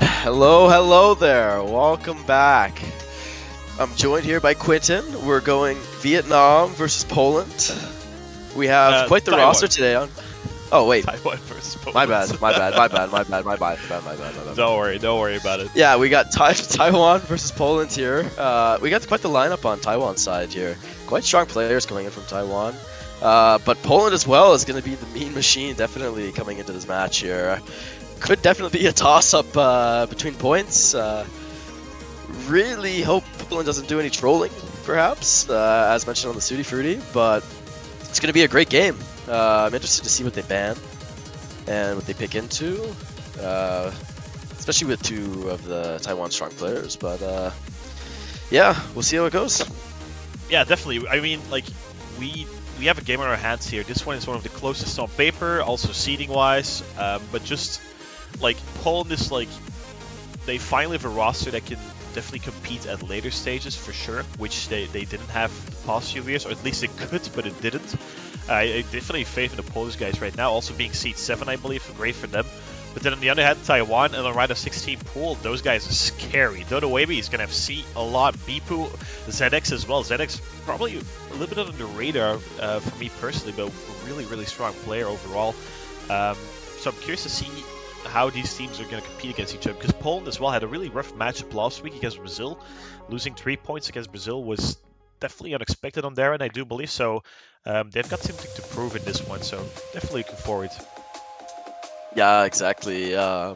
Hello there. Welcome back. I'm joined here by Quentin. We're going Vietnam versus Poland. We have quite the Taiwan. roster today. Oh wait, Taiwan versus Poland. my bad. Don't worry about it. Yeah, we got Taiwan versus Poland here. We got quite the lineup on Taiwan's side here. Quite strong players coming in from Taiwan. But Poland as well is going to be the mean machine definitely coming into this match here. Could definitely be a toss-up between points. Really hope Poland doesn't do any trolling, perhaps, as mentioned on the Sooty Fruity, but it's going to be a great game. I'm interested to see what they ban and what they pick into, especially with two of the Taiwan strong players, but yeah, we'll see how it goes. Yeah, definitely. I mean, like, we have a game on our hands here. This one is one of the closest on paper, also seeding-wise, but just, like, Poland is, like, they finally have a roster that can definitely compete at later stages for sure, which they didn't have the past few years, or at least it could, but it didn't. I definitely favor the Polish guys right now, also being seed 7, I believe, great for them. But then on the other hand, Taiwan and a round of 16 pool, those guys are scary. Dodo Wavy is going to have C a lot, Bipu, ZX as well. ZX probably a little bit under the radar for me personally, but a really, really strong player overall. So I'm curious to see how these teams are going to compete against each other, because Poland as well had a really rough matchup last week against Brazil. Losing 3 points against Brazil was definitely unexpected on their end, I do believe. So they've got something to prove in this one, so definitely looking forward. Yeah, exactly. A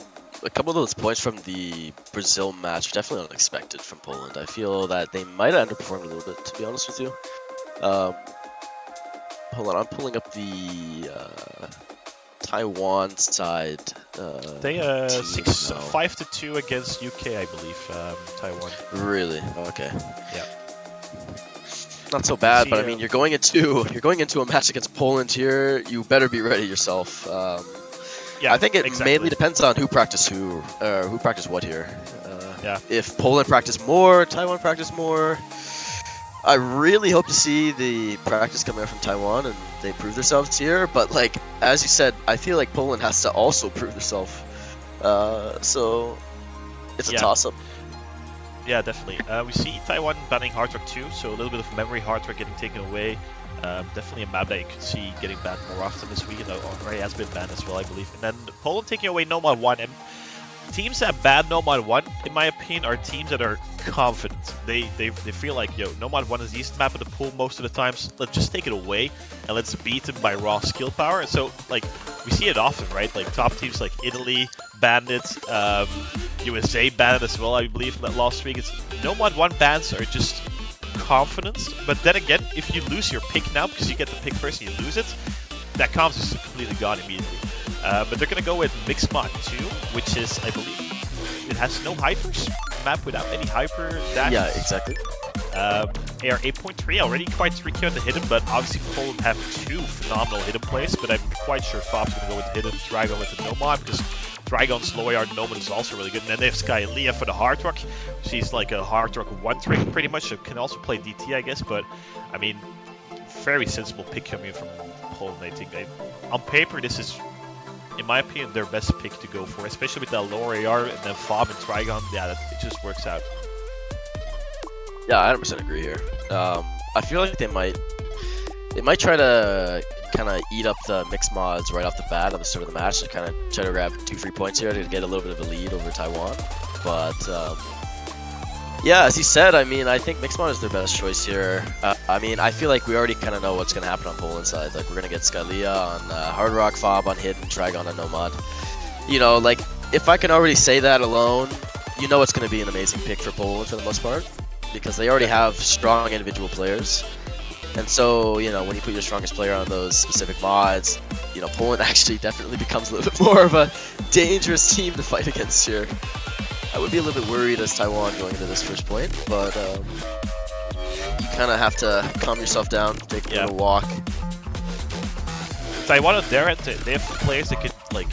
couple of those points from the Brazil match were definitely unexpected from Poland. I feel that they might have underperformed a little bit, to be honest with you. Hold on, I'm pulling up the Taiwan side. They 5-2 against UK, I believe. Taiwan. Really? Okay. Yeah. Not so bad, but I mean, you're going into a match against Poland here. You better be ready yourself. Yeah, I think it exactly. mainly depends on who practiced who, or who practiced what here. Yeah. If Poland practiced more, Taiwan practiced more. I really hope to see the practice coming out from Taiwan and they prove themselves here. But like as you said, I feel like Poland has to also prove themselves. So it's a toss-up. Yeah, definitely. We see Taiwan banning Hard Rock 2, so a little bit of memory Hard Rock getting taken away. Definitely a map that you could see getting banned more often this weekend. Already has been banned as well, I believe. And then Poland taking away Nomad 1. And teams that ban Nomad 1, in my opinion, are teams that are confident. They feel like, yo, Nomad 1 is the easiest map of the pool most of the times. Let's just take it away and let's beat them by raw skill power. And so, like, we see it often, right? Like, top teams like Italy banned it, USA banned it as well, I believe, last week. Nomad 1 bans are just confidence, but then again, if you lose your pick now because you get the pick first and you lose it, that confidence is completely gone immediately. But they're gonna go with Mixed Mod 2, which is, I believe, it has no hypers, map without any hyper dashes. Yeah, exactly. AR 8.3 already quite tricky on the hidden, but obviously Poland have 2 phenomenal hidden plays, but I'm quite sure Fob's gonna go with the hidden, Dragon with the Nomad, because Dragon's low AR Nomad is also really good. And then they have Skylia for the Hard Rock. She's like a Hard Rock 1 trick pretty much. She can also play DT, I guess, but I mean, very sensible pick coming from Poland, I think. On paper, this is, in my opinion, their best pick to go for, especially with that lower AR and then Fob and Dragon. Yeah, it just works out. Yeah, I 100% agree here. I feel like they might try to kind of eat up the mixed mods right off the bat at the start of the match to kind of try to grab 2 free points here to get a little bit of a lead over Taiwan. But yeah, as you said, I mean, I think mixed mod is their best choice here. I mean, I feel like we already kind of know what's going to happen on Poland's side. Like, we're going to get Skylia on Hard Rock, Fob on Hidden, Dragon on Nomad. You know, like, if I can already say that alone, you know it's going to be an amazing pick for Poland for the most part, because they already have strong individual players. And so, you know, when you put your strongest player on those specific mods, you know, Poland actually definitely becomes a little bit more of a dangerous team to fight against here. I would be a little bit worried as Taiwan going into this first point, but you kind of have to calm yourself down, take a little walk. Taiwan on their end, they have players that can, like,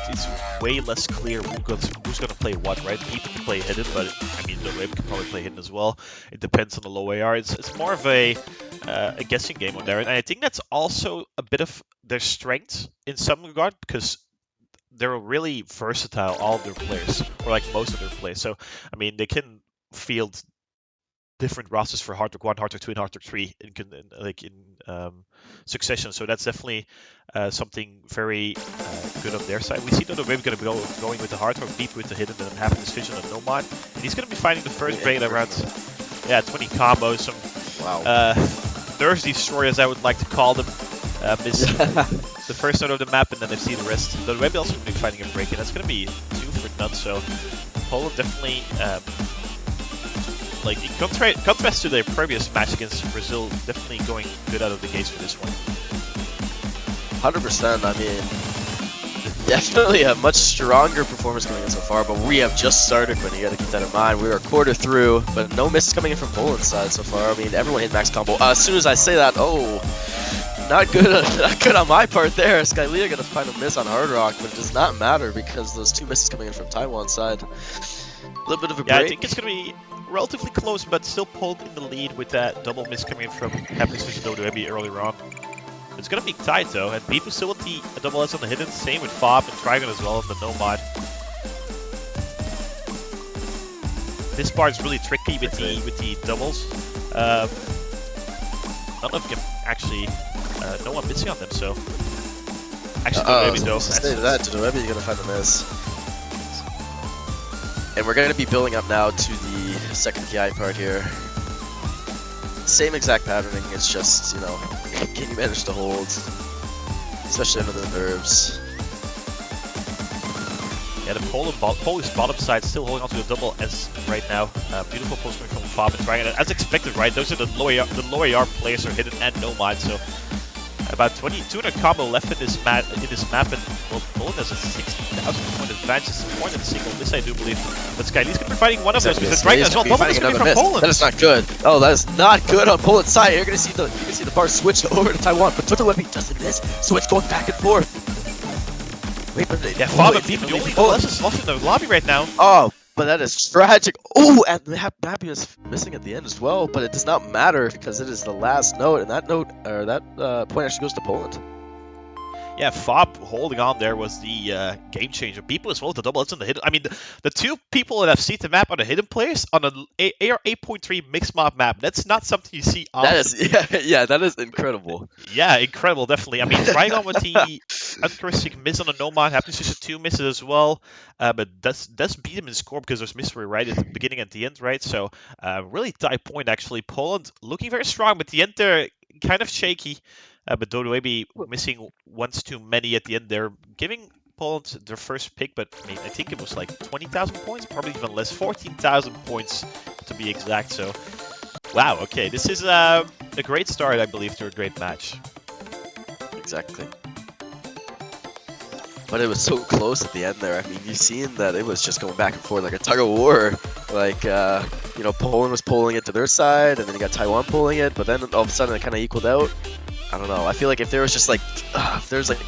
it's way less clear who's going to play what, right? People can play hidden, but I mean, the Raven can probably play hidden as well. It depends on the low AR. It's more of a guessing game on there, and I think that's also a bit of their strength in some regard, because they're really versatile, all of their players, or like most of their players. So I mean, they can field different rosters for Hard Rock 1, Hard Rock 2, and Hard Rock 3 in succession. So that's definitely something very good on their side. We see that we're going to be going with the Hard Rock, Beep with the Hidden, and having this vision on Nomad. And he's going to be finding the first brain around 20 combos. Some nerve destroyers, I would like to call them. Miss the first node of the map, and then I see the rest. But maybe also going to be finding a break, and that's going to be 2 for none. So Poland definitely. Like in contrast to their previous match against Brazil, definitely going good out of the gates for this one. 100%. I mean, definitely a much stronger performance coming in so far, but we have just started, but you got to keep that in mind. We are a quarter through, but no misses coming in from Poland's side so far. I mean, everyone hit max combo. As soon as I say that, not good on my part there. Skylia gonna find a miss on Hard Rock, but it does not matter because those 2 misses coming in from Taiwan's side. A little bit of a break. Yeah, I think it's gonna be relatively close, but still pulled in the lead with that double miss coming in from Happiness Vision Dodoebi earlier on. It's gonna be tight though, and Beep still with the double S on the Hidden, same with Fob and Trigon as well on the Nomad. This part is really tricky with the doubles. None of them actually, no one missing on them, so. Actually, Dodoebi though. Say that, Dodoebi, you're gonna find the miss. And we're going to be building up now to the second PI part here. Same exact patterning, it's just, you know, can you manage to hold? Especially under the nerves. Yeah, the Polish bottom side still holding on to the double S right now. Beautiful post from Fob and Trigon. As expected, right? Those are the lower yard players are Hidden and Nomad, so about 200 combo left in this map, and well, Poland has a 60,000 point advantage. It's more than a single miss, I do believe. But Skylee's gonna be fighting one of those because the Dragon as well. Double is coming from Poland. That is not good. Oh, that is not good on Poland's side. You're gonna see the bar switch over to Taiwan, but Dodoebi doesn't miss, so it's going back and forth. Wait, but yeah, Fob and Beep, the only Poland's lost in the lobby right now. Oh, but that is tragic. Oh, and Happy is missing at the end as well, but it does not matter because it is the last note, and that note, or that point actually goes to Poland. Yeah, Fob holding on there was the game changer. People as well with the double hits on the Hidden. I mean, the 2 people that have seen the map on the Hidden players on an AR 8.3 mixed mob map. That's not something you see often. That is, yeah, that is incredible. Yeah, incredible, definitely. I mean, Trigon with the uncharacteristic miss on the Nomad, happens to 2 misses as well. But does beat him in score because those misses were right at the beginning and the end, right? So, really tight point actually. Poland looking very strong, but the end there kind of shaky. But Dodoebi missing once too many at the end there, giving Poland their first pick, but I mean, I think it was like 20,000 points, probably even less, 14,000 points to be exact. So, wow, okay, this is a great start, I believe, to a great match. Exactly. But it was so close at the end there. I mean, you've seen that it was just going back and forth like a tug of war. Like, you know, Poland was pulling it to their side, and then you got Taiwan pulling it, but then all of a sudden it kind of equaled out. I don't know. I feel like if there was just like, if there's like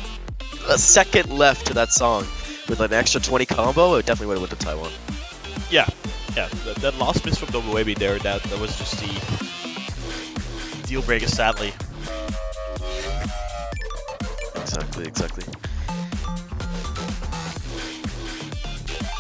a second left to that song with an extra 20 combo, it definitely would have went to Taiwan. Yeah. That last miss from Dodoebi there, that was just the deal breaker, sadly. Exactly.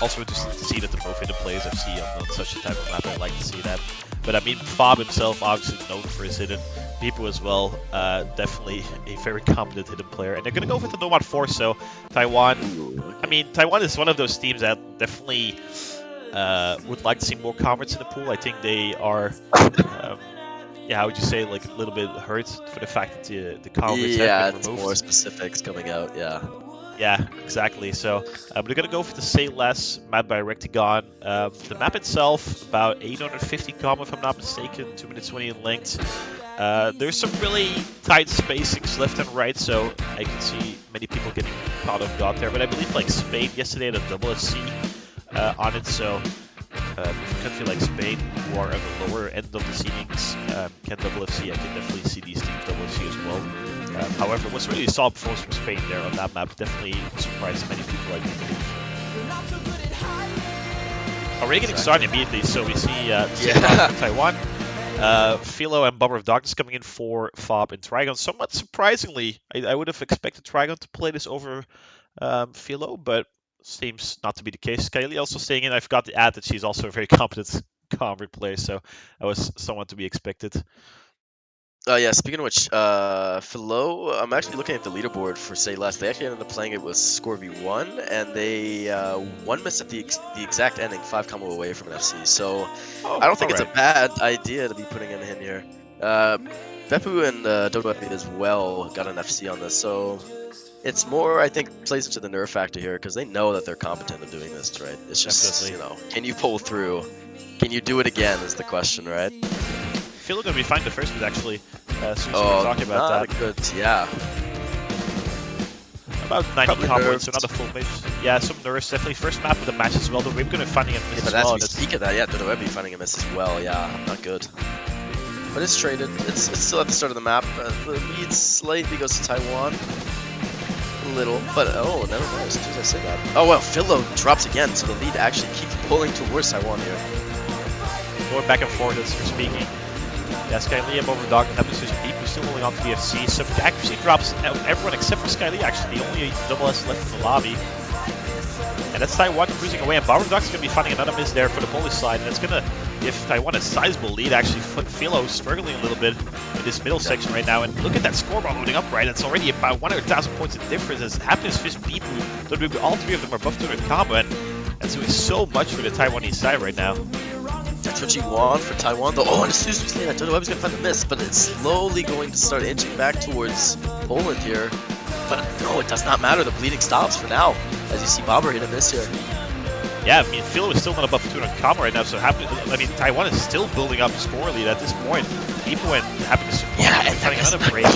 Also, just to see that the both hidden players I've seen on such a type of map, I like to see that. But I mean, Fob himself, obviously known for his hidden. People as well, definitely a very competent hidden player. And they're going to go with the Nomad Force, so Taiwan... I mean, Taiwan is one of those teams that definitely would like to see more converts in the pool. I think they are... yeah, how would you say, like a little bit hurt for the fact that the converts have been removed. More specifics coming out, yeah. Yeah, exactly. So we're going to go for the Say Less map by Rectagon. The map itself, about 850 combo if I'm not mistaken, 2 minutes 20 in length. There's some really tight spacings left and right, so I can see many people getting caught off guard there. But I believe like Spain yesterday had a double SC on it, so if a country like Spain, who are at the lower end of the seedings, can double FC, I can definitely see these teams double FC as well. However, what's really a solid performance from Spain there on that map definitely surprised many people, I believe. Already getting started immediately, so we see Taiwan. Philo and Bomber of Darkness coming in for Fob and Trigon. Somewhat surprisingly, I would have expected Trigon to play this over Philo, but seems not to be the case. Kylie also staying in. I forgot to add that she's also a very competent convert player, so that was somewhat to be expected. Yeah, speaking of which, Philo, I'm actually looking at the leaderboard for Say Less. They actually ended up playing it with score v1, and they one miss at the exact ending, 5 combo away from an FC. So Oh, I don't think it's alright. a bad idea to be putting him in here. Beppu and Dodo as well got an FC on this, so it's more, I think, plays into the nerve factor here because they know that they're competent in doing this, right? It's just, Definitely. you know, can you pull through? Can you do it again is the question, right? Philo gonna be fine the first bit actually. As soon as Oh, we're talking about not that. a good, yeah. About 90 Probably combo, nerves. so not a full match. Yeah, some nerves definitely. First map of the match as well. Though we're gonna finding a miss Yeah, but as as well. we speak of that, yeah, Dodo Webby finding a miss as well, yeah, not good. But it's traded. It's still at the start of the map. The lead slightly goes to Taiwan. A little, but oh, never mind. As soon as I say that. Oh well, Philo drops again, so the lead actually keeps pulling towards Taiwan here. Going back and forth as we're speaking. Yeah, Skylia over Dog and Episode Deep still holding on to the FC. So the accuracy drops everyone except for Skylia actually. The only double S left in the lobby. And that's Taiwan cruising away, and Bauer Duck's going to be finding another miss there for the Polish side, and it's going to give Taiwan a sizable lead, actually. Philo struggling a little bit in this middle section right now, and look at that scoreboard loading up, right? It's already about 100,000 points of difference, as Happiness Fish beat all three of them are above 200 combo, and that's doing so much for the Taiwanese side right now. That's what you want for Taiwan, though. Oh, and as soon as we say that, Dodo Webby's going to find the miss, but it's slowly going to start inching back towards Poland here. But no, it does not matter. The bleeding stops for now, as you see Bobber hit a miss here. Yeah, I mean, Philo is still not above 200 combo right now, so Taiwan is still building up a score lead at this point. People and Happiness Yeah, and finding that's another break.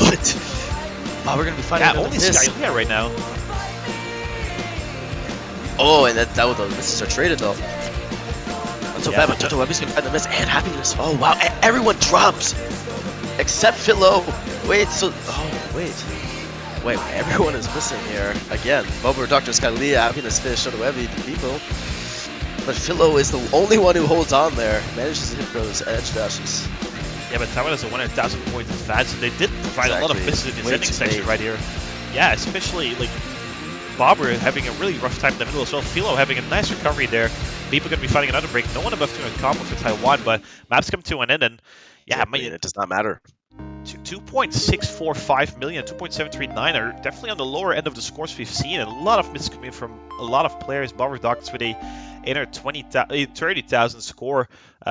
Bobber going to be finding Yeah, another only miss. Skylia right now. Oh, and that was those misses are traded though. Not so Yeah, bad, but Dodo Webby's gonna find the miss and Happiness. Oh wow, everyone drops except Philo. Wait, so wait, everyone is missing here again. Bubber, Dr. Skylia, Happiness, Fish, Dodo Webby, the people. But Philo is the only one who holds on there. Manages to hit those edge dashes. Yeah, but Taiwan has a 100,000 point advantage, and they did provide a lot of misses in this Way ending too section late. right here. Yeah, especially like Bobber having a really rough time in the middle as well. Philo having a nice recovery there. People going to be fighting another break. No one above 200 combo for Taiwan, but maps come to an end, and yeah, I mean, it does not matter. 2.645 million, 2.739 are definitely on the lower end of the scores we've seen, and a lot of misses coming from a lot of players. Bobber Doctors with a 30,000 score.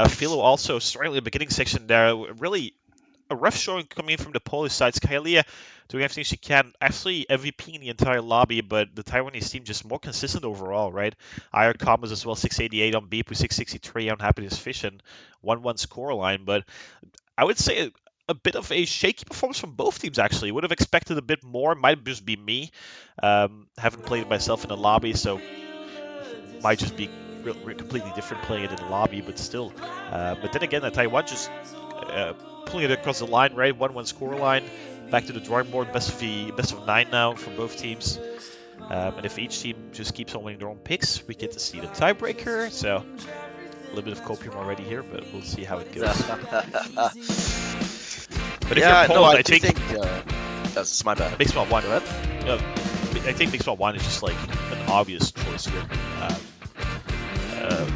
Philo also starting in the beginning section there. Really a rough showing coming in from the Polish side. Skylia doing everything she can, actually MVP in the entire lobby, but the Taiwanese team just more consistent overall, right? Higher combos as well, 688 on Beep, 663 on Happiness Fish, and 1-1 scoreline. But I would say a bit of a shaky performance from both teams, actually. Would have expected a bit more. Might just be me. Haven't played it myself in the lobby, so might just be completely different playing it in the lobby, but still. But then again, Taiwan just pulling it across the line, right? 1-1 scoreline. Back to the drawing board. Best of 9 now for both teams. And if each team just keeps on winning their own picks, we get to see the tiebreaker. So a little bit of copium already here, but we'll see how it goes. But if you're Poland, I think that's my bad. Mixed Malt 1, right? I think Mixed Malt 1 is just like an obvious choice here.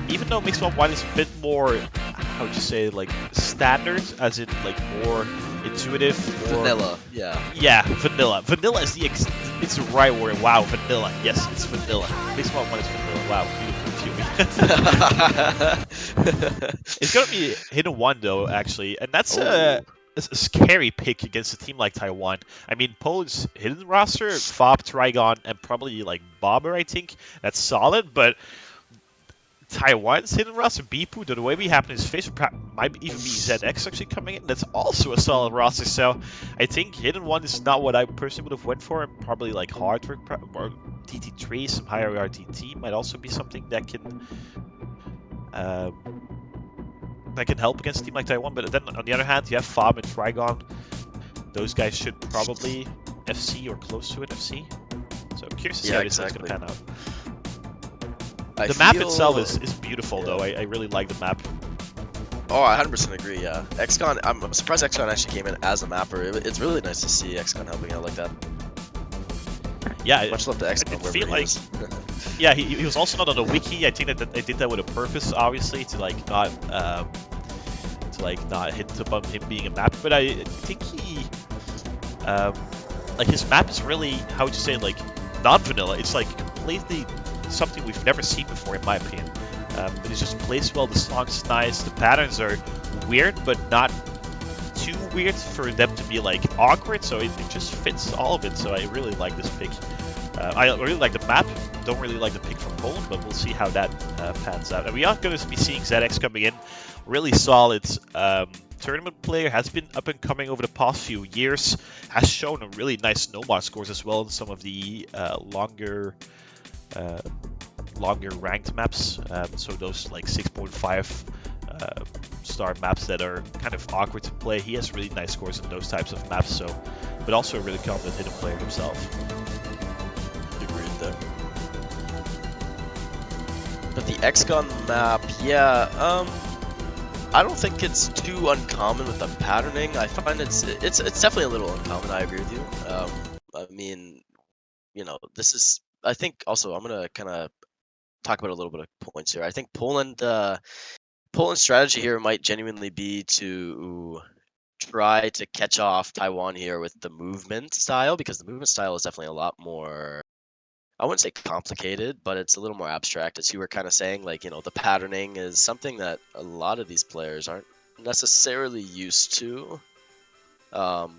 Even though Mixed Malt 1 is a bit more, how would you say, like standard, as in like more intuitive, more Vanilla, yeah. Yeah, vanilla. Vanilla is it's the right word. Wow, vanilla. Yes, it's vanilla. Mixed Malt 1 is vanilla. Wow, beautiful. It's gonna be Hidden 1 though, actually, and that's a scary pick against a team like Taiwan. I mean, Poland's hidden roster, Fob, Trigon, and probably like Bobber, I think. That's solid, but Taiwan's hidden roster, Bipu, the way we happen is Fish, might even be ZX actually coming in. That's also a solid roster, so I think Hidden 1 is not what I personally would have went for, and probably like Hardwork or TT3, some higher RTT might also be something that can help against a team like Taiwan. But then on the other hand, you have Fob and Trigon. Those guys should probably FC or close to an FC. So curious to see how this one's going to pan out. The map itself is beautiful, though. I really like the map. Oh, I 100% agree, yeah. XCon, I'm surprised XCon actually came in as a mapper. It's really nice to see XCon helping out like that. Yeah, Much love to I XCOM feel wherever he like is. yeah, he was also not on the wiki. I think that they did that with a purpose, obviously, to like not hint upon him being a map. But I think he like his map is really, how would you say, like non-vanilla. It's like completely something we've never seen before, in my opinion. But it just plays well. The song's nice. The patterns are weird, but not too weird for them to be like awkward. So it just fits all of it. So I really like this pick. I really like the map. Don't really like the pick from Poland, but we'll see how that pans out. And we are going to be seeing ZX coming in. Really solid tournament player. Has been up and coming over the past few years. Has shown a really nice snowball scores as well in some of the longer ranked maps. So those like 6.5 star maps that are kind of awkward to play. He has really nice scores in those types of maps. So, but also a really confident hidden player himself. But the XCOM map, yeah, I don't think it's too uncommon with the patterning. I find it's definitely a little uncommon. I agree with you. I mean, you know, this is. I think also I'm gonna kind of talk about a little bit of points here. I think Poland's strategy here might genuinely be to try to catch off Taiwan here with the movement style, because the movement style is definitely a lot more, I wouldn't say complicated, but it's a little more abstract, as you were kind of saying. Like, you know, the patterning is something that a lot of these players aren't necessarily used to. And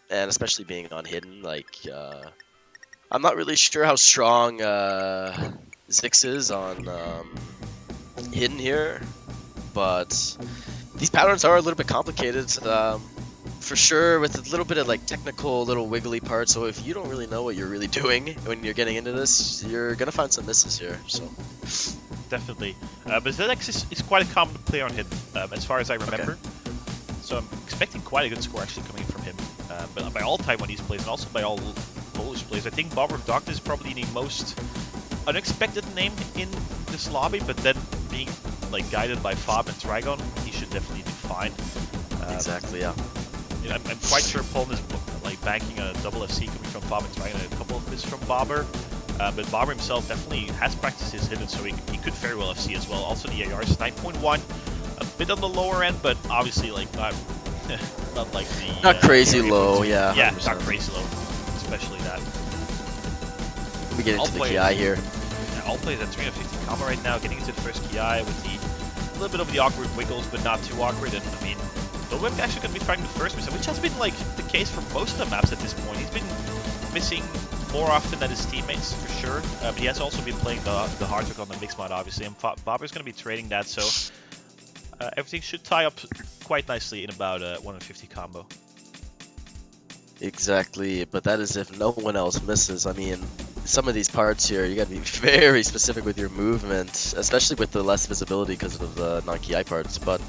especially being on hidden, like, I'm not really sure how strong Zix is on hidden here, but these patterns are a little bit complicated. For sure, with a little bit of like technical little wiggly parts. So if you don't really know what you're really doing when you're getting into this, you're gonna find some misses here. So definitely, but ZX is quite a common player on hidden, as far as I remember. Okay. So I'm expecting quite a good score actually coming from him. But by all Taiwanese players and also by all Polish players, I think Barber of Darkness is probably the most unexpected name in this lobby. But then being like guided by Fab and Trigon, he should definitely do fine. Exactly, yeah. I'm quite sure Poland is like banking a double FC coming from Bob and trying a couple of bits from Bobber. But Bobber himself definitely has practiced his hidden, so he could very well FC as well. Also the AR is 9.1, a bit on the lower end, but obviously like not like the not crazy low, yeah. Yeah, not crazy low, especially that. We get into the KI here. Yeah, all players at 350 combo right now, getting into the first KI with a little bit of the awkward wiggles, but not too awkward. And I mean, We're actually going to be fighting the first mission, which has been like the case for most of the maps at this point. He's been missing more often than his teammates, for sure. But he has also been playing the hard work on the mix mod, obviously. And Bobber's going to be trading that, so everything should tie up quite nicely in about 150 combo. Exactly, but that is if no one else misses. I mean, some of these parts here, you got to be very specific with your movement, especially with the less visibility because of the non-KI parts. But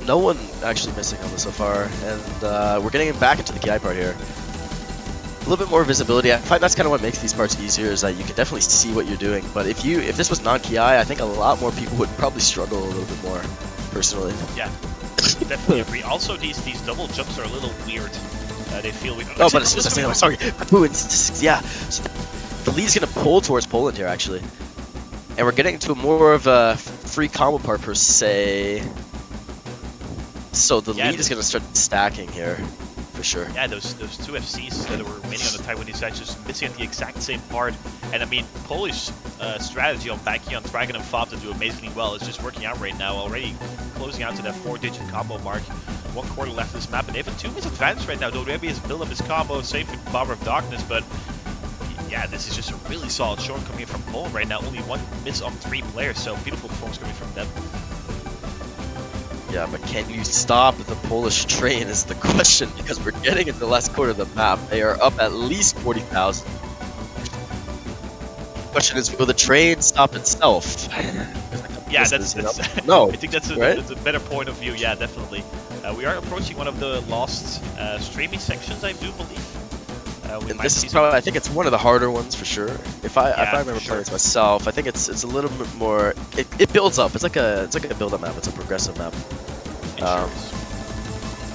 no one actually missing on this so far, and we're getting back into the KI part here. A little bit more visibility. I find that's kind of what makes these parts easier, is that you can definitely see what you're doing. But if this was non-KI, I think a lot more people would probably struggle a little bit more, personally. Yeah, definitely agree. Also, these double jumps are a little weird. They feel weird. Oh, but it's just I'm sorry. Yeah, so the lead's gonna pull towards Poland here, actually, and we're getting into more of a free combo part per se. So the lead is gonna start stacking here, for sure. Yeah, those two FCs that were waiting on the Taiwanese side just missing at the exact same part. And I mean, Polish strategy on backing on Dragon and Fob to do amazingly well is just working out right now. Already closing out to that 4-digit combo mark. 1 quarter left of this map, and they have a 2-minute advantage right now. Dorebi has built up his combo, same for Barber of Darkness, but yeah, this is just a really solid short coming in from Poland right now. Only 1 miss on 3 players, so beautiful performance coming from them. Yeah, but can you stop the Polish train is the question, because we're getting into the last quarter of the map. They are up at least 40,000. The question is, will the train stop itself? Yeah, that's no. I think that's a better point of view. Yeah, definitely. We are approaching one of the last streaming sections, I do believe. And this is probably, I think it's one of the harder ones for sure. If I remember playing this myself, I think it's a little bit more. It builds up. It's like a build-up map. It's a progressive map.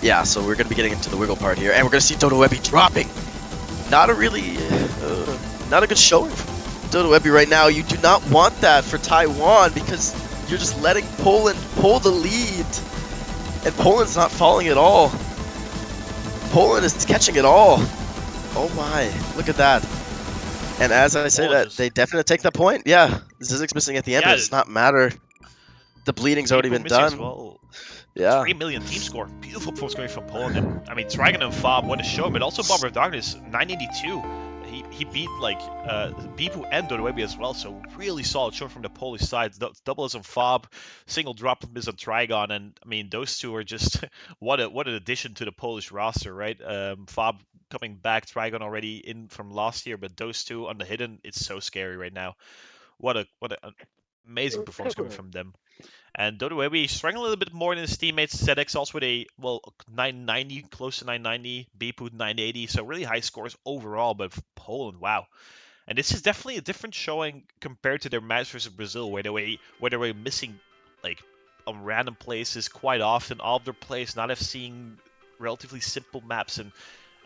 Yeah, so we're gonna be getting into the wiggle part here, and we're gonna see Dodo Webby dropping. not a really, not a good showing from Dodo Webby right now. You do not want that for Taiwan because you're just letting Poland pull the lead. And Poland's not falling at all. Poland is catching it all. Oh my, look at that. And as I say that, they definitely take the point. Yeah, Zizek's missing at the end, but it does not matter. The bleeding's already been done. As well. Yeah. 3 million team score. Beautiful performance coming from Poland. And, I mean, Dragon and Fob, what a show. But also Bomber of Darkness, 982. He beat, like, Bibu and Dodoebi as well. So really solid show from the Polish side. Double as on Fob, single drop miss on Trigon. And, I mean, those two are just what an addition to the Polish roster, right? Fob coming back, Trigon already in from last year. But those two on the hidden, it's so scary right now. What an amazing performance coming from them. And Dodoebi struggling a little bit more than his teammates. ZX also with a, 990, close to 990. Bput 980. So really high scores overall, but Poland, wow. And this is definitely a different showing compared to their match versus Brazil, where they were missing, like, on random places quite often. All of their plays not have seen relatively simple maps. And,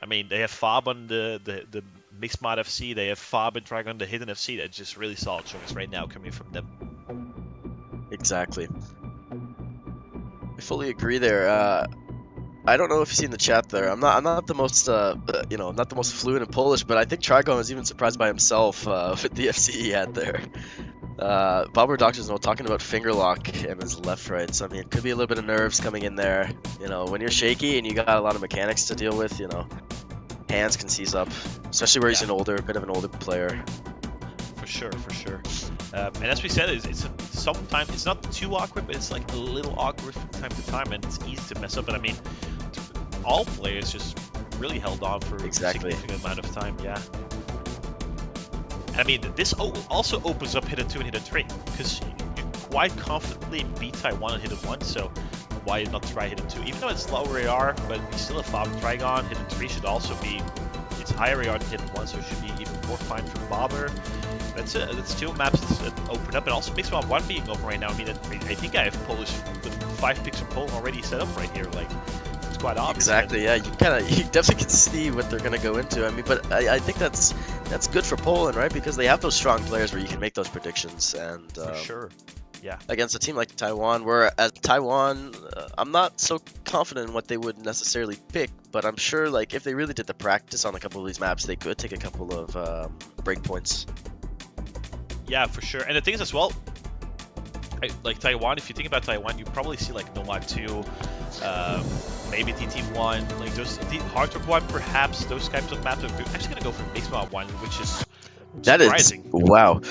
I mean, they have Fob on the Mixed Mod FC. They have Fob and Dragon on the Hidden FC. That's just really solid showings right now coming from them. Exactly. I fully agree there. I don't know if you see in the chat there. I'm not the most not the most fluent in Polish, but I think Trigon was even surprised by himself with the FC he had there. Bomber Doctor's talking about finger lock and his left right. So I mean, it could be a little bit of nerves coming in there. You know, when you're shaky and you got a lot of mechanics to deal with, hands can seize up, especially where he's a bit of an older player. For sure. And as we said, sometimes it's not too awkward, but it's like a little awkward from time to time, and it's easy to mess up. But I mean, all players just really held on for a significant amount of time. Yeah. And I mean, this also opens up Hidden 2 and Hidden 3, because you quite confidently beat Taiwan on Hidden 1, so why not try Hidden 2? Even though it's lower AR, but we still have Fob and Trigon. Hidden 3 should also be, it's higher AR than Hidden 1, so it should be even more fine for Bobber. That's two maps that open up, and also Mixed Mod 1 being open right now. I mean, I think I have the 5 picks from Poland already set up right here. Like, it's quite obvious. Exactly, yeah. You definitely can see what they're gonna go into. I mean, but I think that's good for Poland, right? Because they have those strong players where you can make those predictions. And for sure, yeah. Against a team like Taiwan, where at Taiwan, I'm not so confident in what they would necessarily pick, but I'm sure, like, if they really did the practice on a couple of these maps, they could take a couple of breakpoints. Yeah, for sure. And the thing is as well, like Taiwan, if you think about Taiwan, you probably see like Nomad 2, maybe TT1, like those, Hard Rock 1, perhaps, those types of maps. I'm actually going to go for Mixed Mod 1, which is surprising. Wow.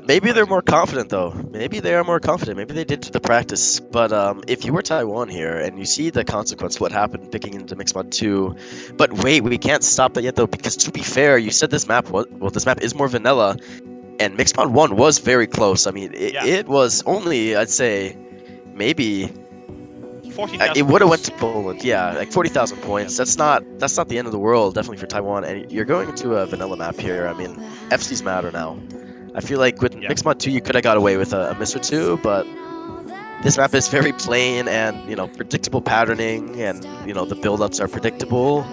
Maybe they're more confident, though. Maybe they are more confident. Maybe they did the practice. But if you were Taiwan here and you see the consequence, what happened picking into Mixed Mod 2, but wait, we can't stop that yet, though, because to be fair, you said this map this map is more vanilla. And Mixed Mod 1 was very close. I mean, it was only, I'd say, maybe 14,000 it would have went to Poland. Yeah, like 40,000 points. That's not the end of the world, definitely for Taiwan. And you're going into a vanilla map here. I mean, FCs matter now. I feel like with Mixed Mod 2, you could have got away with a miss or two, but this map is very plain and, predictable patterning, and, the build-ups are predictable.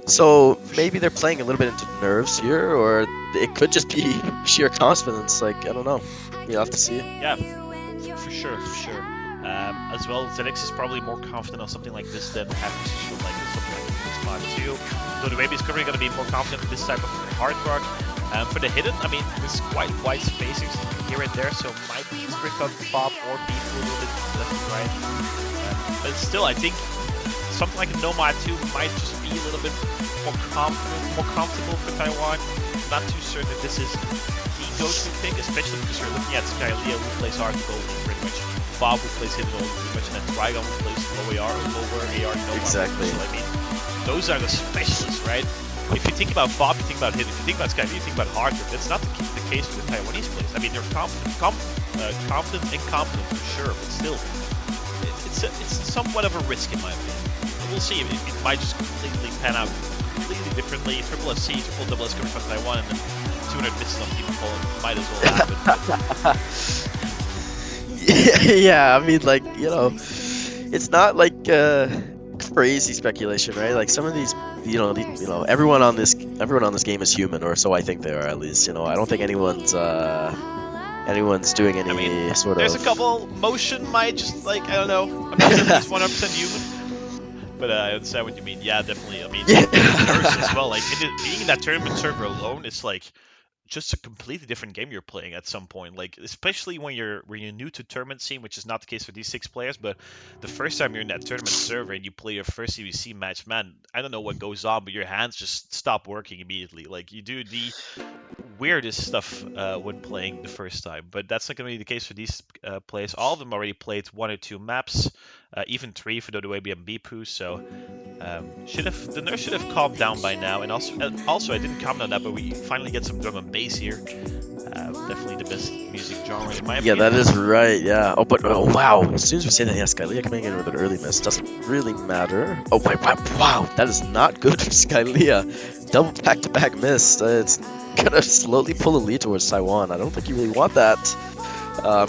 So maybe they're playing a little bit into nerves here, or it could just be sheer confidence. Like, I don't know. You'll have to see. Yeah, for sure. As well, ZX is probably more confident on something like this than having to show like something like Mixed Mod 2. So the Wavy is currently going to be more confident in this type of hard rock. For the hidden, I mean, there's quite wide spacings here and there, so might trick up Bob or Beef a little bit left and right. But still, I think something like a Nomad 2 might just be a little bit more comfortable for Taiwan. Not too certain if this is the go-to pick, especially because you're looking at Skylia, who plays hard gold pretty much, Bob, who plays hidden gold pretty much, and then Trigon, who plays lower AR, Nomad. Exactly. So, I mean, those are the specialists, right? If you think about Bob, you think about hidden. If you think about Skylia, you think about hard. That's not the case for the Taiwanese players. I mean, they're confident and competent for sure, but still, it's somewhat of a risk in my opinion. We'll see. It might just completely pan out completely differently. Triple FC, triple double S coming from Taiwan, and then 200 misses on Team Poland might as well happen. Yeah, I mean, like, it's not like crazy speculation, right? Like some of these everyone on this game is human, or so I think they are at least. I don't think anyone's doing any sort there's of. a couple motion might just like I don't know. I'm not at least 100% human. But I understand what you mean. Yeah, definitely. I mean, nerves as well. Like being in that tournament server alone is like just a completely different game you're playing at some point. Like especially when you're new to tournament scene, which is not the case for these 6 players. But the first time you're in that tournament server and you play your first CVC match, man, I don't know what goes on, but your hands just stop working immediately. Like you do the weirdest stuff when playing the first time. But that's not going to be the case for these players. All of them already played 1 or 2 maps, even 3 for Dodoebi and Bipu. So the nerves should have calmed down by now. And also I didn't comment on that, but we finally get some drum and bass here. Definitely the best music genre in my opinion. Yeah, that is right. Yeah. Oh, wow. As soon as we say that, yeah, Skylia coming in with an early miss doesn't really matter. Oh, wow. That is not good for Skylia. Double back-to-back miss. It's gonna slowly pull a lead towards Taiwan. I don't think you really want that.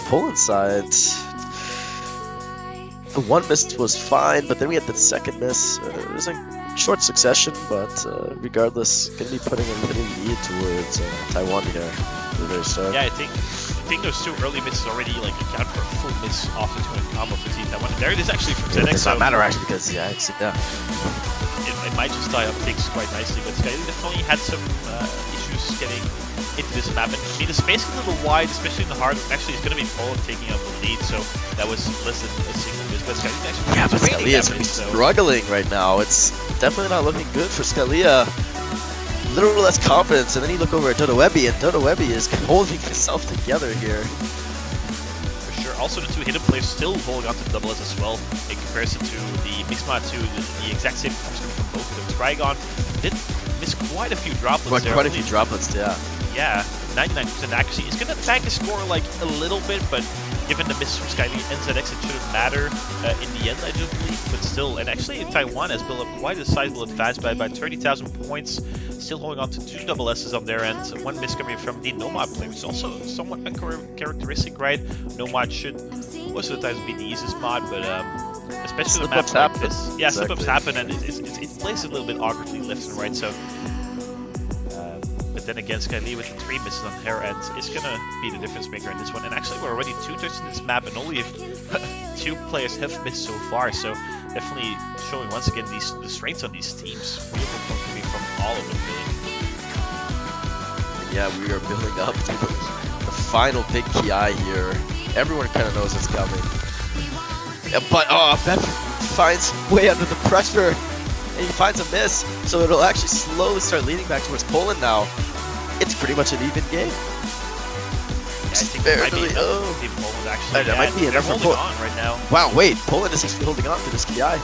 Poland side. The 1 miss was fine, but then we had the 2nd miss. It was in short succession, but regardless, going to be putting a little lead towards Taiwan here at the very start. Yeah, I think those 2 early misses already like account for a full miss off the 2 combo for Team Taiwan. There it is actually from ZX. It does not matter actually because it might just die up things quite nicely, but Sky definitely had some issues getting into this map. And I mean, the space is a little wide, especially in the hard. Actually, it's going to be Poland taking up the lead, so that was less than a single miss. But Sky actually but Scalia is struggling right now. It's definitely not looking good for Scalia. Little less confidence, and then you look over at Dodoebi, and Dodoebi is holding himself together here. For sure. Also, the 2 hidden players still holding on to the double S as well, in comparison to the Mixmod 2, the exact same performance coming from both of them. Trigon did miss quite a few droplets there. Quite a few droplets, yeah. Yeah, 99% accuracy. It's going to tank the score like a little bit, but given the miss from Skyly and ZX, it shouldn't matter in the end, I do believe. But still, and actually Taiwan has built up quite a sizable advance by about 30,000 points, still holding on to 2 double S's on their end. 1 miss coming from the Nomad player, which is also somewhat uncharacteristic, right? Nomad should most of the times be the easiest mod, but especially the maps like this. Yeah, slip-ups happen, and it plays a little bit awkwardly left and right, so... But then again, Skyly with the 3 misses on her end is going to be the difference maker in this one. And actually, we're already 2 turns in this map, and only 2 players have missed so far. So definitely showing once again the strengths on these teams. Real performance coming from all of them, really. Yeah, we are building up to the final big KI here. Everyone kind of knows it's coming. Yeah, but Bev finds way under the pressure. And he finds a miss, so it'll actually slowly start leading back towards Poland now. It's pretty much an even game. Yeah, I think that might be enough. Poland actually. That might be enough for Poland. On right now. Wow, wait, Poland is actually holding on to this KI.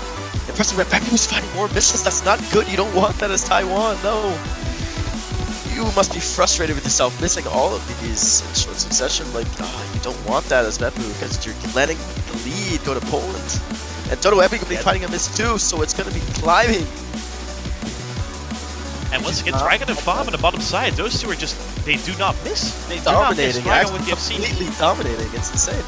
Impressive, Bev was finding more misses. That's not good. You don't want that as Taiwan, no. You must be frustrated with yourself missing all of these in short succession. Like, you don't want that as Bepu because you're letting the lead go to Poland. And Dodoebi could be finding a miss too, so it's going to be climbing. And once again, Dragon and Farm on the bottom side, those 2 are just, they do not miss. They do dominating, not miss Dragon with the FC. Completely dominating, it's insane.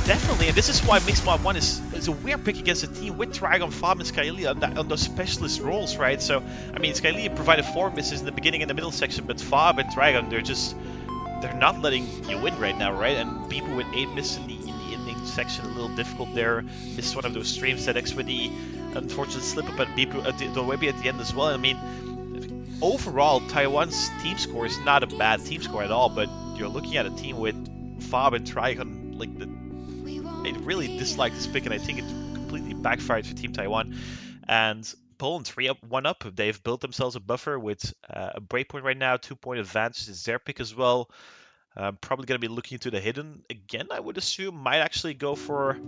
Definitely, and this is why Mixmod 1 is a weird pick against a team with Dragon, Farm, and Skylia on those specialist roles, right? So, I mean, Skylia provided 4 misses in the beginning and the middle section, but Farm and Dragon, they're not letting you win right now, right? And people with 8 misses in the ending section, a little difficult there. Missed one of those streams, ZX with the unfortunate slip-up at Dodoebi at the end as well. I mean, overall, Taiwan's team score is not a bad team score at all, but you're looking at a team with Fab and Trigon, like, I really dislike this pick, and I think it completely backfired for Team Taiwan. And Poland 1 up. They've built themselves a buffer with a breakpoint right now, 2-point advantage. It's their pick as well. Probably going to be looking into the hidden again, I would assume. Might actually go for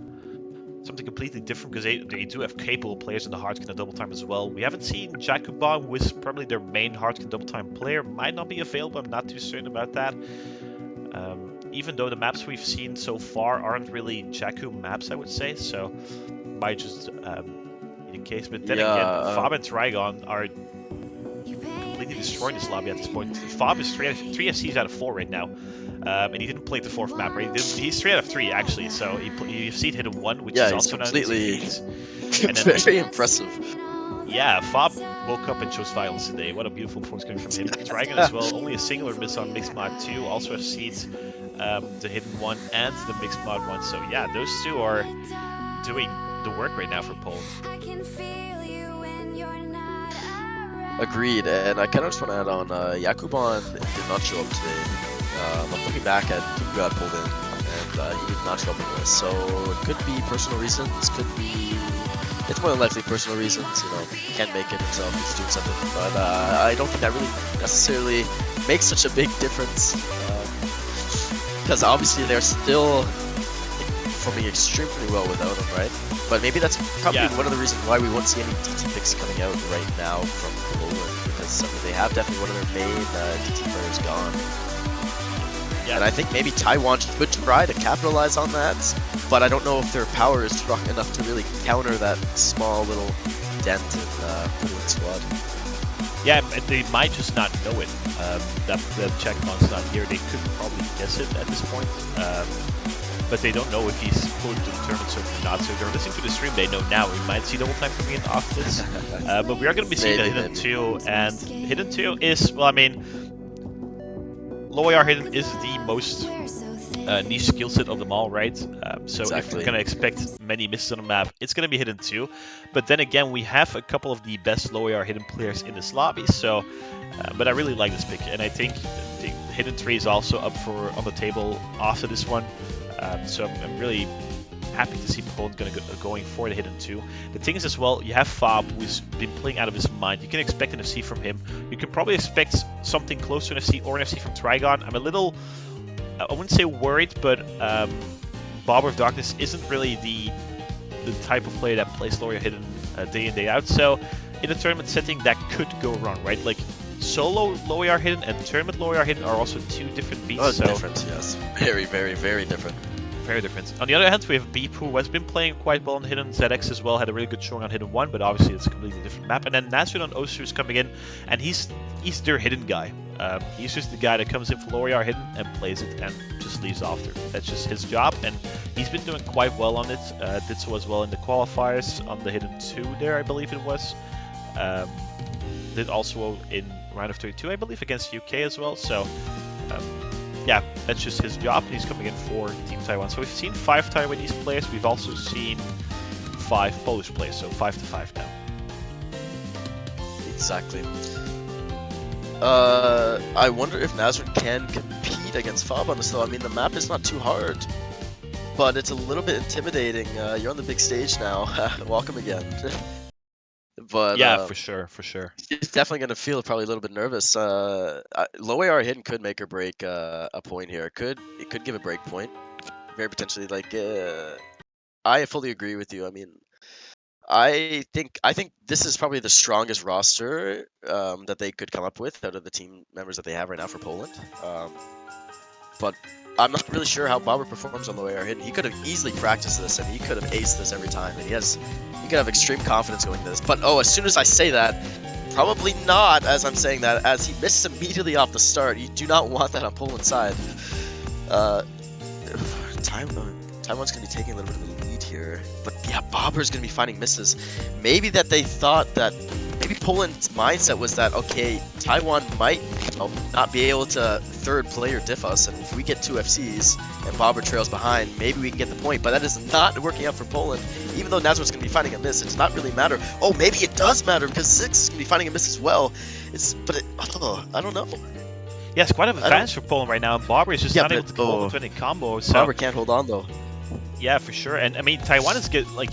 something completely different because they do have capable players in the Hardkin double time as well. We haven't seen Jakubon, who is probably their main Hardkin double time player. Might not be available. I'm not too certain about that. Even though the maps we've seen so far aren't really Jakku maps, I would say. So might just be the case. But then again, Fab and Trigon are completely destroying this lobby at this point. Fab is 3 FCs out of 4 right now. And he didn't play the 4th map, right? He's 3 out of 3 actually, so you've seen him 1, which is also completely and then, very impressive. Yeah, Fab woke up and chose violence today. What a beautiful performance coming from him. Dragon as well, only a singular miss on Mixed Mod 2. Also have seeds, the hidden one and the Mixed Mod 1. So yeah, those two are doing the work right now for Poland. Agreed, and I kind of just want to add on, Yakuban did not show up today. I'm looking back at who got pulled in, and he did not show up in this. So it could be personal reasons, could be... It's more than likely personal reasons, you know, he can't make it himself, he's doing something. But I don't think that really necessarily makes such a big difference. Because obviously they're still performing extremely well without him, right? But maybe that's probably one of the reasons why we won't see any DT picks coming out right now from Poland, because I mean, they have definitely one of their main DT players gone. Yeah. And I think maybe Taiwan could try to capitalize on that, but I don't know if their power is strong enough to really counter that small little dent in Poland's squad. Yeah, they might just not know it. That the Checkmon's not here. They could probably guess it at this point. But they don't know if he's pulled to the tournament or not. So if they're listening to the stream, they know now. We might see double time coming in off this. But we are going to be seeing a Hidden 2. And Hidden 2 is, well, I mean, low AR Hidden is the most niche skill set of them all, right? So if we're going to expect many misses on the map, it's going to be Hidden 2. But then again, we have a couple of the best low AR Hidden players in this lobby. So, but I really like this pick. And I think the Hidden 3 is also up for on the table after this one. So I'm really happy to see Poland going for the Hidden 2. The thing is as well, you have Fob, who's been playing out of his mind. You can expect an FC from him. You can probably expect something close to an FC or an FC from Trigon. I'm a little, I wouldn't say worried, but Barber of Darkness isn't really the type of player that plays Loria Hidden day in, day out. So in a tournament setting, that could go wrong, right? Like, solo low AR Hidden and tournament low AR Hidden are also two different beasts. Oh, so different, yes. Very, very, very different. Very different. On the other hand, we have Beep, who has been playing quite well on Hidden. ZX as well had a really good showing on Hidden 1, but obviously it's a completely different map. And then Nasrid on Osu is coming in, and he's their Hidden guy. He's just the guy that comes in for low AR Hidden and plays it and just leaves after. That's just his job, and he's been doing quite well on it. Did so as well in the qualifiers on the Hidden 2 there, I believe it was. Did also in round of 32, I believe, against UK as well. So, yeah, that's just his job. He's coming in for Team Taiwan. So we've seen 5 Taiwanese players. We've also seen 5 Polish players. So 5-5 now. Exactly. I wonder if Nazareth can compete against Fob on this though. I mean, the map is not too hard, but it's a little bit intimidating. You're on the big stage now. Welcome again. But yeah, for sure. He's definitely going to feel probably a little bit nervous. Low AR Hidden could make or break a point here. It could give a break point, very potentially. Like, I fully agree with you. I mean, I think this is probably the strongest roster that they could come up with out of the team members that they have right now for Poland. But I'm not really sure how Bobber performs on low AR Hidden. He could have easily practiced this, and he could have aced this every time. And he could have extreme confidence going into this. But oh, as soon as I say that, probably not as I'm saying that, as he missed immediately off the start. You do not want that on Poland's side. Taiwan's going to be taking a little bit of a lead here. But yeah, Bobber's going to be finding misses. Maybe that they thought that, maybe Poland's mindset was that, okay, Taiwan might not be able to third player diff us, and if we get 2 FCs and Bobber trails behind, maybe we can get the point. But that is not working out for Poland. Even though Nazareth's going to be finding a miss, it does not really matter. Oh, maybe it does matter, because Six is going to be finding a miss as well. I don't know. Yeah, it's quite an advantage for Poland right now, and Barber is just not able to come up with any combos. So. Barber can't hold on though. Yeah, for sure. And I mean, Taiwan is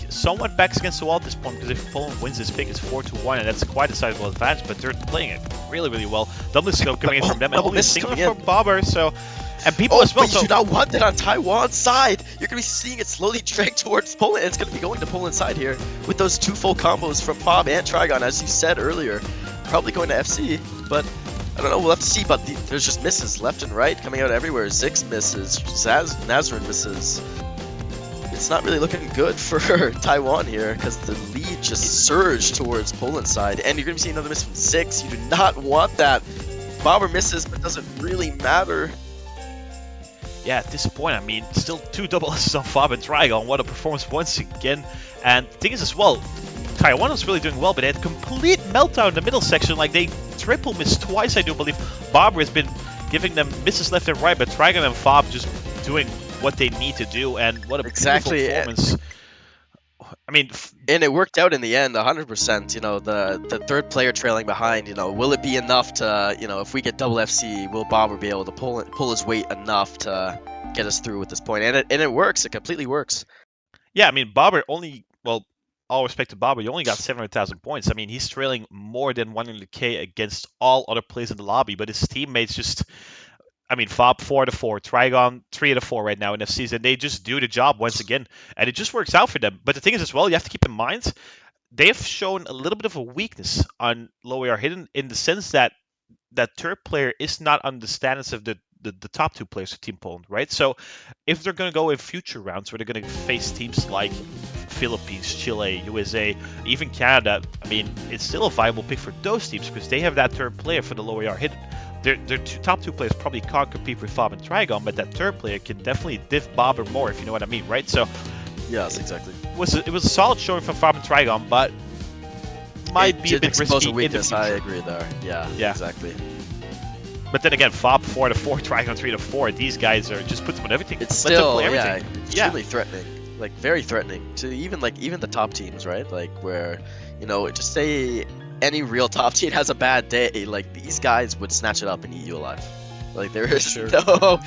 somewhat backs against the wall at this point, because if Poland wins this pick, it's 4-1, and that's quite a sizable advantage. But they're playing it really, really well. Double scope coming in from them, and only a single from Barber. So, and people as well. But you do not want that on Taiwan's side. You're gonna be seeing it slowly drag towards Poland. It's gonna be going to Poland's side here with those 2 full combos from Fob and Trigon, as you said earlier. Probably going to FC, but I don't know. We'll have to see. But there's just misses left and right coming out everywhere. Zix misses, Nazareth misses. It's not really looking good for Taiwan here, because the lead just surged towards Poland's side. And you're going to be seeing another miss from Zix. You do not want that. Bobber misses, but it doesn't really matter. Yeah, at this point, I mean, still 2 double S's on Fob and Trigon. What a performance once again. And the thing is as well, Taiwan was really doing well, but they had complete meltdown in the middle section. Like, they triple missed twice, I do believe. Barber has been giving them misses left and right, but Trigon and Fob just doing what they need to do, and what a beautiful performance. I mean, and it worked out in the end, 100%. You know, the third player trailing behind. You know, will it be enough to, you know, if we get double FC, will Bobber be able to pull his weight enough to get us through at this point? And it works. It completely works. Yeah, I mean, Bobber only, well, all respect to Bobber, he only got 700,000 points. I mean, he's trailing more than 100k against all other players in the lobby, but his teammates just. I mean, Fob 4 out of 4, Trigon 3 out of 4 right now in FCs, and they just do the job once again, and it just works out for them. But the thing is, as well, you have to keep in mind they have shown a little bit of a weakness on low AR hidden in the sense that that third player is not on the standards of the top two players of Team Poland, right? So if they're going to go in future rounds where they're going to face teams like Philippines, Chile, USA, even Canada, I mean, it's still a viable pick for those teams because they have that third player for the low AR hidden. Their top two players probably can't compete with Fob and Trigon, but that third player can definitely diff Bobber more, if you know what I mean, right? So yes, exactly. It was a solid showing from Fob and Trigon, but might be a bit risky. A weakness, I agree there. Yeah, exactly. But then again, Fob 4 to 4, Trigon 3 to 4. These guys are just put them on everything. It's still extremely threatening. Like very threatening to even the top teams, right? Like where, you know, just say any real top team has a bad day, like these guys would snatch it up and eat you alive. Like there is no,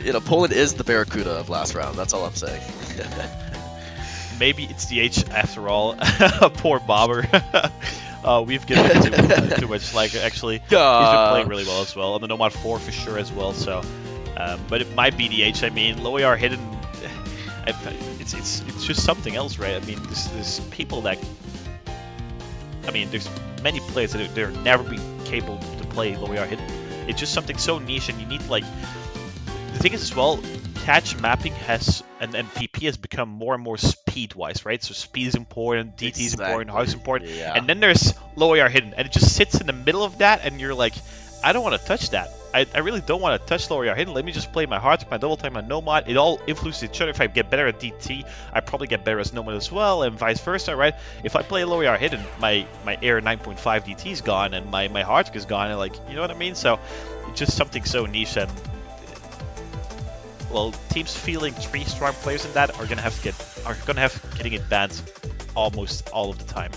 you know, Poland is the Barracuda of last round. That's all I'm saying. Maybe it's the H after all. Poor Bobber. We've given him too much slack. Actually, he's been playing really well as well on the Nomad 4 for sure as well. So, but it might be the H. I mean, low AR hidden. It's just something else, right? I mean, there's people that. I mean, there's many players that they're never be capable to play low AR hidden. It's just something so niche, and you need like. The thing is as well, catch mapping has and PP has become more and more speed-wise, right? So speed is important, DT is important, heart is important, and then there's low AR hidden, and it just sits in the middle of that, and you're like, I don't want to touch that. I really don't want to touch low AR hidden. Let me just play my heart, my double time, my nomad. It all influences each other. If I get better at DT, I probably get better as nomad as well, and vice versa, right? If I play low AR hidden, my air 9.5 DT is gone, and my heart is gone, and like, you know what I mean? So it's just something so niche, and well, teams feeling 3 strong players in that are gonna have getting it banned almost all of the time.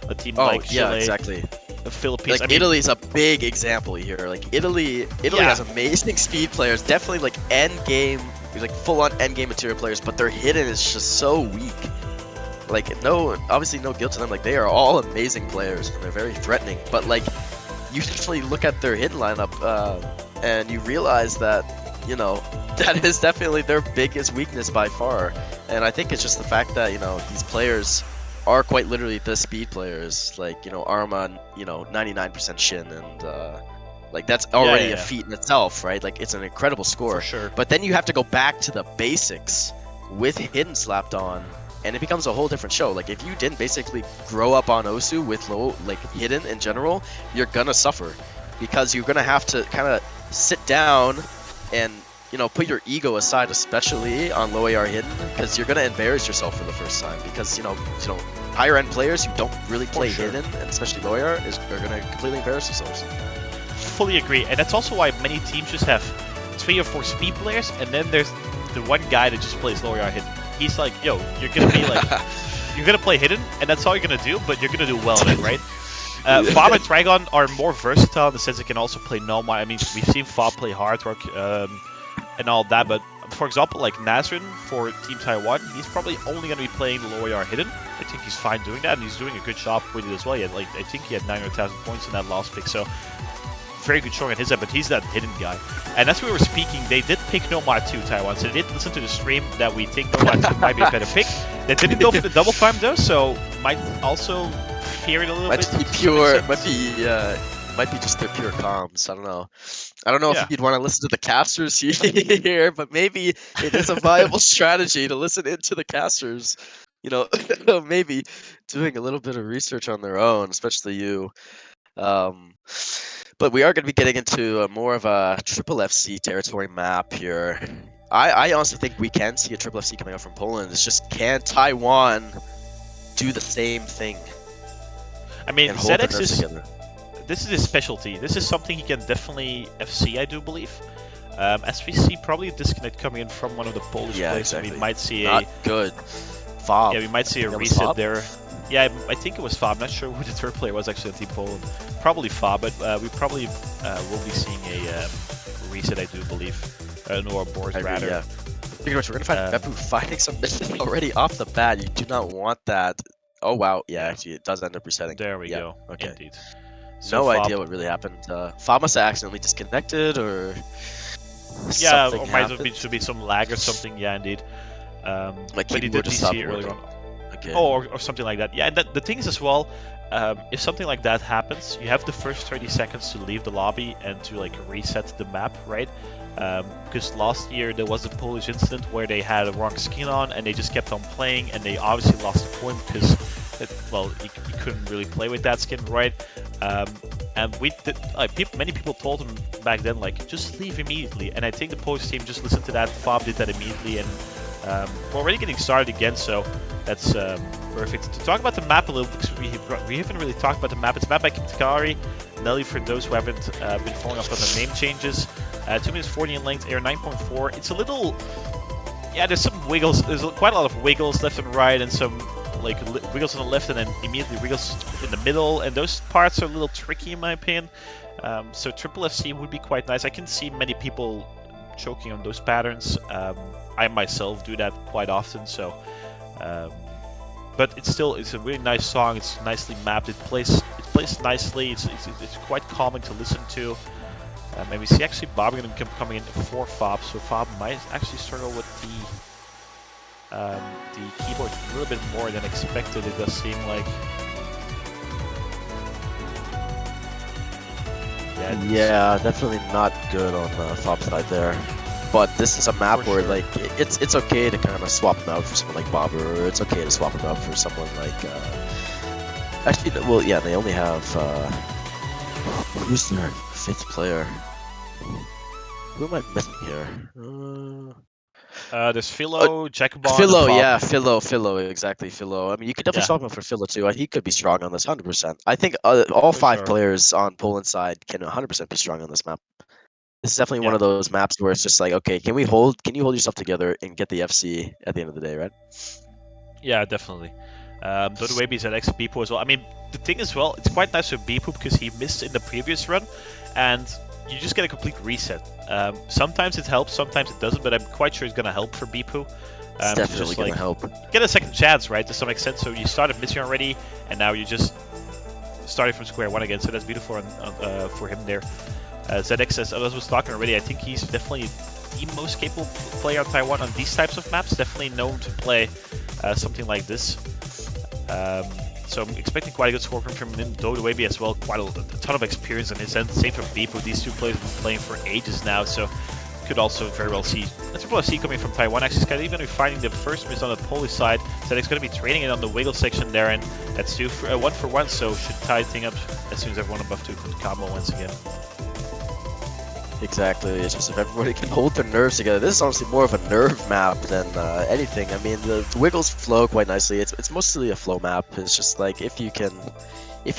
A team like Chile, exactly. The Philippines. Like Italy's a big example here. Like Italy has amazing speed players, definitely like like full-on end game material players, but their hidden is just so weak. Like obviously no guilt to them. Like they are all amazing players and they're very threatening. But like you actually look at their hidden lineup and you realize that, you know, that is definitely their biggest weakness by far. And I think it's just the fact that, you know, these players are quite literally the speed players. Like, you know, Arma, you know, 99% shin, and like that's already a feat in itself, right? Like it's an incredible score. For sure. But then you have to go back to the basics with hidden slapped on, and it becomes a whole different show. Like if you didn't basically grow up on Osu with low, like hidden in general, you're gonna suffer because you're gonna have to kind of sit down and, you know, put your ego aside, especially on low AR hidden, because you're gonna embarrass yourself for the first time. Because you know, higher end players who don't really play hidden, and especially low AR, are gonna completely embarrass themselves. Fully agree, and that's also why many teams just have 3 or 4 speed players, and then there's the one guy that just plays low AR hidden. He's like, yo, you're gonna be like, you're gonna play hidden, and that's all you're gonna do, but you're gonna do well at it, right? Fob and Trigon are more versatile in the sense they can also play Nomad. I mean, we've seen Fob play Hard Rock and all that, but for example, like Nazrin for Team Taiwan, he's probably only going to be playing low AR hidden. I think he's fine doing that, and he's doing a good job with it as well. I think he had 900,000 points in that last pick, so very good showing at his end, but he's that hidden guy. And as we were speaking, they did pick Nomad 2 Taiwan, so they did listen to the stream that we think Nomad 2 might be a better pick. They didn't go for the double climb though, so might also fear it a little bit. Might be just their pure comms. I don't know if you'd want to listen to the casters here, but maybe it is a viable strategy to listen into the casters. You know, maybe doing a little bit of research on their own, especially you. But we are going to be getting into more of a triple FC territory map here. I honestly think we can see a triple FC coming out from Poland. It's just, can Taiwan do the same thing? I mean, and hold the ZX nerves is together. this is his specialty. This is something he can definitely FC, I do believe. As we see, probably a disconnect coming in from one of the Polish Yeah, players. exactly. We might see Not good. Fob. yeah, we might see a It was reset Fob? there. Yeah, I think it was Fob. Not sure who the third player was actually on Team Poland. Probably Fob, but we probably will be seeing a reset, I do believe. Or board I agree, rather. yeah. Pretty much, we're gonna find Beppu fighting some misses already off the bat. You do not want that. Oh wow, yeah, Yeah. actually, it does end up resetting. There we Yeah, go. okay. Indeed. So No Fob, idea what really happened. Fob must have accidentally disconnected, or yeah, something or might happened. should be some lag or something. Yeah, indeed. My But he keyboard did just stopped DC earlier working. on. Okay. Oh, or something like that. Yeah, and the thing is as well, if something like that happens, you have the first 30 seconds to leave the lobby and to like reset the map, right? Because last year there was a Polish incident where they had a wrong skin on and they just kept on playing, and they obviously lost the point because, you couldn't really play with that skin, right? And we did, many people told him back then, like, just leave immediately. And I think the Polish team just listened to that. Fob did that immediately, and we're already getting started again, so that's perfect. To talk about the map a little bit, we haven't really talked about the map. It's mapped by Kitakari. Nelly, for those who haven't been following up on the name changes. 2 minutes 40 in length, air 9.4. It's a little, yeah, there's some wiggles. There's quite a lot of wiggles left and right, and some like wiggles on the left and then immediately wiggles in the middle, and those parts are a little tricky in my opinion. So triple FC would be quite nice. I can see many people choking on those patterns. I myself do that quite often, so but it's a really nice song. It's nicely mapped. It plays nicely. It's quite calming to listen to. And we see actually Bob going to be coming in for Fob, so Fob might actually struggle with the keyboard a little bit more than expected. It does seem like. Yeah, definitely not good on Fob's side there. But this is a map For where sure. like it's okay to kind of swap him out for someone like Bobber, or it's okay to swap him out for someone like. Actually, well, yeah, they only have. Who's their fifth player? Who am I missing here? There's Philo, Jacobon, Philo, and Fob. yeah, Philo, exactly, Philo. I mean, you could definitely Yeah. swap him for Philo too. He could be strong on this, 100%. I think all For 5 sure. players on Poland's side can 100% be strong on this map. This is definitely one Yeah. of those maps where it's just like, okay, can you hold yourself together and get the FC at the end of the day, right? Yeah, definitely. Dodo Baby's at X Beepo as well. I mean, the thing as well, it's quite nice for Beepo because he missed in the previous run, and you just get a complete reset. Sometimes it helps, sometimes it doesn't, but I'm quite sure it's gonna help for Beepo. It's definitely just gonna like help. get a second chance, right? To some extent. So you started missing already, and now you just started from square one again. So that's beautiful for him there. ZX, as I was talking already, I think he's definitely the most capable player on Taiwan on these types of maps. Definitely known to play something like this. So I'm expecting quite a good score from him. Dodo Wavy as well, quite a ton of experience on his end. Same from Beepo. These two players have been playing for ages now, so could also very well see Triple FC coming from Taiwan. Actually, Sky even finding the first miss on the Polish side. So it's going to be trading it on the wiggle section there, and that's 1 for 1. So should tie thing up as soon as everyone above 2 can combo once again. Exactly. It's just if everybody can hold their nerves together. This is honestly more of a nerve map than anything. I mean, the wiggles flow quite nicely. It's mostly a flow map. It's just like if you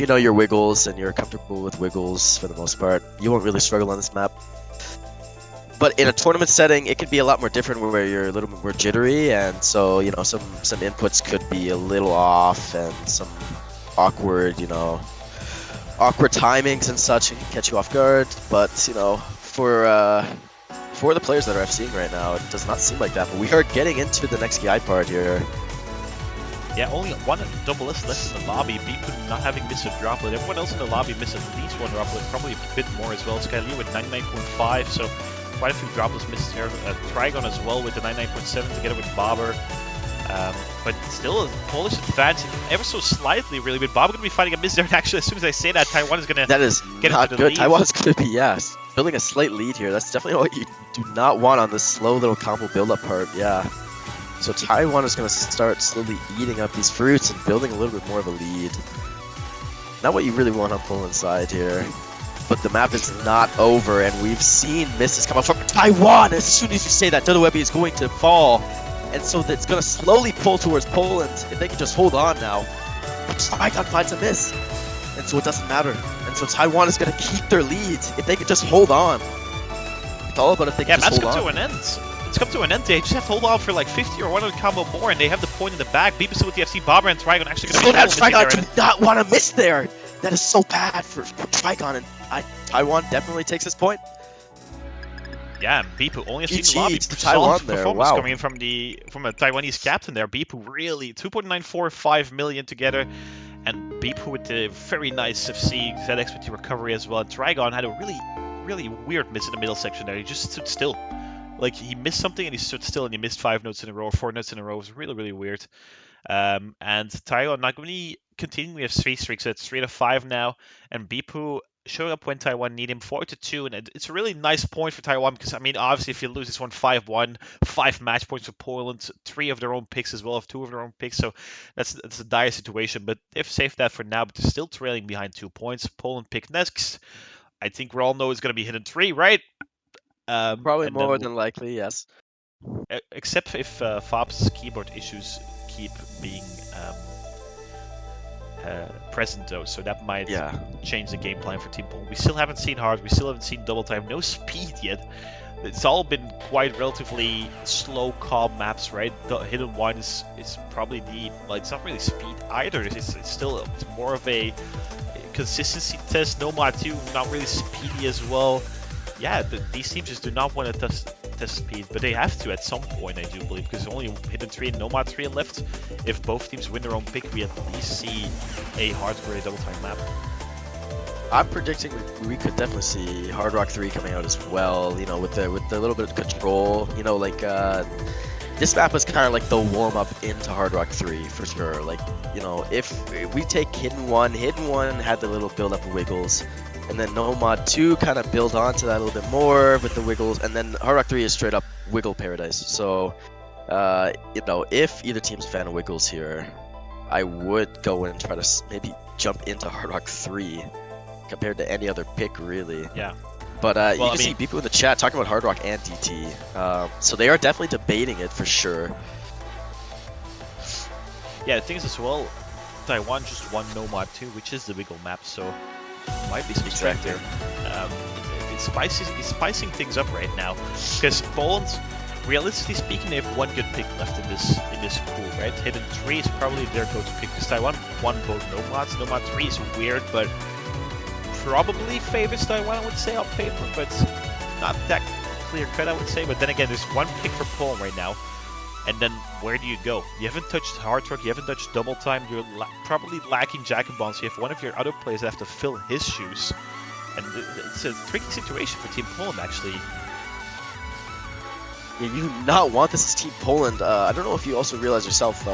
know your wiggles and you're comfortable with wiggles for the most part, you won't really struggle on this map. But in a tournament setting, it could be a lot more different where you're a little bit more jittery, and so some inputs could be a little off and some awkward timings and such can catch you off guard. But for the players that are FCing right now, it does not seem like that. But we are getting into the next GI part here. Yeah, only one double S left in the lobby. Beepo not having missed a droplet. Everyone else in the lobby missed at least one droplet, probably a bit more as well. Skylier with 99.5, so quite a few droplets missed here. Trigon as well with the 99.7 together with Bobber. But still a Polish advance ever so slightly, really. But Bobber going to be fighting a miss there. And actually, as soon as I say that, Taiwan is going to That is get not into the good. lead. Taiwan's going to be, building a slight lead here. That's definitely what you do not want on this slow little combo build-up part, yeah. So Taiwan is going to start slowly eating up these fruits and building a little bit more of a lead. Not what you really want on Poland's side here. But the map is not over, and we've seen misses come up from Taiwan. As soon as you say that, Dodo Webby is going to fall. And so it's going to slowly pull towards Poland. If they can just hold on now. Trigon finds a miss. and so it doesn't matter. And so Taiwan is going to keep their lead if they could just hold on. It's all about if they can just hold on. Yeah, match come to an end. It's come to an end. They just have to hold on for like 50 or 100 combo more, and they have the point in the back. Beepus with the FC, Bobber, and Trigon actually going to be Trigon do not want to miss there. That is so bad for Trigon, and Taiwan definitely takes this point. Yeah, and Beepu only has seen the lobby. Taiwan there. Performance Wow. coming in from a Taiwanese captain there. Beepu really 2.945 million together, and Beepu with the very nice FC ZXPT recovery as well. And Trigon had a really weird miss in the middle section there. He just stood still. Like, he missed something and he stood still and he missed 5 notes in a row or 4 notes in a row. It was really weird. And Taiwan not only continuing, we have 3 streaks, so it's 3 out of 5 now. And Beepu showing up when Taiwan need him, 4-2, and it's a really nice point for Taiwan because, I mean, obviously if you lose this one 5-1, 5 match points for Poland, 3 of their own picks as well, 2 of their own picks, so that's a dire situation, but they've saved that for now, but they're still trailing behind 2 points. Poland pick next. I think we all know it's going to be Hidden 3, right? Probably more than likely, yes. Except if Fab's keyboard issues keep being present though, so that might change the game plan for Team Poland. We still haven't seen hard, we still haven't seen double time, no speed yet. It's all been quite relatively slow, calm maps, right? The Hidden 1 is probably it's not really speed either. It's more of a consistency test. Nomad 2, not really speedy as well. Yeah, these teams just do not want to test speed, but they have to at some point, I do believe, because only Hidden 3 and Nomad 3 left. If both teams win their own pick, we at least see a hardcore double time map. I'm predicting we could definitely see Hard Rock 3 coming out as well, you know, with the little bit of control, you know, like this map was kind of like the warm-up into Hard Rock 3 for sure. Like, you know, if we take Hidden 1 had the little build-up of wiggles, and then Nomad 2 kind of build onto that a little bit more with the wiggles, and then Hard Rock 3 is straight up wiggle paradise. So, you know, if either team's a fan of wiggles here, I would go and try to maybe jump into Hard Rock 3 compared to any other pick, really. Yeah. But you can see people in the chat talking about Hard Rock and DT. So they are definitely debating it for sure. Yeah, the thing is as well, Taiwan just won Nomad 2, which is the wiggle map, so might be some strength there. It's spicing things up right now, because Poland, realistically speaking, they have one good pick left in this pool, right? Hidden 3 is probably their go-to pick, because Taiwan won both Nomads. Nomad 3 is weird, but probably favors Taiwan, I would say, on paper, but not that clear-cut, I would say. But then again, there's one pick for Poland right now, and then where do you go? You haven't touched hard rock, you haven't touched double time, you're probably lacking Jack and Bonds. You have one of your other players that have to fill his shoes, and it's a tricky situation for Team Poland, actually. Yeah, you do not want this as Team Poland. I don't know if you also realize yourself,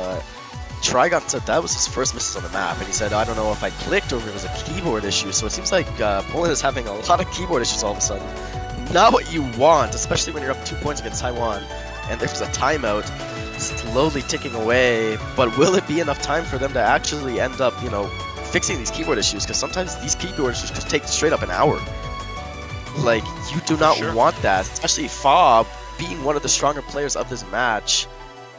Trigon said that was his first misses on the map, and he said, I don't know if I clicked or if it was a keyboard issue, so it seems like Poland is having a lot of keyboard issues all of a sudden. Not what you want, especially when you're up 2 points against Taiwan, and there's a timeout slowly ticking away, but will it be enough time for them to actually end up, you know, fixing these keyboard issues? Because sometimes these keyboard issues could take straight up an hour. Like, you do not want that, especially Fob being one of the stronger players of this match,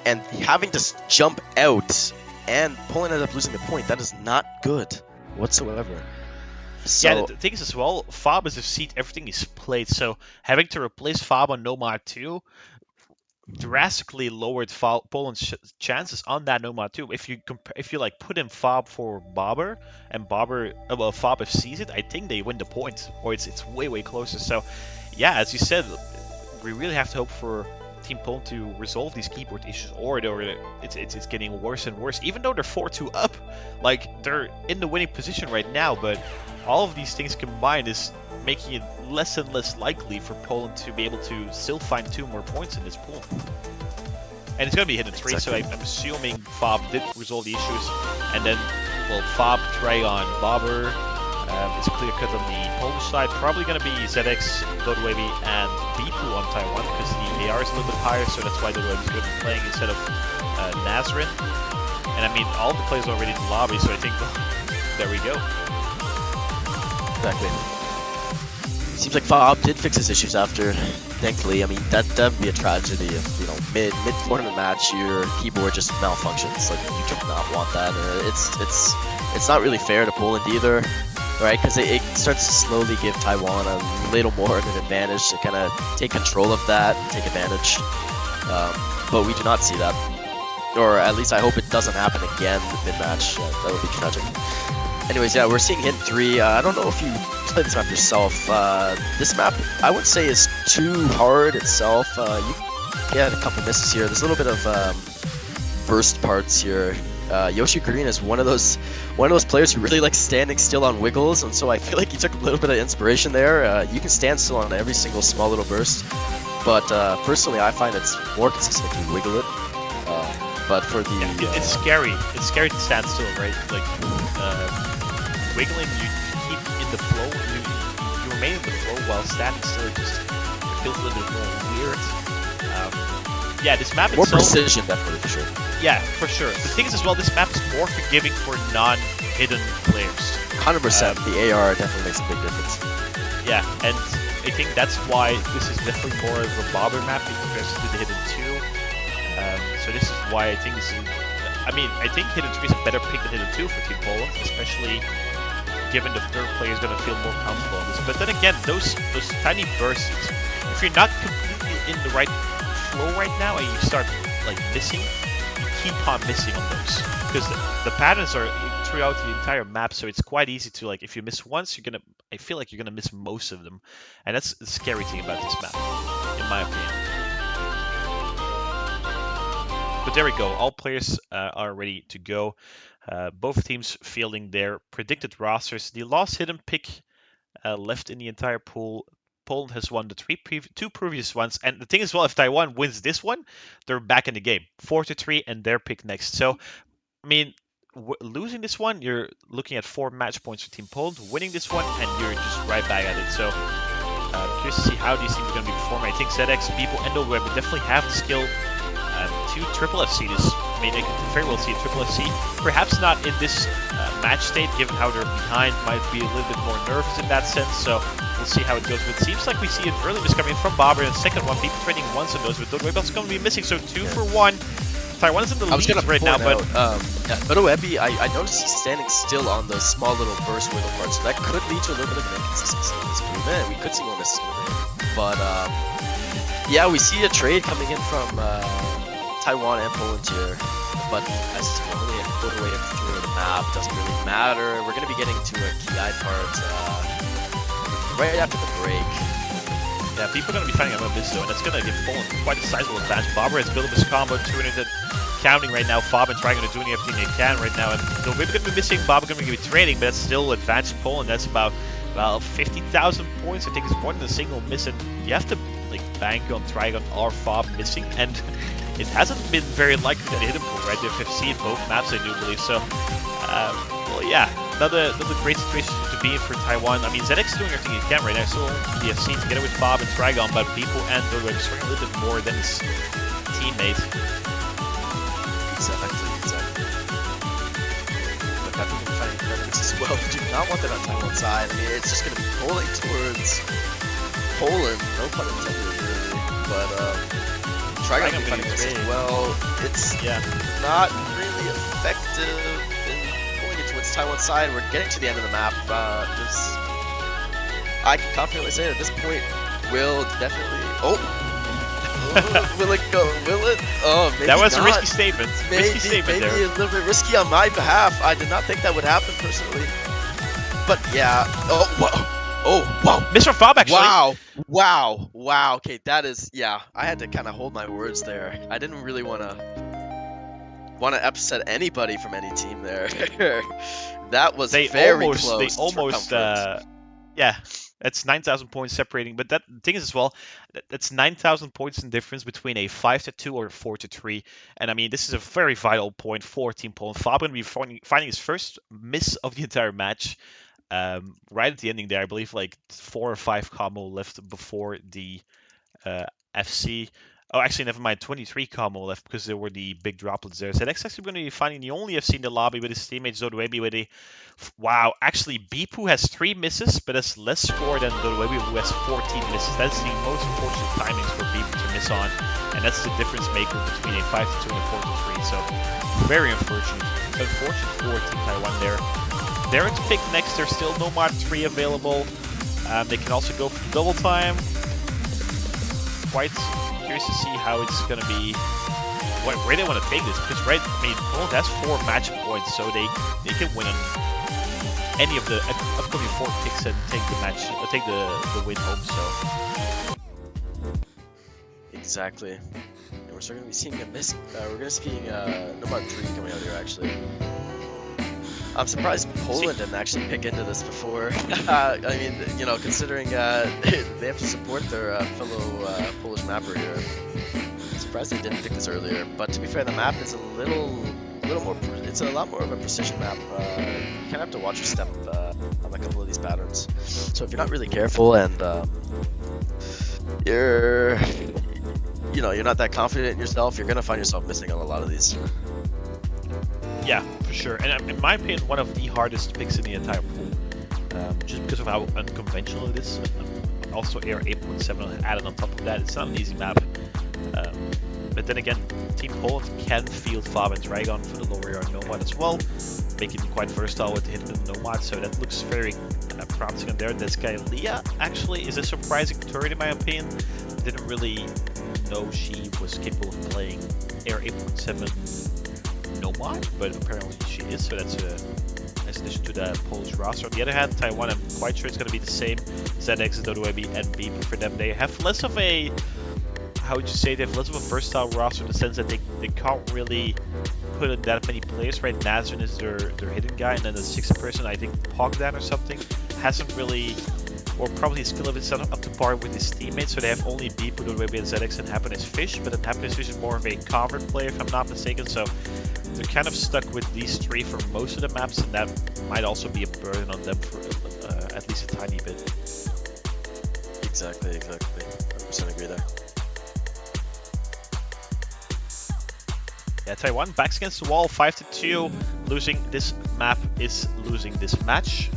and having to jump out, and Poland ended up losing the point. That is not good whatsoever. So, yeah, the thing is as well, Fob has seen everything he's played, so having to replace Fob on Nomad 2 drastically lowered Poland's chances on that Nomad 2. If you like put in Fob for Bobber, and Fob FCs it, I think they win the point, or it's way closer. So yeah, as you said, we really have to hope for Team Poland to resolve these keyboard issues, or it's getting worse and worse. Even though they're 4-2 up, like they're in the winning position right now, but all of these things combined is making it less and less likely for Poland to be able to still find 2 more points in this pool. And it's going to be Hidden 3, exactly. So I'm assuming Fob did resolve the issues, and then, well, Fob, Trigon, Bobber is clear-cut on the Polish side. Probably going to be ZX, Dodwavy, and Beepu on Taiwan, because the AR is a little bit higher, so that's why Dodwavy's going to be playing instead of Nazrin. And I mean, all the players are already in the lobby, so I think, well, there we go. Exactly. Seems like Fob did fix his issues after, thankfully. I mean, that would be a tragedy if, you know, mid-tournament match, your keyboard just malfunctions. Like, you do not want that. it's not really fair to Poland either, right? Because it starts to slowly give Taiwan a little more of an advantage to kind of take control of that, and take advantage. But we do not see that, or at least I hope it doesn't happen again mid-match. That would be tragic. Anyways, yeah, we're seeing hint 3. I don't know if you play this map yourself. This map, I would say, is too hard itself. You get a couple misses here. There's a little bit of burst parts here. Yoshi Green is one of those players who really likes standing still on wiggles, and so I feel like he took a little bit of inspiration there. You can stand still on every single small little burst, but personally, I find it's more consistent if you wiggle it. But for the it's scary. It's scary to stand still, right? Like wiggling, you keep in the flow. You remain in the flow while standing still. It feels a little bit more weird. Yeah, this map more itself. Precision, definitely for sure. Yeah, for sure. The thing is as well, this map is more forgiving for non-hidden players. 100%. The AR definitely makes a big difference. Yeah, and I think that's why this is definitely more of a bobber map in comparison to the hidden 2. So this is why I think this is. I mean, I think hidden 3 is a better pick than hidden 2 for Team Poland, especially given the third player is going to feel more comfortable on this. But then again, those tiny bursts, if you're not completely in the right flow right now and you start like missing, you keep on missing on those because the patterns are throughout the entire map, so it's quite easy to, like, if you miss once, I feel like you're gonna miss most of them, and that's the scary thing about this map, in my opinion. But there we go, all players are ready to go. Both teams fielding their predicted rosters. The last hidden pick left in the entire pool. Poland has won the two previous ones, and the thing is, well, if Taiwan wins this one, they're back in the game, 4-3, and their pick next. So, I mean, losing this one, you're looking at 4 match points for Team Poland. Winning this one, and you're just right back at it. So, curious to see how these teams are going to be performing. I think ZX, People, and Web definitely have the skill to triple FC this. I mean, I could very well see a triple FC. Perhaps not in this match state, given how they're behind. Might be a little bit more nervous in that sense. So we'll see how it goes. But it seems like we see an early miss coming from Bobber, and the second one, people trading once of those. But Dodoebel's going to be missing, so 2 for 1. Taiwan is in the lead right now, but Dodoebi, I noticed he's standing still on the small little burst wiggle parts, so that could lead to a little bit of an inconsistency in this movement. We could see more misses over there. But yeah, we see a trade coming in from Taiwan and Poland here, but as we're only a foot away through the map, doesn't really matter. We're going to be getting to a Ki part right after the break. Yeah, people are going to be finding out about this though, and that's going to give Poland quite a sizable advantage. Bobber has built up his combo, 200 counting right now. Fob and Try going to do everything they can right now, and though we're going to be missing, Bobber going to be trading, but that's still advantage Poland. That's about 50,000 points. I think it's more than a single miss, and you have to like bank on Trigon or Fob missing, and it hasn't been very likely that hidden pool, right? They've seen both maps, I do believe. So, well, yeah, another great situation to be in for Taiwan. I mean, ZX is doing everything he can right now. So the FC together with Bob and Trigon, but People and Dodo are just a little bit more than his teammate. Exactly. But I think we're finding evidence as well. We do not want that on Taiwan's side. I mean, it's just going to be pulling towards Poland, no pun intended, really. But Trigon will be fighting this as well. It's not really effective in pulling it towards Taiwan's side. We're getting to the end of the map. I can confidently say that at this point, will definitely. Will it go? Will it? Oh, maybe that was not. A risky statement. Maybe a little bit risky on my behalf. I did not think that would happen personally. But yeah. Oh, whoa. Oh, wow. Mr. Fob, actually. Wow. Okay, that is, yeah. I had to kind of hold my words there. I didn't really want to upset anybody from any team there. That was very close. They almost, yeah. That's 9,000 points separating, but that thing is as well, that's 9,000 points in difference between a 5-2 or a 4-3, and I mean, this is a very vital point for Team Poland. Fob going to be finding his first miss of the entire match. Right at the ending there, I believe like 4 or 5 combo left before the FC. Oh, actually, never mind. 23 combo left because there were the big droplets there. So that's actually going to be finding the only FC in the lobby with his teammate Dodoebi with a... Wow, actually, Bipu has 3 misses, but that's less score than Dodoebi, who has 14 misses. That's the most unfortunate timings for Bipu to miss on, and that's the difference maker between a 5-2 and a 4-3. So very unfortunate for Team Taiwan there. Darren's pick next. There's still Nomad 3 available. They can also go for double time. Quite curious to see how it's going to be, where they want to take this. Because, right, I mean, Poland has 4 match points, so they can win on any of the upcoming 4 picks and take the match, take the win home. So exactly. And we're still going to be seeing a miss. We're going to be seeing Nomad 3 coming out here actually. I'm surprised Poland didn't actually pick into this before. I mean, you know, considering they have to support their fellow Polish mapper here. I'm surprised they didn't pick this earlier. But to be fair, the map is a little more. It's a lot more of a precision map. You kind of have to watch your step on a couple of these patterns. So if you're not really careful and you're not that confident in yourself, you're gonna find yourself missing on a lot of these. yeah, for sure. And in my opinion, one of the hardest picks in the entire pool, just because of how unconventional it is. Also, Air 8.7 added on top of that. It's not an easy map. But then again, Team Poland can field Fab and Dragon for the lower yard Nomad as well, making it quite versatile with the hidden Nomad. So that looks very promising on there. This guy Leah actually is a surprising turret in my opinion. Didn't really know she was capable of playing Air 8.7 Nomad, but apparently she is, so that's a nice addition to the Polish roster. On the other hand, Taiwan, I'm quite sure it's going to be the same. ZX, WAB, and BP for them. They have less of a, how would you say, they have less of a versatile roster in the sense that they can't really put in that many players, right? Nazrin is their hidden guy, and then the 6th person, I think Pogdan or something, hasn't really, or probably his skill of it's not up to par with his teammates, so they have only BP, WAB, and ZX, and Happiness Fish, but then Happiness Fish is more of a cover player, if I'm not mistaken, so they're kind of stuck with these 3 for most of the maps, and that might also be a burden on them for at least a tiny bit. Exactly. 100% agree there. Yeah, Taiwan backs against the wall, 5-2. Losing this map is losing this match.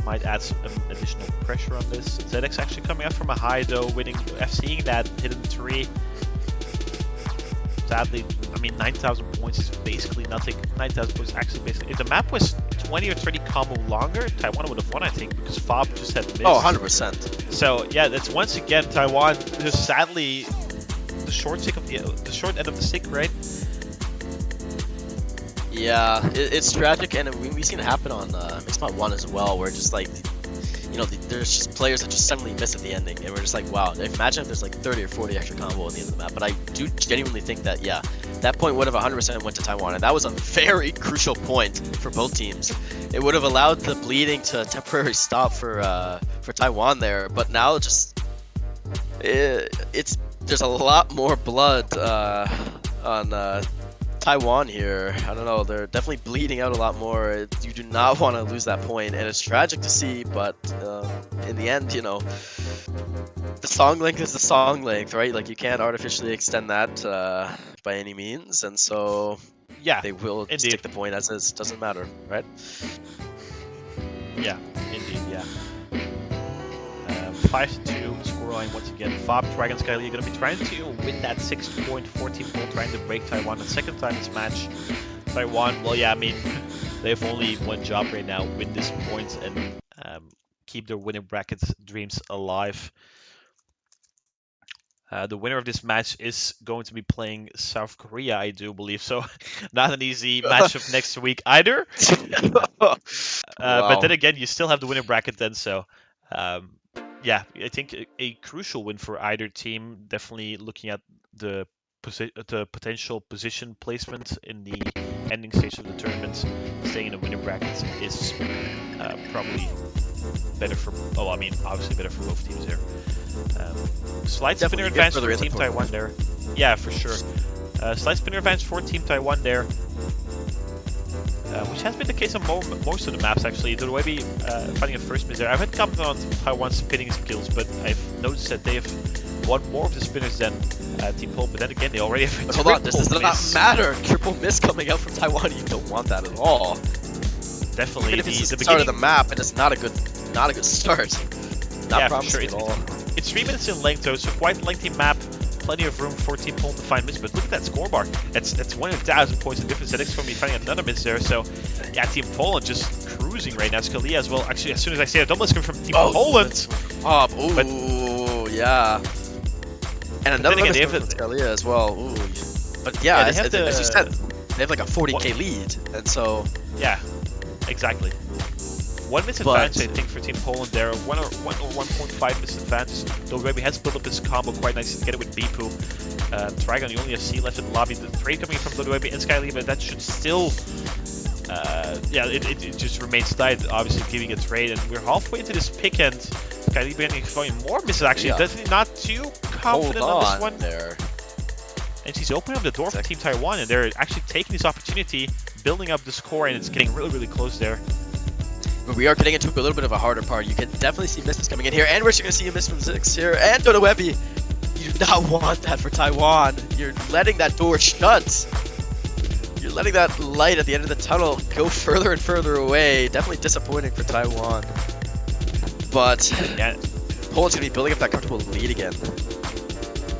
Might add some additional pressure on this. ZX actually coming up from a high though, winning, seeing that hidden 3. Sadly, I mean, 9,000 points is basically nothing. 9,000 points is actually basically... If the map was 20 or 30 combo longer, Taiwan would have won, I think, because Fob just had missed. Oh, 100%. So, yeah, that's once again Taiwan just sadly the short end of the stick, right? Yeah, it's tragic, and we've seen it happen on Mixmod 1 as well, where just like, you know, there's just players that just suddenly miss at the ending, and we're just like, wow, imagine if there's like 30 or 40 extra combo at the end of the map. But I do genuinely think that, yeah, that point would have 100% went to Taiwan, and that was a very crucial point for both teams. It would have allowed the bleeding to temporarily stop for Taiwan there, but now just there's a lot more blood on Taiwan here. I don't know, they're definitely bleeding out a lot more. You do not want to lose that point, and it's tragic to see, but in the end, you know, the song length is the song length, right? Like, you can't artificially extend that by any means, and so yeah, they will indeed stick the point as is. Doesn't matter, right? Yeah, indeed, yeah. 5-2 scoreline once again. Fob, Dragon, Skyly are going to be trying to win that 6-point 14 ball, trying to break Taiwan the second time this match. Taiwan, well, yeah, I mean, they have only one job right now: win this point and keep their winning brackets dreams alive. The winner of this match is going to be playing South Korea, I do believe. So, not an easy matchup next week either. Wow. But then again, you still have the winning bracket then, so... yeah, I think a crucial win for either team. Definitely looking at the potential position placement in the ending stage of the tournament. Staying in the winning brackets is probably better for. Oh, I mean, obviously better for both teams here. Slight spinner advantage for Team Taiwan there. Yeah, for sure. Slight spinner advantage for Team Taiwan there. Which has been the case on most of the maps, actually. The way finding a first miss there. I've had commented on Taiwan's spinning skills, but I've noticed that they have won more of the spinners than Team Poland. But then again, they already have a Hold on, this does not matter. Triple miss coming out from Taiwan, you don't want that at all. Definitely. Even if it's the start of the map, and it's not a good start. Not promising at all. It's 3 minutes in length, though. It's a quite lengthy map. plenty of room for Team Poland to find misses. But look at that scoreboard. That's 1,000 points in difference. The next one, we finding another miss there. So, yeah, Team Poland just cruising right now. Scalia as well. Actually, as soon as I say a double miss coming from Team Poland. Oh, yeah. And another miss coming from Scalia as well. Ooh. But yeah, as you said, they have like a 40k lead, and so... Yeah, exactly. One misadvantage, I think, for Team Poland there. One or 1.5 misadvantage. WW has built up his combo quite nicely to get it with Bipu. Trigon, you only have C left in the lobby. The trade coming from WW and Skylee, but that should still... yeah, it just remains tight, obviously giving a trade. And we're halfway into this pick end. Skylee getting more misses, actually. Yeah. Definitely not too confident on this one. There. And she's opening up the door for Team Taiwan, and they're actually taking this opportunity, building up the score, and it's getting really, really close there. But we are getting into a little bit of a harder part. You can definitely see misses coming in here, and we're going to see a miss from Zix here, and Dodo Webby. You do not want that for Taiwan. You're letting that door shut. You're letting that light at the end of the tunnel go further and further away. Definitely disappointing for Taiwan. But yeah, Poland's going to be building up that comfortable lead again.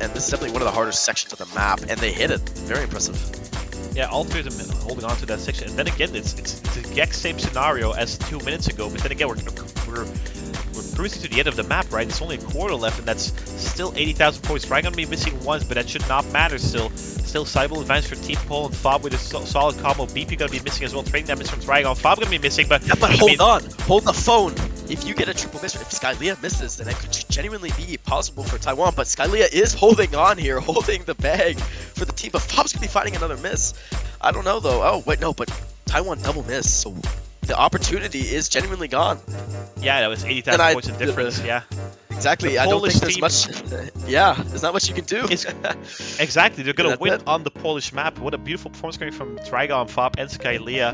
And this is definitely one of the hardest sections of the map, and they hit it. Very impressive. Yeah, all three of them holding on to that section. And then again, it's the exact same scenario as 2 minutes ago. But then again, we're cruising to the end of the map, right? It's only a quarter left, and that's still 80,000 points. Right, gonna be missing once, but that should not matter still. Still sizable advantage for Team Poland. Fob with a solid combo. BP gonna be missing as well. Trading that miss from Trigon. Fob gonna be missing, but... Yeah, but hold on. Hold the phone. If you get a triple miss, if Skylia misses, then it could genuinely be possible for Taiwan. But Skylia is holding on here, holding the bag for the team. But Fob's going to be finding another miss. I don't know, though. Oh, wait, no, but Taiwan double miss. So the opportunity is genuinely gone. Yeah, that was 80,000 points in difference, yeah. Exactly. I don't think there's much... yeah, there's not much you can do. Exactly. They're going to win on the Polish map. What a beautiful performance coming from Trigon, Fob, and Skylia.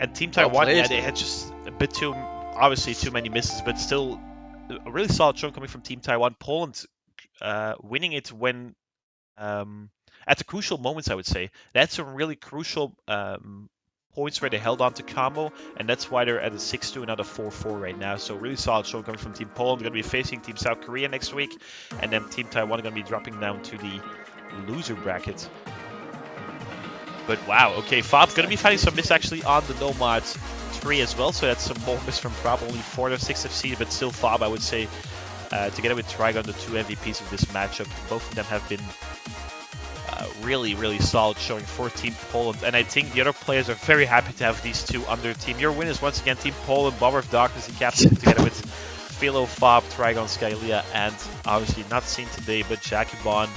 And Team Taiwan, yeah, they had just a bit too, obviously too many misses, but still a really solid show coming from Team Taiwan. Poland winning it when, at the crucial moments, I would say. They had some really crucial points where they held on to combo, and that's why they're at a 6-2 and not a 4-4 right now. So really solid show coming from Team Poland. They're going to be facing Team South Korea next week, and then Team Taiwan are going to be dropping down to the loser bracket. But wow, okay, Fob's going to be finding some miss actually on the Nomad 3 as well, so that's some more miss from Prob, only 4 out of 6 FC, but still Fob, I would say, together with Trigon, the two MVPs of this matchup. Both of them have been really, really solid showing for Team Poland, and I think the other players are very happy to have these two on their team. Your winners, once again, Team Poland, Bomber of Darkness, the captain, together with Philo, Fob, Trigon, Skylia, and obviously not seen today, but Jackie Bon.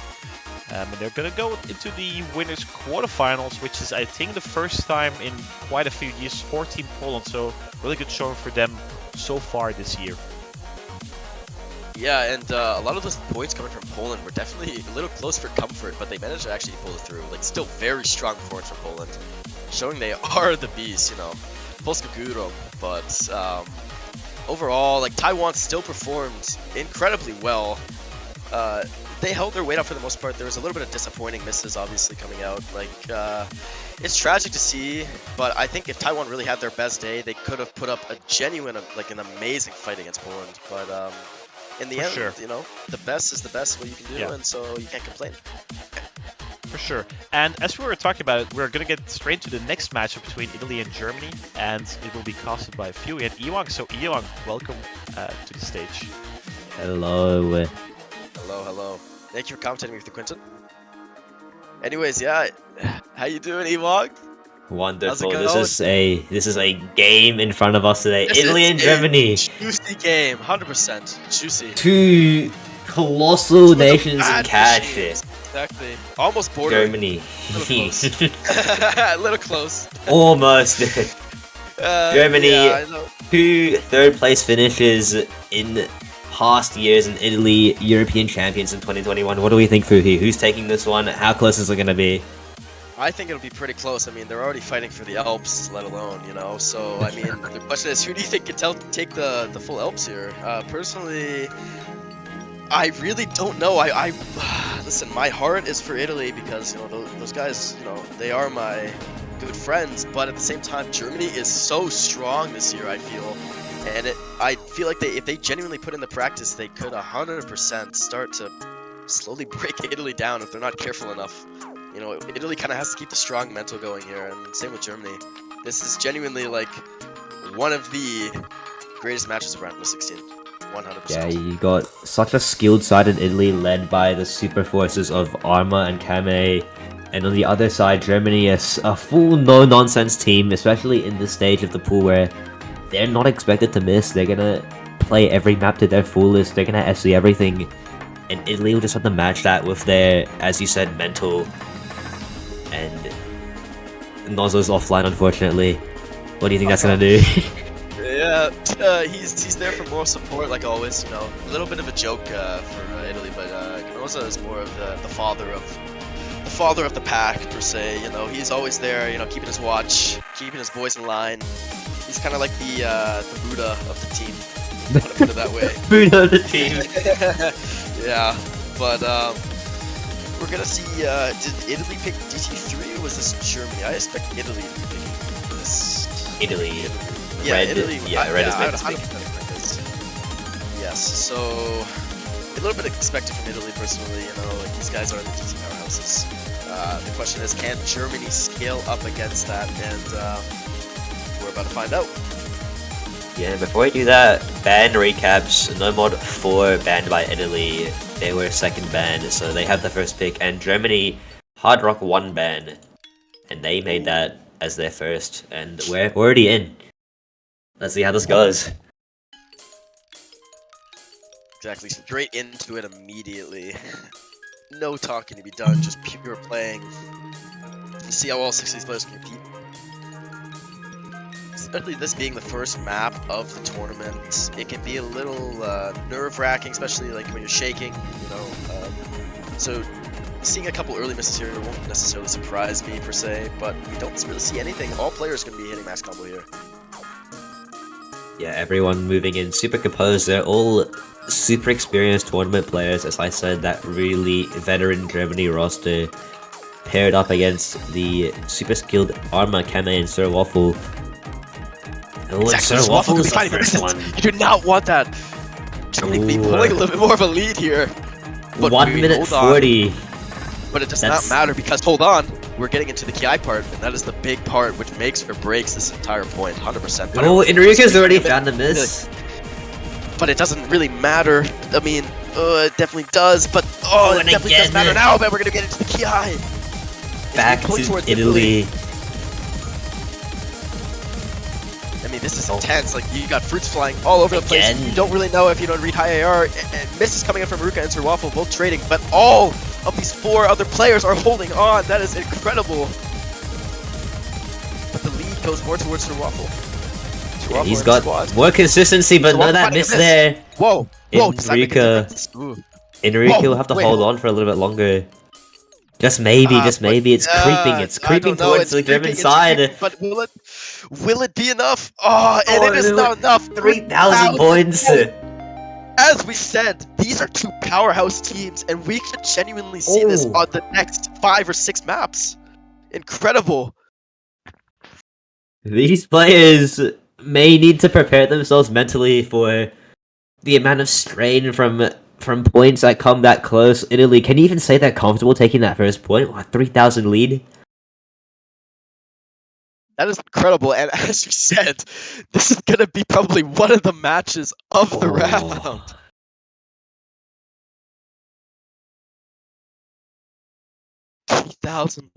And they're going to go into the winners quarterfinals, which is, I think, the first time in quite a few years for Team Poland. So really good showing for them so far this year. Yeah, and a lot of those points coming from Poland were definitely a little close for comfort, but they managed to actually pull it through. Like, still very strong performance from Poland, showing they are the beast, you know. Polska Guru, but overall, like, Taiwan still performed incredibly well. They held their weight out for the most part. There was a little bit of disappointing misses, obviously, coming out. Like, it's tragic to see, but I think if Taiwan really had their best day, they could have put up a genuine, like, an amazing fight against Poland. But in the end, you know, the best is the best what you can do, and so you can't complain. For sure. And as we were talking about it, we're going to get straight to the next matchup between Italy and Germany, and it will be casted by Fuey and Ewang. So, Ewang, welcome to the stage. Hello. Hello. Thank you for commentating with the Quinton. Anyways, yeah, how you doing, Ewang? Wonderful. This is a game in front of us today. Italy and Germany. Juicy game, 100% juicy. Two colossal nations in cash. Exactly. Almost border. Germany. A little close. Almost. Germany. Yeah, 2 third-place finishes in past years, and Italy European champions in 2021. What do we think, Fuhi? Who's taking this one? How close is it going to be? I think it'll be pretty close. I mean, they're already fighting for the Alps, let alone, you know. So, I mean, the question is, who do you think can take the full Alps here? Personally, I really don't know. I listen, my heart is for Italy because, you know, those guys, you know, they are my good friends. But at the same time, Germany is so strong this year, I feel. And I feel like if they genuinely put in the practice, they could 100% start to slowly break Italy down if they're not careful enough. You know, Italy kind of has to keep the strong mental going here, and same with Germany. This is genuinely like one of the greatest matches of round of 16. 100%. Yeah, you got such a skilled side in Italy led by the super forces of Arma and Kame. And on the other side, Germany is a full no-nonsense team, especially in this stage of the pool where they're not expected to miss. They're gonna play every map to their fullest. They're gonna SC everything. And Italy will just have to match that with their, as you said, mental. And Nozo's offline, unfortunately. What do you think that's gonna do? Yeah, he's there for moral support, like always. You know, a little bit of a joke for Italy, but Canosa is more of the father of the pack per se. You know, he's always there. You know, keeping his watch, keeping his boys in line. He's kind of like the Buddha of the team. I want to put it that way. Buddha of the team. Yeah, but we're gonna see. Did Italy pick DT3 or was this Germany? I expect Italy to be picking this. Italy. Yeah, Red, Italy. yeah, red is I would meant to 100% speak. agree with this. Yes, so a little bit expected from Italy personally. You know, like these guys are the DT powerhouses. The question is, can Germany scale up against that? And we're about to find out. Yeah, before we do that, ban recaps. No mod 4 banned by Italy. They were second ban, so they have the first pick. And Germany, Hard Rock 1 ban. And they made that as their first. And we're already in. Let's see how this goes. Exactly, straight into it immediately. No talking to be done, just pure playing. You see how all 6 of these players can compete. Especially this being the first map of the tournament, it can be a little nerve-wracking, especially like when you're shaking, you know. So seeing a couple early misses here won't necessarily surprise me per se, but we don't really see anything. All players can be hitting max combo here. Yeah, everyone moving in super composed. They're all super experienced tournament players. As I said, that really veteran Germany roster paired up against the super skilled Arma, Kame, and Sir Waffle. Oh, Exactly, Sir Waffle is the fighting first one. You do not want that. Germany could be pulling a little bit more of a lead here. But 1 minute hold on. 40. But it does That's- not matter because, hold on, we're getting into the KI part, and that is the big part which makes or breaks this entire point, 100%. But Oh, Enrique's already found a miss. But it doesn't really matter. I mean, it definitely does, but it and definitely does again. matter now, but we're going to get into the KI. Back pulling to towards Italy. I mean, this is intense. Like, you got fruits flying all over the place. Again. You don't really know if you don't read high AR. And misses coming in from Ruka and Sir Waffle, both trading, but all of these 4 other players are holding on. That is incredible. But the lead goes more towards Sir Waffle. Sir Waffle He's and got squad. more consistency, but Sir no Waffle that finding a miss miss. there. Whoa, does that make a Enrique. difference? Ooh. Enrique Whoa, will have to wait, hold hold- on for a little bit longer. Just maybe, But, it's creeping. It's I creeping don't know, towards the it's German creeping, it's side. creeping, but will it be enough? Oh, and it is not enough. 3,000 points. As we said, these are 2 powerhouse teams, and we could genuinely see this Oh. on the next 5 or 6 maps. Incredible. These players may need to prepare themselves mentally for the amount of strain from points that come that close. Italy, can you even say they're comfortable taking that first point? What, 3,000 lead? That is incredible, and as you said, this is gonna be probably one of the matches of the round. 3,000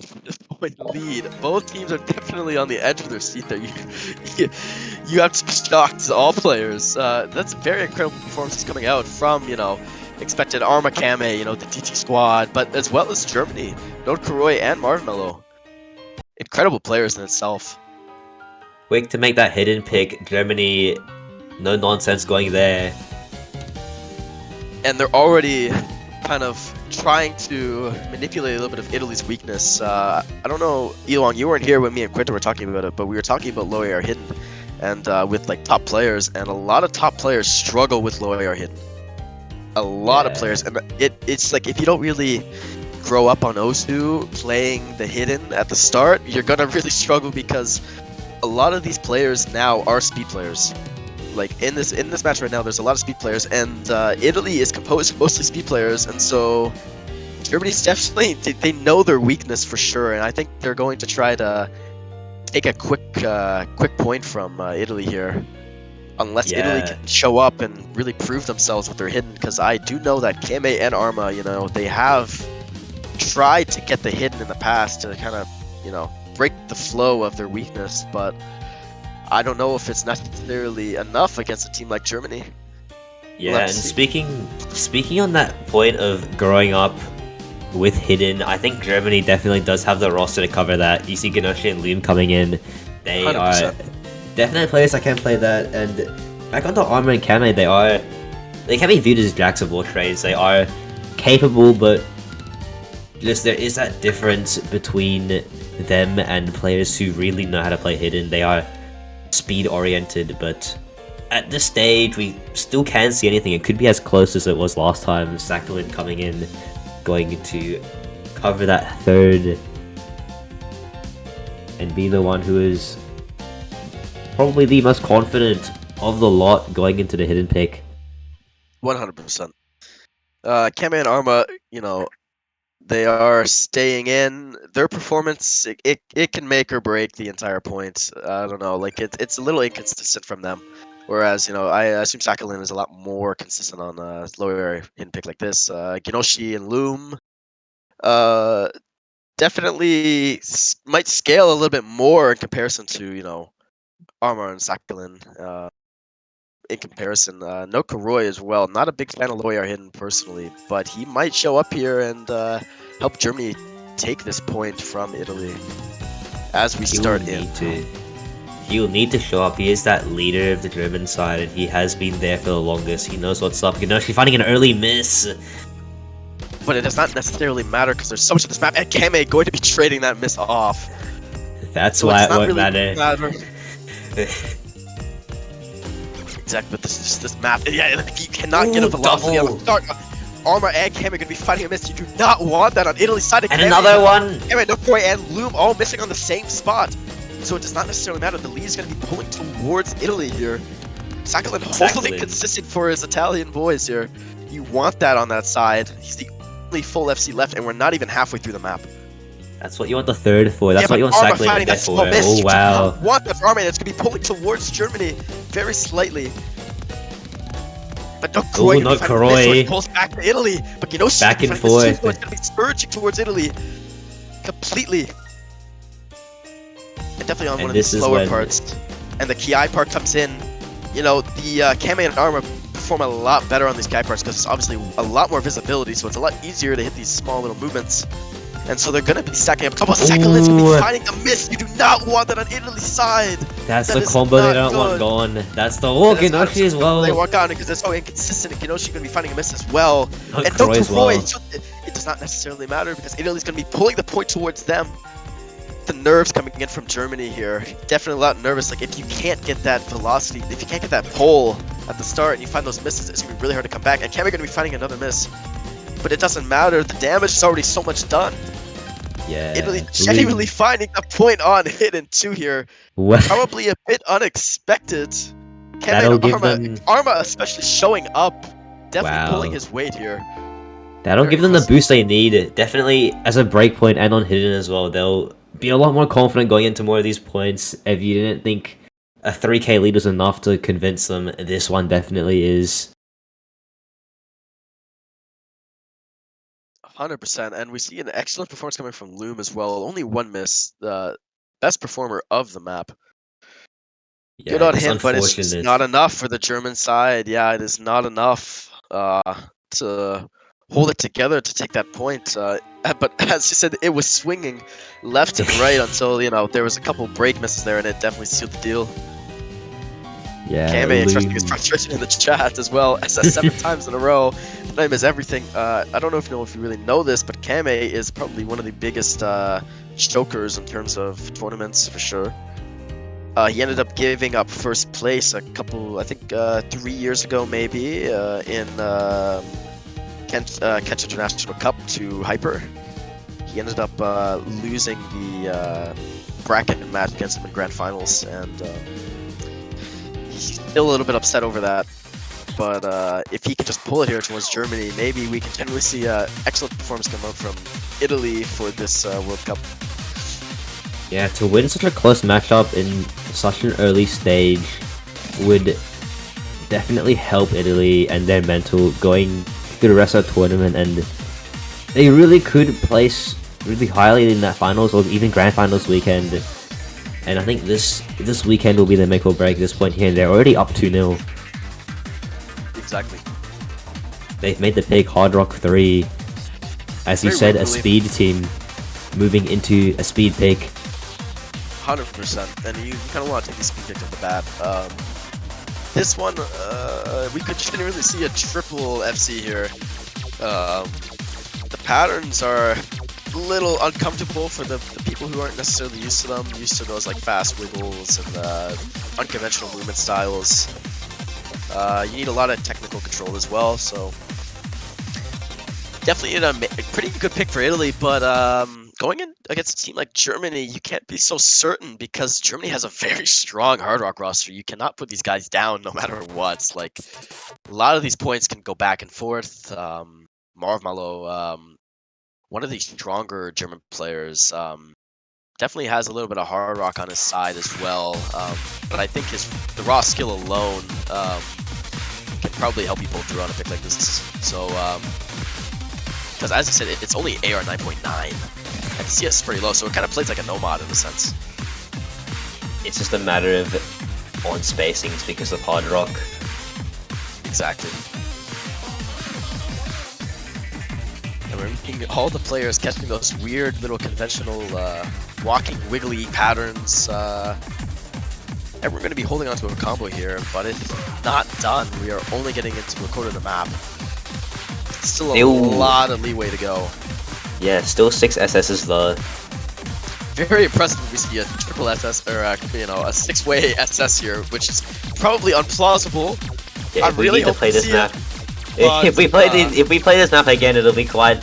point lead. Both teams are definitely on the edge of their seat there. You have to be shocked, all players. That's very incredible performances coming out from, you know, expected Arma Kame, you know, the DT squad, but as well as Germany, Node Kuroi and Marvmello. Incredible players in itself. Quick to make that hidden pick. Germany, no nonsense going there. And they're already kind of trying to manipulate a little bit of Italy's weakness. I don't know, Elon, you weren't here when me and Quinta were talking about it, but we were talking about low AR hidden and with like top players, and a lot of top players struggle with low AR hidden. A lot of players, and it's like if you don't really grow up on Osu playing the hidden at the start, you're gonna really struggle because a lot of these players now are speed players. Like in this match right now, there's a lot of speed players, and Italy is composed of mostly speed players, and so Germany's definitely they know their weakness for sure, and I think they're going to try to take a quick point from Italy here, unless Italy Yeah. can show up and really prove themselves with their hidden. Because I do know that Kame and Arma, they have tried to get the hidden in the past to kind of break the flow of their weakness, but I don't know if it's necessarily enough against a team like Germany. Yeah, and speaking on that point of growing up with hidden, I think Germany definitely does have the roster to cover that. You see Ganoshi and Loom coming in. They 100%. are definitely players that can play that. And back onto Armor and Kame, they can be viewed as jacks of all trades. They are capable, but just there is that difference between them and players who really know how to play hidden. They are speed oriented, but at this stage we still can't see anything. It could be as close as it was last time. Sakalin coming in, going to cover that third and be the one who is probably the most confident of the lot going into the hidden pick. 100%. Kame and Arma, they are staying in. Their performance, it can make or break the entire point. I don't know, like it's a little inconsistent from them. Whereas, I assume Sakalin is a lot more consistent on lower hidden pick like this. Ginoshi and Loom, definitely might scale a little bit more in comparison to, Armor and Sakalin. In comparison, no Kuroi as well. Not a big fan of Loyar Hidden personally, but he might show up here and help Germany take this point from Italy as we start in. He will need to show up. He is that leader of the German side, and he has been there for the longest. He knows what's up. Ganoshi finding an early miss. But it does not necessarily matter because there's so much of this map, and Kame going to be trading that miss off. That's So why it's it not won't really matter. Exactly, but this map, yeah, like, you cannot get a velocity on the start. Armor and Kame are going to be fighting a miss. You do not want that on Italy's side. And another one! Kame, Nokoi, and Loom all missing on the same spot. So it does not necessarily matter. The lead is going to be pulling towards Italy here. Sakalin holding consistent for his Italian boys here. You want that on that side. He's the only full FC left, and we're not even halfway through the map. That's what you want the third for. That's what you want Arma Sakalin fighting there that for. small miss. Oh, You do wow. not want that for Arma. That's going to be pulling towards Germany very slightly. But no Kuroi, not Kuroi. Pulls back to Italy. But Ginoshi Back and forth. It's going to be spurging towards Italy completely. And definitely on one of the slower parts. And the Ki part comes in. The Kame and Arma perform a lot better on these Ki parts because it's obviously a lot more visibility, so it's a lot easier to hit these small little movements. And so they're going to be stacking up. A couple of Sakalins will be finding the miss. You do not want that on Italy's side. That's the combo they don't want gone. That's the Ginoshi as well. They want gone because they're so inconsistent. And Ginoshi going to be finding a miss as well. And no Kuroi as well. So it does not necessarily matter because Italy's going to be pulling the point towards them. The nerves coming in from Germany here. Definitely a lot nervous. Like, if you can't get that velocity, if you can't get that pull at the start and you find those misses, it's going to be really hard to come back. And Kame going to be finding another miss. But it doesn't matter. The damage is already so much done. Yeah. Italy genuinely finding a point on hidden 2 here. What? Probably a bit unexpected. That'll give them... Arma especially showing up. Definitely pulling his weight here. That'll give them the boost they need. Definitely as a breakpoint and on hidden as well. They'll be a lot more confident going into more of these points. If you didn't think a 3k lead was enough to convince them, this one definitely is. 100%, and we see an excellent performance coming from Loom as well. Only one miss, the best performer of the map. Yeah, good on him, but it's just not enough for the German side. Yeah, it is not enough to hold it together to take that point. But as you said, it was swinging left and right until, there was a couple break misses there, and it definitely sealed the deal. Yeah, Kame expressing his frustration in the chat as well. SS 7 times in a row. The name is everything. I don't know if you really know this, but Kame is probably one of the biggest chokers in terms of tournaments for sure. He ended up giving up first place a couple, I think 3 years ago maybe, in Kent International Cup to Hyper. He ended up losing the bracket match against him in grand finals, and he's still a little bit upset over that. But if he can just pull it here towards Germany, maybe we can generally see excellent performance come out from Italy for this World Cup. Yeah, to win such a close matchup in such an early stage would definitely help Italy and their mental going through the rest of the tournament, and they really could place really highly in that finals or even grand finals weekend. And I think this weekend will be the make or break at this point here. They're already up 2-0. Exactly. They've made the pick Hard Rock 3. As you said, a speed team moving into a speed pick. 100%. And you kind of want to take these speed picks off the bat. This one, we could generally see a triple FC here. The patterns are a little uncomfortable for the people who aren't necessarily used to them, used to those like fast wiggles and unconventional movement styles. You need a lot of technical control as well, so definitely a pretty good pick for Italy, but going in against a team like Germany, you can't be so certain because Germany has a very strong Hard Rock roster. You cannot put these guys down no matter what. Like, a lot of these points can go back and forth. Marv Malo, one of the stronger German players, definitely has a little bit of Hard Rock on his side as well. But I think the raw skill alone can probably help you pull through on a pick like this. So, because as I said, it's only AR 9.9. And CS is pretty low, so it kind of plays like a Nomad in a sense. It's just a matter of on spacings because of Hard Rock. Exactly. And we're making all the players catching those weird little conventional walking wiggly patterns. And we're going to be holding on to a combo here, but it's not done. We are only getting into a quarter of the map. Still a lot of leeway to go. Yeah, still 6 SSs though. Very impressive when we see a triple SS, or a 6-way SS here, which is probably unplausible. Yeah, we really need to play this map. If we play this map again, it'll be quite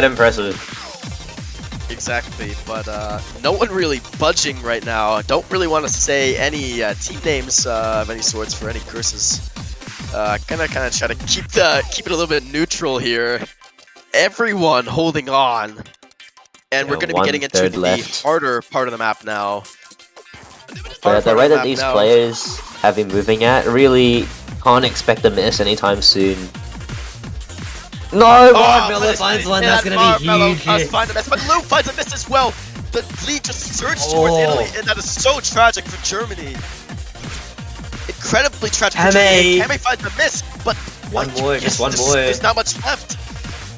impressive. Exactly, but no one really budging right now. Don't really want to say any team names of any sorts for any curses. Gonna kind of try to keep it a little bit neutral here. Everyone holding on, and we're gonna be getting into the harder part of the map now. But the rate that these players have been moving at, really can't expect a miss anytime soon. No, Marv Miller finds one. That's gonna be huge. But Lou finds a miss as well. The lead just surged towards Italy, and that is so tragic for Germany. Incredibly tragic for Germany. Kame finds a miss, but just one more. There's not much left.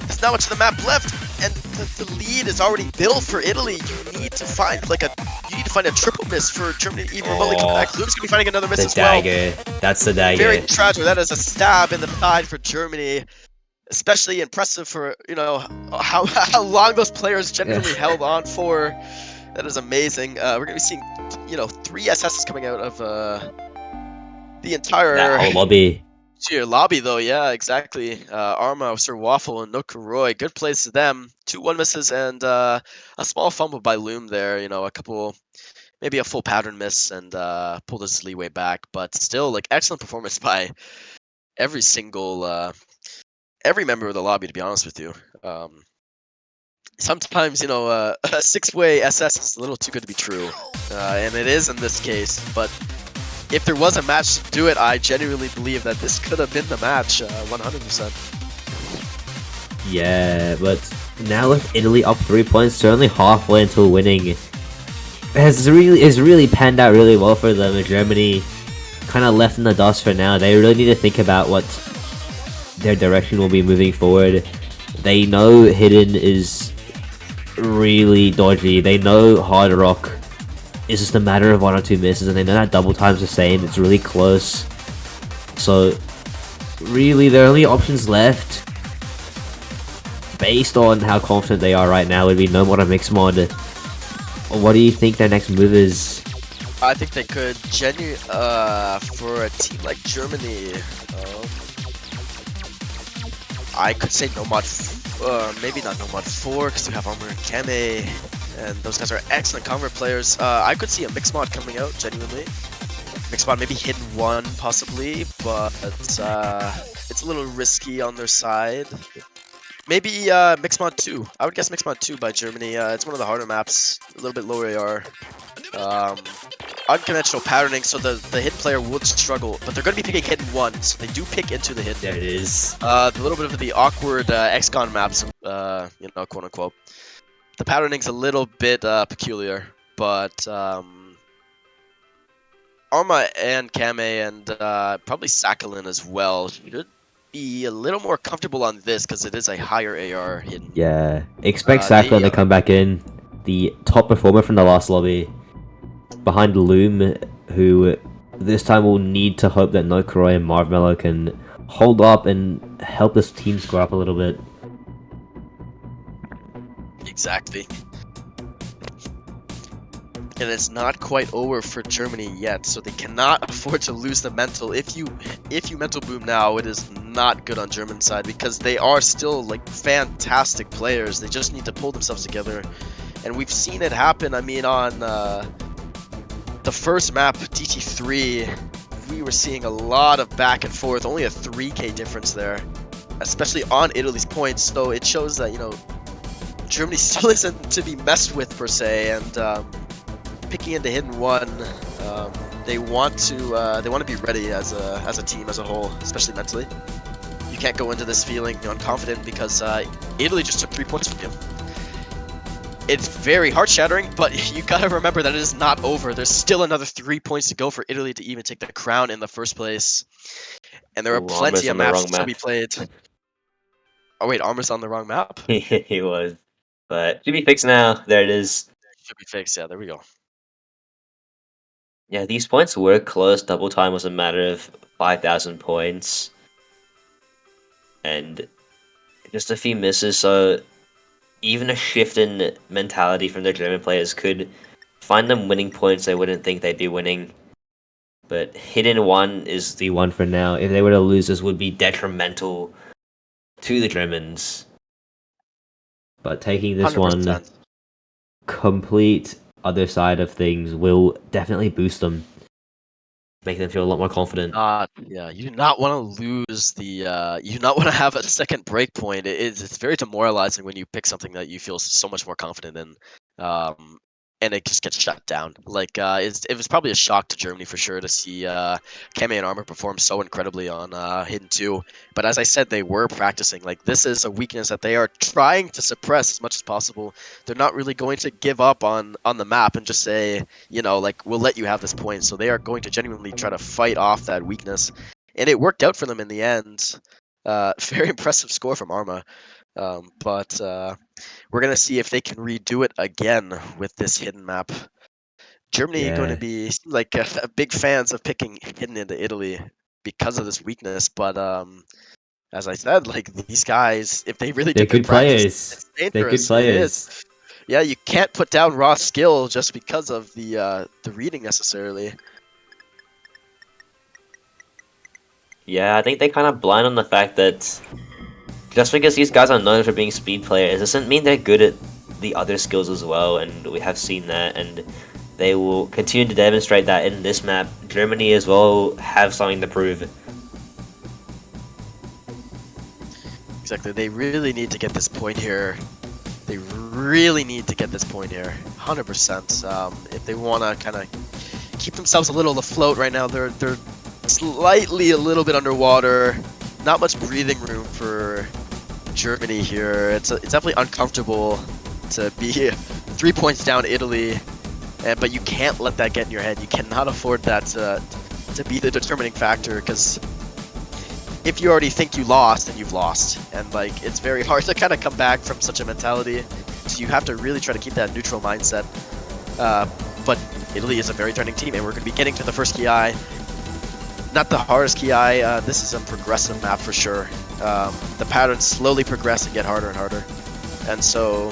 There's not much of the map left, and the lead is already built for Italy. You need to find a triple miss for Germany to even remotely come back. Luke's gonna be finding another miss as well. That's the dagger. Very tragic. That is a stab in the side for Germany. Especially impressive for how long those players genuinely held on for. That is amazing. We're gonna be seeing 3 SSs coming out of the entire that whole lobby. Lobby though, yeah, exactly. Arma, Sir Waffle, and Nokuroi, good plays to them. 2 1 misses and a small fumble by Loom there. A couple, maybe a full pattern miss and pulled his leeway back. But still, like, excellent performance by every single. Every member of the lobby, to be honest with you. Sometimes, a 6-way SS is a little too good to be true. And it is in this case, but if there was a match to do it, I genuinely believe that this could have been the match, 100%. Yeah, but now with Italy up 3 points, they're only halfway until winning. It has really panned out really well for them. Germany kind of left in the dust for now. They really need to think about what their direction will be moving forward. They know Hidden is really dodgy. They know Hard Rock is just a matter of 1 or 2 misses, and they know that double time's the same. It's really close. So really, their only options left, based on how confident they are right now, would be no more mix mod. What do you think their next move is? I think they could for a team like Germany. I could say Nomad, maybe not Nomad 4, because you have Armor and Kame, and those guys are excellent convert players. I could see a mix mod coming out, genuinely. Mix mod, maybe Hidden 1 possibly, but it's a little risky on their side. Maybe Mixmod 2. I would guess Mixmod 2 by Germany. It's one of the harder maps, a little bit lower AR. Unconventional patterning, so the hidden player would struggle, but they're going to be picking hidden 1, so they do pick into the hidden. There it is. The little bit of the awkward XCon maps, you know, quote unquote. The patterning's a little bit peculiar, but Arma and Kame and probably Sakhalin as well should be a little more comfortable on this because it is a higher AR hidden. Yeah, expect Sakhalin to come back in, the top performer from the last lobby, behind Loom, who this time will need to hope that Nokoroi and Marvmello can hold up and help this team score up a little bit. Exactly. And it's not quite over for Germany yet, so they cannot afford to lose the mental. If you mental boom now, it is not good on German side because they are still like fantastic players. They just need to pull themselves together, and we've seen it happen. I mean, on the first map, DT3, we were seeing a lot of back and forth. Only a 3K difference there, especially on Italy's points. So it shows that, you know, Germany still isn't to be messed with per se, and picking into hidden 1, they want to be ready as a team as a whole, especially mentally. You can't go into this feeling unconfident because Italy just took 3 points from you. It's very heart-shattering, but you gotta remember that it is not over. There's still another 3 points to go for Italy to even take the crown in the first place, and there are plenty of maps to be played. Oh wait, Arma's on the wrong map? He was, but should be fixed now. There it is. Should be fixed. Yeah, there we go. Yeah, these points were close. Double time was a matter of 5,000 points. And just a few misses, so even a shift in mentality from the German players could find them winning points they wouldn't think they'd be winning. But hidden 1 is the one for now. If they were to lose, this would be detrimental to the Germans. But taking this 100%. one, complete other side of things will definitely boost them, make them feel a lot more confident. Yeah, you do not want to lose the. You do not want to have a second break point. It's very demoralizing when you pick something that you feel so much more confident in, and it just gets shut down. Like it was probably a shock to Germany for sure to see Kame and Armor perform so incredibly on Hidden 2. But as I said, they were practicing. Like this is a weakness that they are trying to suppress as much as possible. They're not really going to give up on the map and just say, you know, like, we'll let you have this point. So they are going to genuinely try to fight off that weakness, and it worked out for them in the end. Very impressive score from Arma. But we're going to see if they can redo it again with this hidden map. Germany going to be like big fans of picking hidden into Italy because of this weakness. But as I said, like these guys, if they really they're did good players. They're good players. Yeah, you can't put down raw skill just because of the reading necessarily. Yeah, I think they kind of blind on the fact that just because these guys are known for being speed players doesn't mean they're good at the other skills as well, and we have seen that, and they will continue to demonstrate that in this map. Germany as well have something to prove. Exactly, they really need to get this point here. They really need to get this point here, 100%. If they want to kind of keep themselves a little afloat right now, they're slightly a little bit underwater. Not much breathing room for Germany here. It's definitely uncomfortable to be 3 points down Italy, but you can't let that get in your head. You cannot afford that to be the determining factor, because if you already think you lost, then you've lost, and like it's very hard to kind of come back from such a mentality. So you have to really try to keep that neutral mindset. But Italy is a very threatening team, and we're going to be getting to the first KI. Not the hardest KI. This is a progressive map for sure. The patterns slowly progress and get harder and harder, and so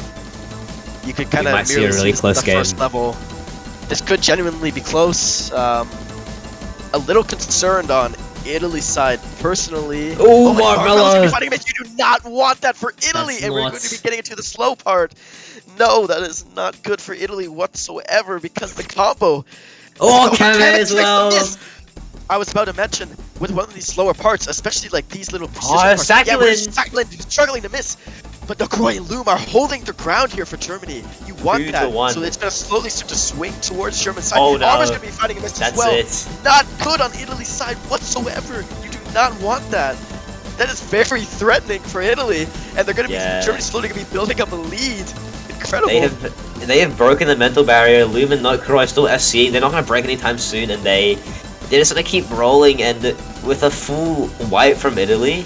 you could kind of see a really close game. First level. This could genuinely be close. A little concerned on Italy's side personally. Oh, Marvmello! You do not want that for Italy, and we're going to be getting into the slow part. No, that is not good for Italy whatsoever, because the combo. Oh, Kame as well. I was about to mention, with one of these slower parts, especially like these little precision Oh, parts. Yeah, we're Sakulin! struggling to miss. But Nokroy and Loom are holding their ground here for Germany. You want 2 to that. 1. So it's going to slowly start to swing towards German side. Oh, no. Arma's going to be fighting a miss as That's well. it. Not good on Italy's side whatsoever. You do not want that. That is very threatening for Italy. And they're going to be, Germany's slowly going to be building up a lead. Incredible. They have broken the mental barrier. Loom and Notcroy still SCing. They're not going to break anytime soon, and they're just going to keep rolling. And with a full wipe from Italy,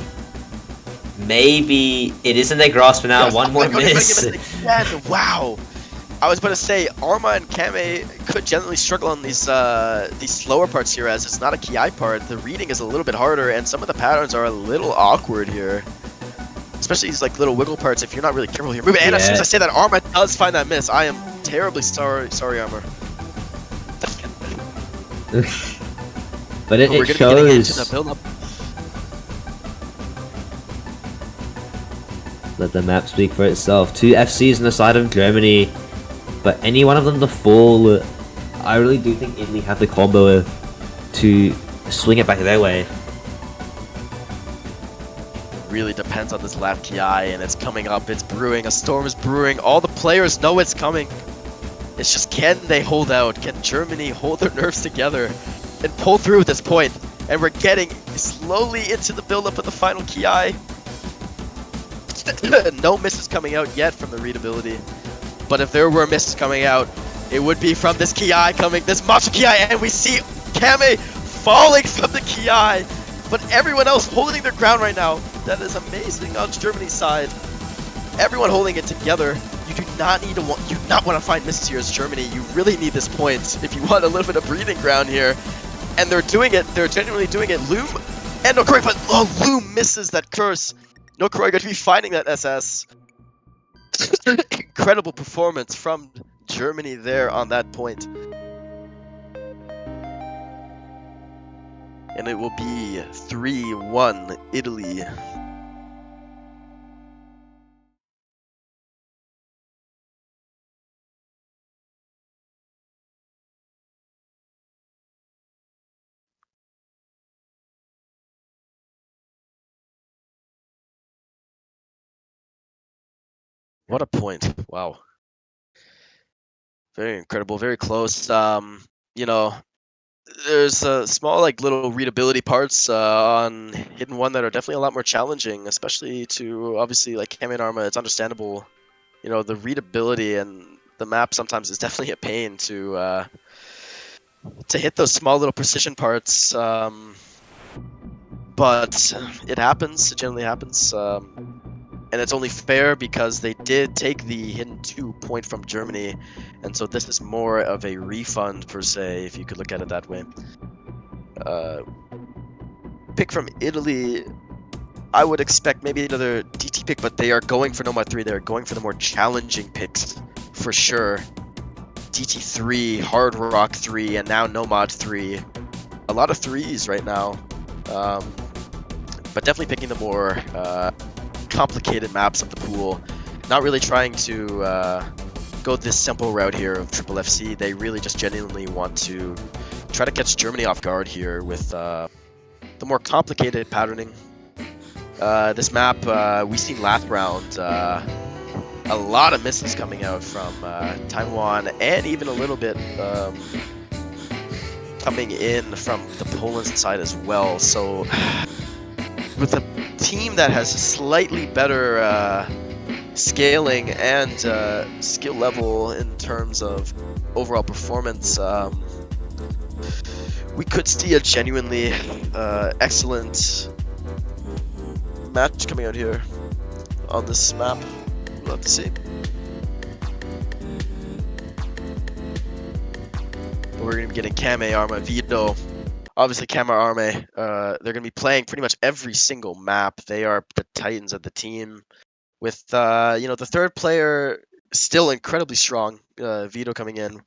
maybe it is in their grasp now. Yes, One more miss. Wow. I was about to say, Arma and Kame could generally struggle on these slower parts here, as it's not a Ki part. The reading is a little bit harder, and some of the patterns are a little awkward here. Especially these like little wiggle parts if you're not really careful here. And as soon as I say that, Arma does find that miss. I am terribly sorry, Arma. But it shows let the map speak for itself. 2 FCs on the side of Germany, but any one of them to fall, I really do think Italy have the combo to swing it back their way. Really depends on this last Ki, and it's coming up, it's brewing, a storm is brewing, all the players know it's coming. It's just, can they hold out? Can Germany hold their nerves together and pull through at this point? And we're getting slowly into the build-up of the final Ki. No misses coming out yet from the readability, but if there were misses coming out, it would be from this Ki coming, this Macho Ki, and we see Kame falling from the Ki. But everyone else holding their ground right now. That is amazing on Germany's side. Everyone holding it together. You do not need to want to find misses here as Germany. You really need this point if you want a little bit of breathing ground here. And they're doing it. They're genuinely doing it. Loom and Nokroy, but Loom misses that curse. Nokroy going to be finding that SS. Incredible performance from Germany there on that point. And it will be 3-1 Italy. What a point. Wow. Very incredible, very close. You know, there's small like little readability parts on Hidden One that are definitely a lot more challenging, especially to obviously like Kame and Arma. It's understandable, you know, the readability and the map sometimes is definitely a pain to hit those small little precision parts. But it happens. It generally happens. And it's only fair because they did take the Hidden 2 point from Germany, and so this is more of a refund per se, if you could look at it that way. Pick from Italy, I would expect maybe another DT pick, but they are going for Nomad 3. They're going for the more challenging picks for sure. DT3, Hard Rock 3, and now Nomad 3. A lot of 3s right now, but definitely picking the more complicated maps of the pool. Not really trying to go this simple route here of triple FC. They really just genuinely want to try to catch Germany off guard here with the more complicated patterning. This map, we seen last round a lot of misses coming out from Taiwan, and even a little bit coming in from the Poland side as well. So with a team that has slightly better scaling and skill level in terms of overall performance, we could see a genuinely excellent match coming out here on this map. We'll have to see. But we're going to be getting Kame, Arma, Vito. Obviously, Kame, Arme, they're going to be playing pretty much every single map. They are the titans of the team. With, you know, the third player still incredibly strong, Vito coming in.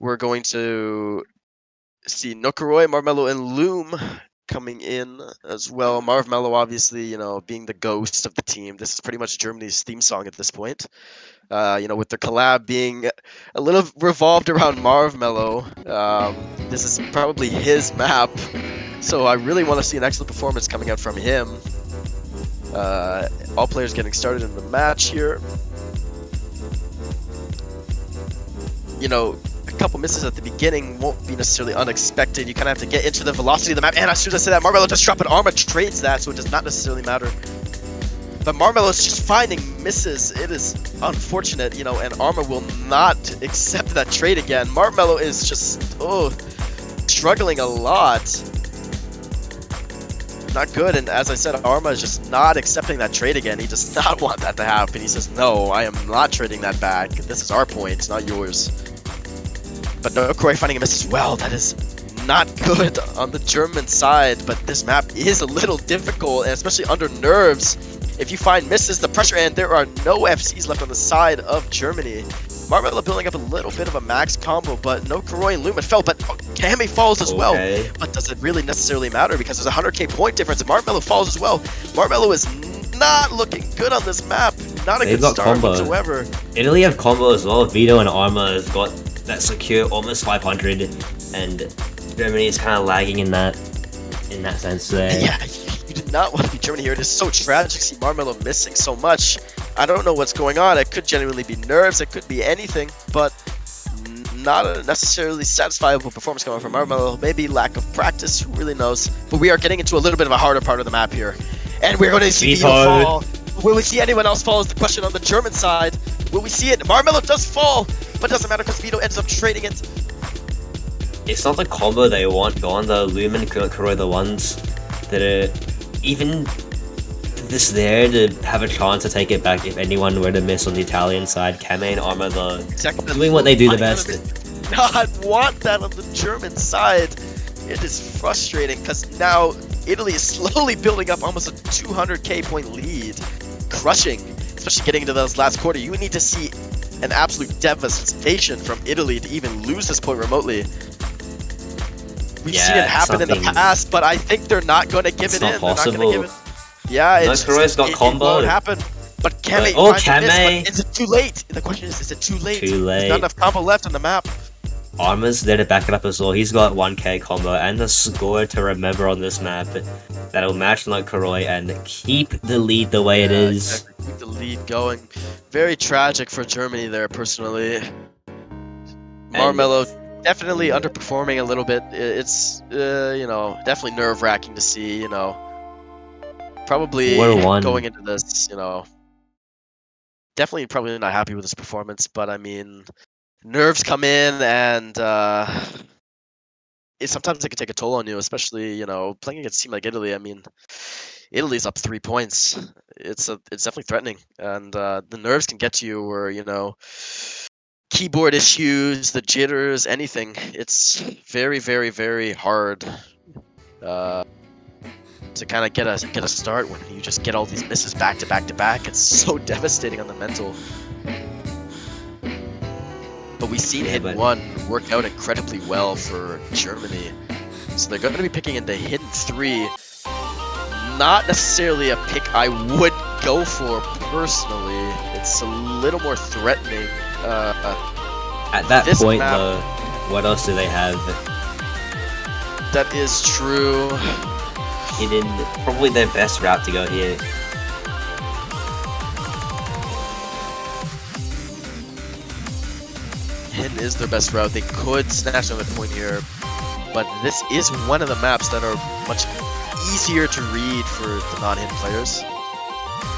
We're going to see Nokoroy, Marmelo, and Loom coming in as well. Marv Mello, obviously, being the ghost of the team. This is pretty much Germany's theme song at this point. With their collab being a little revolved around Marv Mello. This is probably his map, so I really want to see an excellent performance coming out from him. All players getting started in the match here. A couple misses at the beginning won't be necessarily unexpected. You kind of have to get into the velocity of the map. And as soon as I say that, Marmello just dropped an Arma, trades that, so it does not necessarily matter. But Marmello is just finding misses. It is unfortunate, and Arma will not accept that trade again. Marmello is just, struggling a lot. Not good, and as I said, Arma is just not accepting that trade again. He does not want that to happen. He says, no, I am not trading that back. This is our point, not yours. But no, Corey finding a miss as well. That is not good on the German side, but this map is a little difficult, and especially under nerves. If you find misses, the pressure, and there are no FCs left on the side of Germany. Marmello building up a little bit of a max combo, but no Kuroi and Lumen fell, but Kame falls as well. But does it really necessarily matter? Because there's a 100k point difference, and Marmello falls as well. Marmello is not looking good on this map. Not a good start whatsoever. Italy have combo as well. Vito and Arma has got that secure almost 500, and Germany is kind of lagging in that sense there. Yeah, you did not want to be Germany here. It is so tragic to see Marmello missing so much. I don't know what's going on. It could genuinely be nerves. It could be anything, but not a necessarily satisfiable performance coming from Marmello. Maybe lack of practice. Who really knows? But we are getting into a little bit of a harder part of the map here, and we're going to see Vito fall. Will we see anyone else fall is the question on the German side. Will we see it? Marmello does fall, but doesn't matter because Vito ends up trading it. It's not the combo they want gone. The Lumen and Kuroi, the ones that are even this there to have a chance to take it back if anyone were to miss on the Italian side. Kame and Arma doing what they do the best. Not want that on the German side. It is frustrating because now Italy is slowly building up almost a 200k point lead. Crushing, especially getting into those last quarter. You need to see an absolute devastation from Italy to even lose this point remotely. We've seen it happen in the past, but I think they're not going to give it in. They're not going to give it. Yeah, it won't happen. But Kame, Kame. Is it too late? The question is it too late? Too late. There's not enough combo left on the map. Arma's there to back it up as well. He's got 1k combo and the score to remember on this map that'll match like Kuroi and keep the lead the way it is. Exactly. Keep the lead going. Very tragic for Germany there, personally. Marmello definitely underperforming a little bit. It's definitely nerve-wracking to see. Probably going into this, definitely probably not happy with his performance. But I mean, nerves come in, and sometimes it can take a toll on you, especially playing against a team like Italy. I mean, Italy's up 3 points. It's definitely threatening, and the nerves can get to you, or keyboard issues, the jitters, anything. It's very, very, very hard to kind of get a start when you just get all these misses back to back to back. It's so devastating on the mental. But we've seen Hidden 1 work out incredibly well for Germany. So they're going to be picking into Hidden 3. Not necessarily a pick I would go for personally. It's a little more threatening. At that point, though, what else do they have? That is true. Hidden, probably their best route to go here. Hidden is their best route. They could snatch another point here, but this is one of the maps that are much easier to read for the non-Hidden players.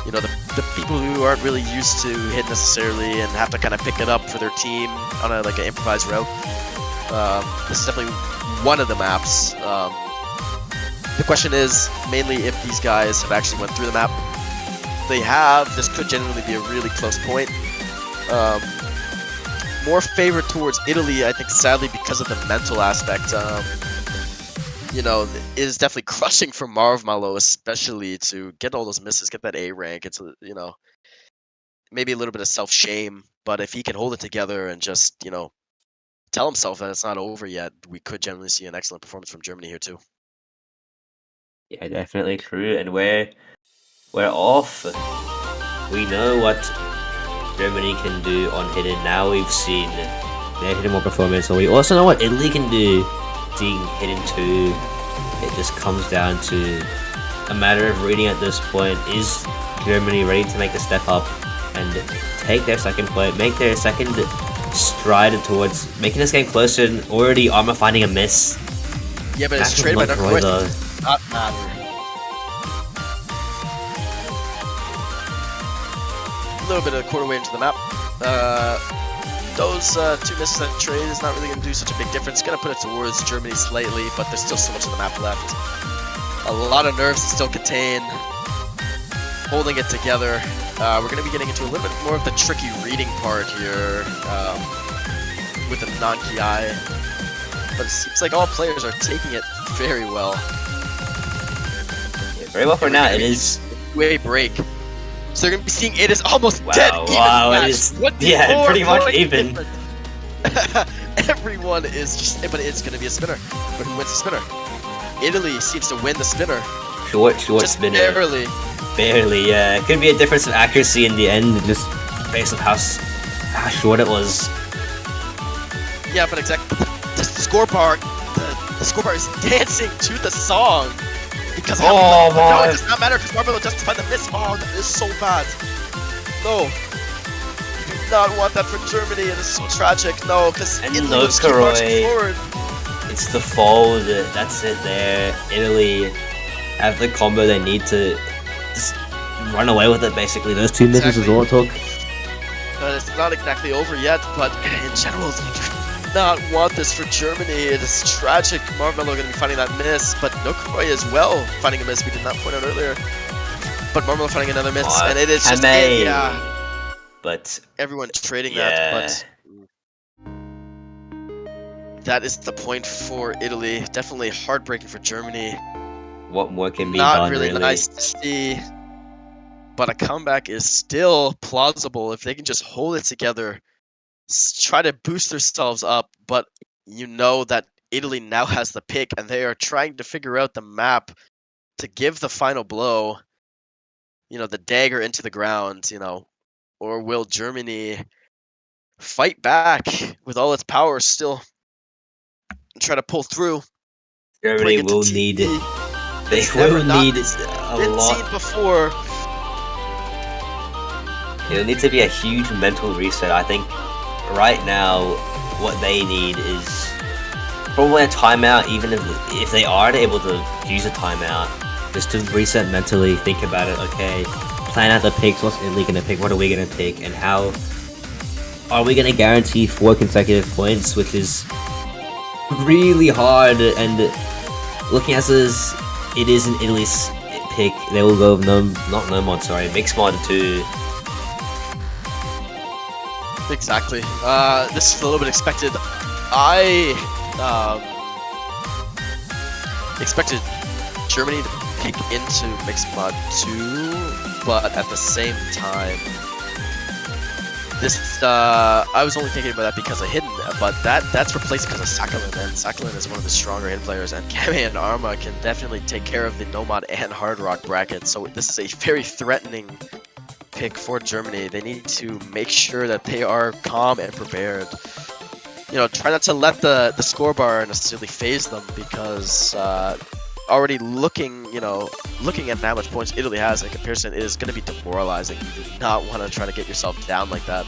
The people who aren't really used to Hidden necessarily and have to kind of pick it up for their team on an improvised route. This is definitely one of the maps. The question is mainly if these guys have actually went through the map. If they have, this could genuinely be a really close point. More favored towards Italy, I think, sadly, because of the mental aspect. It is definitely crushing for Marv Mello, especially to get all those misses, get that A rank. It's, maybe a little bit of self-shame, but if he can hold it together and just, tell himself that it's not over yet, we could generally see an excellent performance from Germany here too. Yeah, definitely true. And we're off. We know what Germany can do on hidden. Now we've seen their hidden one performance, and we also know what Italy can do. Seeing hidden 2, it just comes down to a matter of reading at this point. Is Germany ready to make the step up and take their second point, make their second stride towards making this game closer, and already Arma finding a miss? Yeah, but it's Massive traded by luck, Roy, North though. does not matter. A little bit of quarter way into the map. Those 2 misses that trade is not really going to do such a big difference. Going to put it towards Germany slightly, but there's still so much of the map left. A lot of nerves to still contain. Holding it together. We're going to be getting into a little bit more of the tricky reading part here with the non-Ki. But it seems like all players are taking it very well. Yeah, very well for now. It is way break. So they're gonna be seeing it is almost dead even. Wow, match. it is. 24 Yeah, pretty much points even. difference. Everyone is just, but it's gonna be a spinner. But who wins the spinner? Italy seems to win the spinner. Short Just spinner. barely. Barely, yeah. It could be a difference of accuracy in the end, just based on how short it was. Yeah, but exactly. The score bar, the score bar is dancing to the song. Because Oh, no, man. it does not matter because Marvelo justified the miss. Oh, that is so bad. No. Do not want that for Germany. It is so tragic. No, because And Italy look, was keep marching Roy. forward. It's the fold. That's it there. Italy have the combo they need to just run away with it, basically. Those 2 misses is Exactly. all it took. But it's not exactly over yet. But in general, do not want this for Germany. It is tragic. Marvelo going to be finding that miss, but Nokroy as well finding a miss. We did not point out earlier. But Marvelo finding another miss, Oh, and it is just Kame. yeah. But Everyone trading yeah. that, but that is the point for Italy. Definitely heartbreaking for Germany. what more can be Not done, really really? nice to see, but a comeback is still plausible if they can just hold it together, try to boost themselves up. But you know that Italy now has the pick, and they are trying to figure out the map to give the final blow. You know, the dagger into the ground. You know, or will Germany fight back with all its power still? Try to pull through, Germany bring it to will TP. need. They It's never will not need been a seen lot. before. It'll need to be a huge mental reset. I think right now, what they need is probably a timeout, even if they are able to use a timeout, just to reset mentally, think about it, okay, plan out the picks, what's Italy gonna pick, what are we gonna pick, and how are we gonna guarantee 4 consecutive points, which is really hard, and looking at this, it is an Italy's pick. They will go with no mod, sorry, mixed mod 2. Exactly. This is a little bit expected. I expected Germany to pick into mixed mod 2, but at the same time, this I was only thinking about that because of hidden, but that's replaced because of Sakhalin, and Sakhalin is one of the stronger in players, and Kame and Arma can definitely take care of the Nomad and Hard Rock bracket. So this is a very threatening pick for Germany. They need to make sure that they are calm and prepared. You know, try not to let the score bar necessarily phase them, because already looking at how much points Italy has in comparison, it is going to be demoralizing. You do not want to try to get yourself down like that.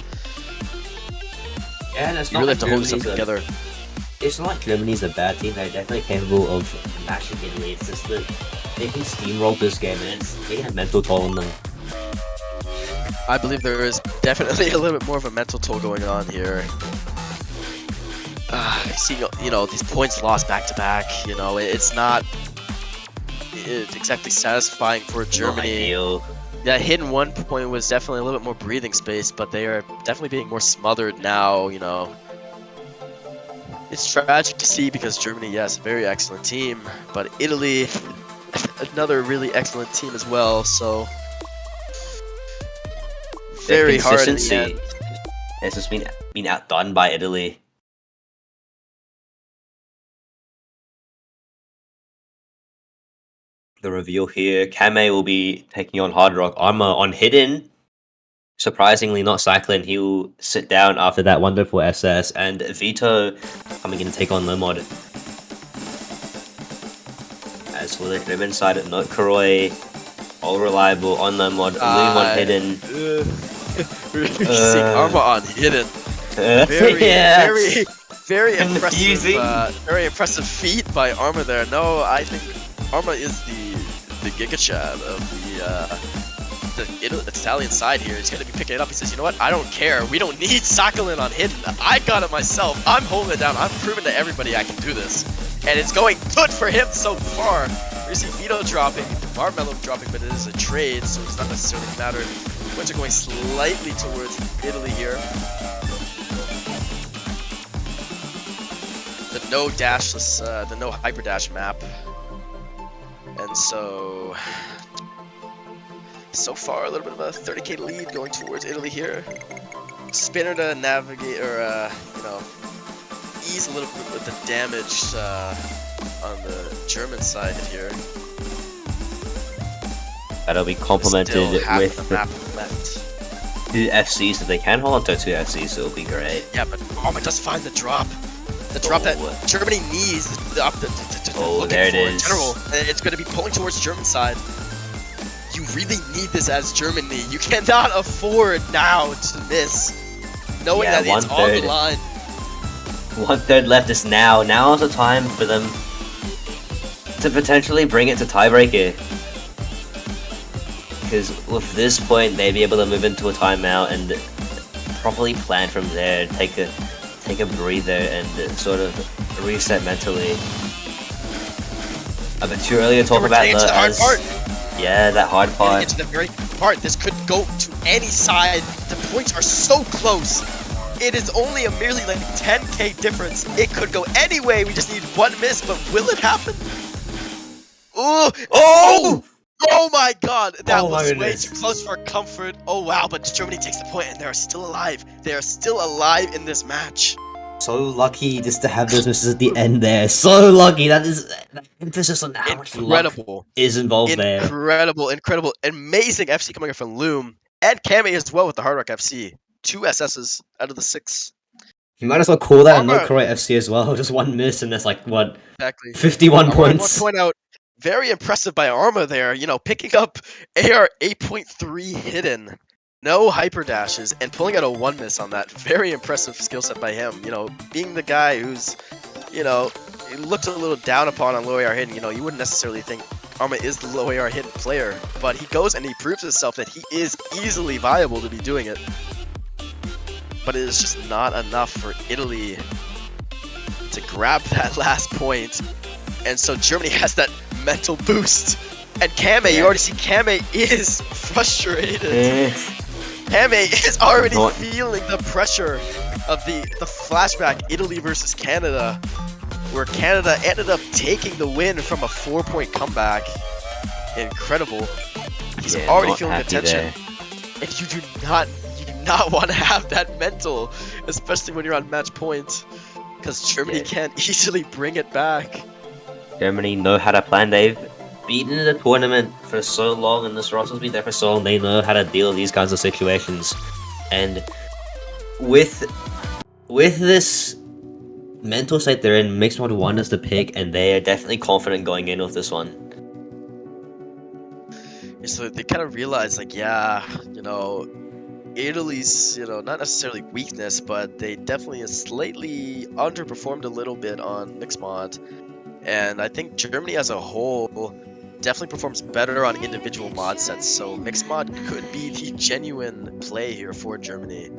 Yeah, and it's You not really like have to hold yourself Germany's together. It's not like Germany's a bad team. They're definitely capable of matching Italy. It's just that they can steamroll this game, and it's taking a mental toll on them. I believe there is definitely a little bit more of a mental toll going on here. Seeing, you know, these points lost back to back, you know, it's not exactly satisfying for Germany. That hidden 1 point was definitely a little bit more breathing space, but they are definitely being more smothered now, you know. It's tragic to see because Germany, yes, a very excellent team, but Italy, another really excellent team as well, so very hard in the end. It's just been outdone by Italy. the reveal here. Kame will be taking on Hard Rock. Arma on Hidden. Surprisingly, not Cyclone. He'll sit down after that wonderful SS. And Vito coming in to take on Limod. As for the Driven side, Note Kuroi, all reliable on Limod. Loom on Hidden. We're seeing Arma on Hidden. Very impressive. Very impressive feat by Arma there. No, I think Arma is the Giga Chad of the Italian side here. He's gonna be picking it up. He says, you know what? I don't care. We don't need Sakhalin on Hidden. I got it myself. I'm holding it down. I'm proving to everybody I can do this. And it's going good for him so far. We see Vito dropping, Marmello dropping, but it is a trade, so it's not necessarily matter. Points are going slightly towards Italy here. The no dashless, the no hyper dash map. And so far a little bit of a 30k lead going towards Italy here. Spinner to navigate, or you know, ease a little bit with the damage on the German side here. That'll be complemented with the map left. 2 FCs. If they can hold on to 2 FCs, it'll be great. Yeah, but Arma does find the drop. The drop that Germany needs to there it is. In general. It's going to be pulling towards German side. You really need this as Germany. You cannot afford now to miss. Knowing that it's on the line. 1/3 left is now. Now is the time for them to potentially bring it to tiebreaker. Because with this point, they'd be able to move into a timeout and properly plan from there. Take a breather and sort of reset mentally. A bit too early to talk about the hard part. Yeah, that hard part. It's the very part. This could go to any side. The points are so close. It is only a merely like 10k difference. It could go any way. We just need one miss, but will it happen? Ooh! Oh! Oh my god! That was way too close for comfort. Oh wow, but Germany takes the point and they are still alive. They are still alive in this match. So lucky just to have those misses at the end there. So lucky. That is emphasis on how much luck is involved there. Incredible. Amazing FC coming from Loom. And Kame as well with the Hard Rock FC. 2 SSs out of the 6. You might as well call that a no Korea FC as well. Just one miss and that's like, what? Exactly. 51 points. I want to point out, very impressive by Arma there. You know, picking up AR 8.3 hidden. No hyper dashes and pulling out a 1 miss on that. Very impressive skill set by him. You know, being the guy who's, you know, looked a little down upon on low AR hidden. You know, you wouldn't necessarily think Arma is the low AR hidden player, but he goes and he proves himself that he is easily viable to be doing it. But it is just not enough for Italy to grab that last point. And so Germany has that mental boost. And Kame, you already see Kame is frustrated. Kame is already feeling the pressure of the flashback Italy versus Canada, where Canada ended up taking the win from a 4-point comeback. Incredible. He's already feeling the tension. And you do not want to have that mental, especially when you're on match point, because Germany can't easily bring it back. Germany know how to plan. They've beaten the tournament for so long, and this roster's been there for so long. They know how to deal with these kinds of situations, and with this mental state they're in, Mixed Mod won us the pick, and they are definitely confident going in with this one. So they kind of realize, like, yeah, you know, Italy's, you know, not necessarily weakness, but they definitely slightly underperformed a little bit on Mixed Mod. And I think Germany as a whole definitely performs better on individual mod sets, so Mixed Mod could be the genuine play here for Germany.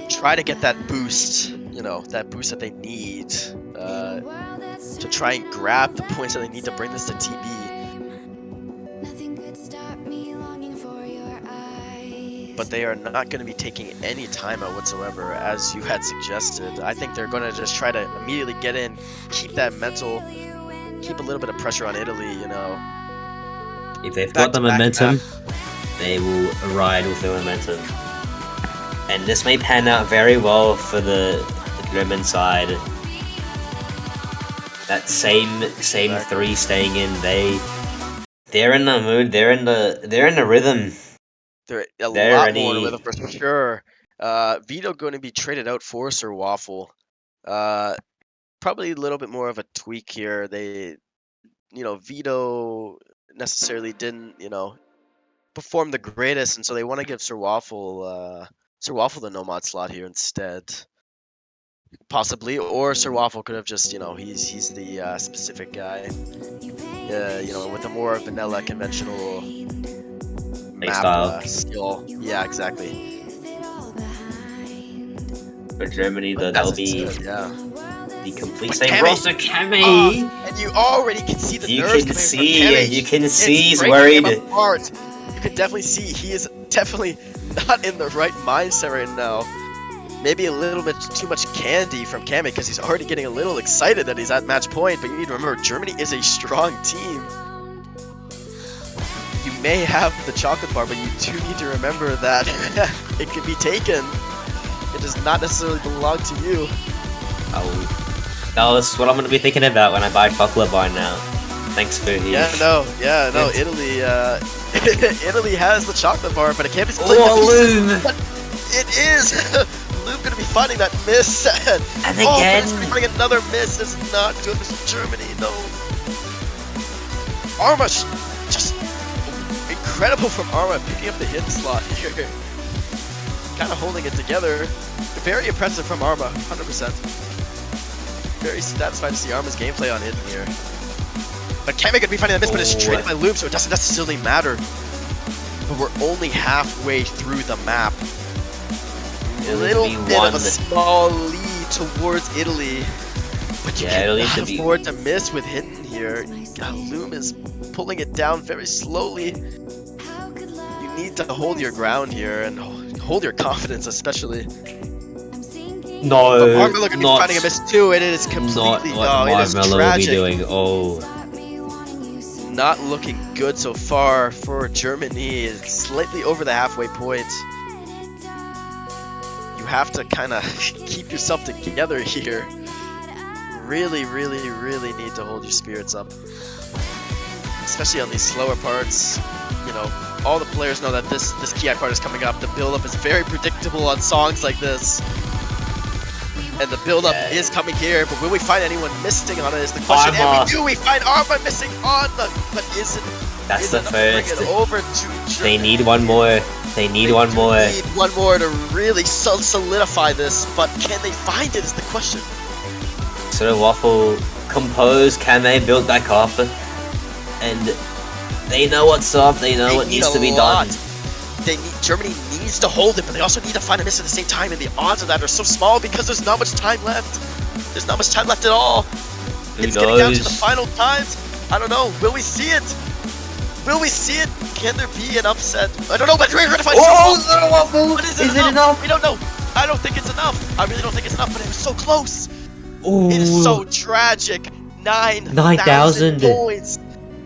Try to get that boost, you know, that boost that they need to try and grab the points that they need to bring this to TB. But they are not going to be taking any timeout whatsoever, as you had suggested. I think they're going to just try to immediately get in, keep that mental, keep a little bit of pressure on Italy, you know. If they've got the momentum, they will ride with the momentum. And this may pan out very well for the German side. That same Exactly. 3 staying in. They're in the mood. They're in the rhythm. They're a They're lot more in a ready. rhythm for sure. Vito going to be traded out for Sir Waffle. Uh, Probably a little bit more of a tweak here. Vito necessarily didn't, perform the greatest, and so they want to give Sir Waffle the no mod slot here instead, possibly. Or Sir Waffle could have just, he's the specific guy, with a more vanilla, conventional map Playstyle skill. Yeah, exactly. for Germany, But though. as That'll I be said, yeah. the complete But same Kame, roster. Kame! and you already can see the You nerves can coming from see, Kame. you can see It's he's breaking him worried. apart. You can definitely see he is definitely not in the right mindset right now. Maybe a little bit too much candy from Kame because he's already getting a little excited that he's at match point. But you need to remember, Germany is a strong team. You may have the chocolate bar, but you do need to remember that it can be taken. It does not necessarily belong to you. Oh, that's what I'm gonna be thinking about when I buy chocolate bar now. Thanks for the Yeah, no, Italy, Italy has the chocolate bar, but it can't be split. Loom! It is! Loom gonna be finding that miss, And but again! it's gonna be finding another miss. It's not good for Germany, no. Arma, just incredible from Arma, picking up the hit slot here. Kind of holding it together. Very impressive from Arma, 100%. Very satisfied to see Arma's gameplay on hidden here. But Kame gonna be finding that miss, but it's traded by Loom, so it doesn't necessarily matter. But we're only halfway through the map. A little bit of a small lead towards Italy. But you cannot afford to miss with hidden here. Loom is pulling it down very slowly. You need to hold your ground here and hold your confidence, especially. No, but Marmello gonna be finding a miss too, and it is completely. Not what Marmello will be doing. Oh. Not looking good so far for Germany. It's slightly over the halfway point. You have to kind of keep yourself together here. Really, really, really need to hold your spirits up. Especially on these slower parts. All the players know that this Ki part is coming up. The build-up is very predictable on songs like this. And the build-up is coming here, but will we find anyone missing on it is the question. Arma. And we do, we find Arma missing on the, but That's the first. Bring it over to they need one more. They need one more. They need one more to really solidify this, but can they find it is the question. So Waffle composed, Kame built back up, and they know what's up, they know what needs to be done. Germany needs to hold it, but they also need to find a miss at the same time, and the odds of that are so small because there's not much time left. There's not much time left at all. It's getting down to the final times. I don't know. Will we see it? Will we see it? Can there be an upset? I don't know, but we're gonna find Waffle! But is it enough? We don't know. I don't think it's enough. I really don't think it's enough, but it was so close. Ooh. It is so tragic. 9,000 points.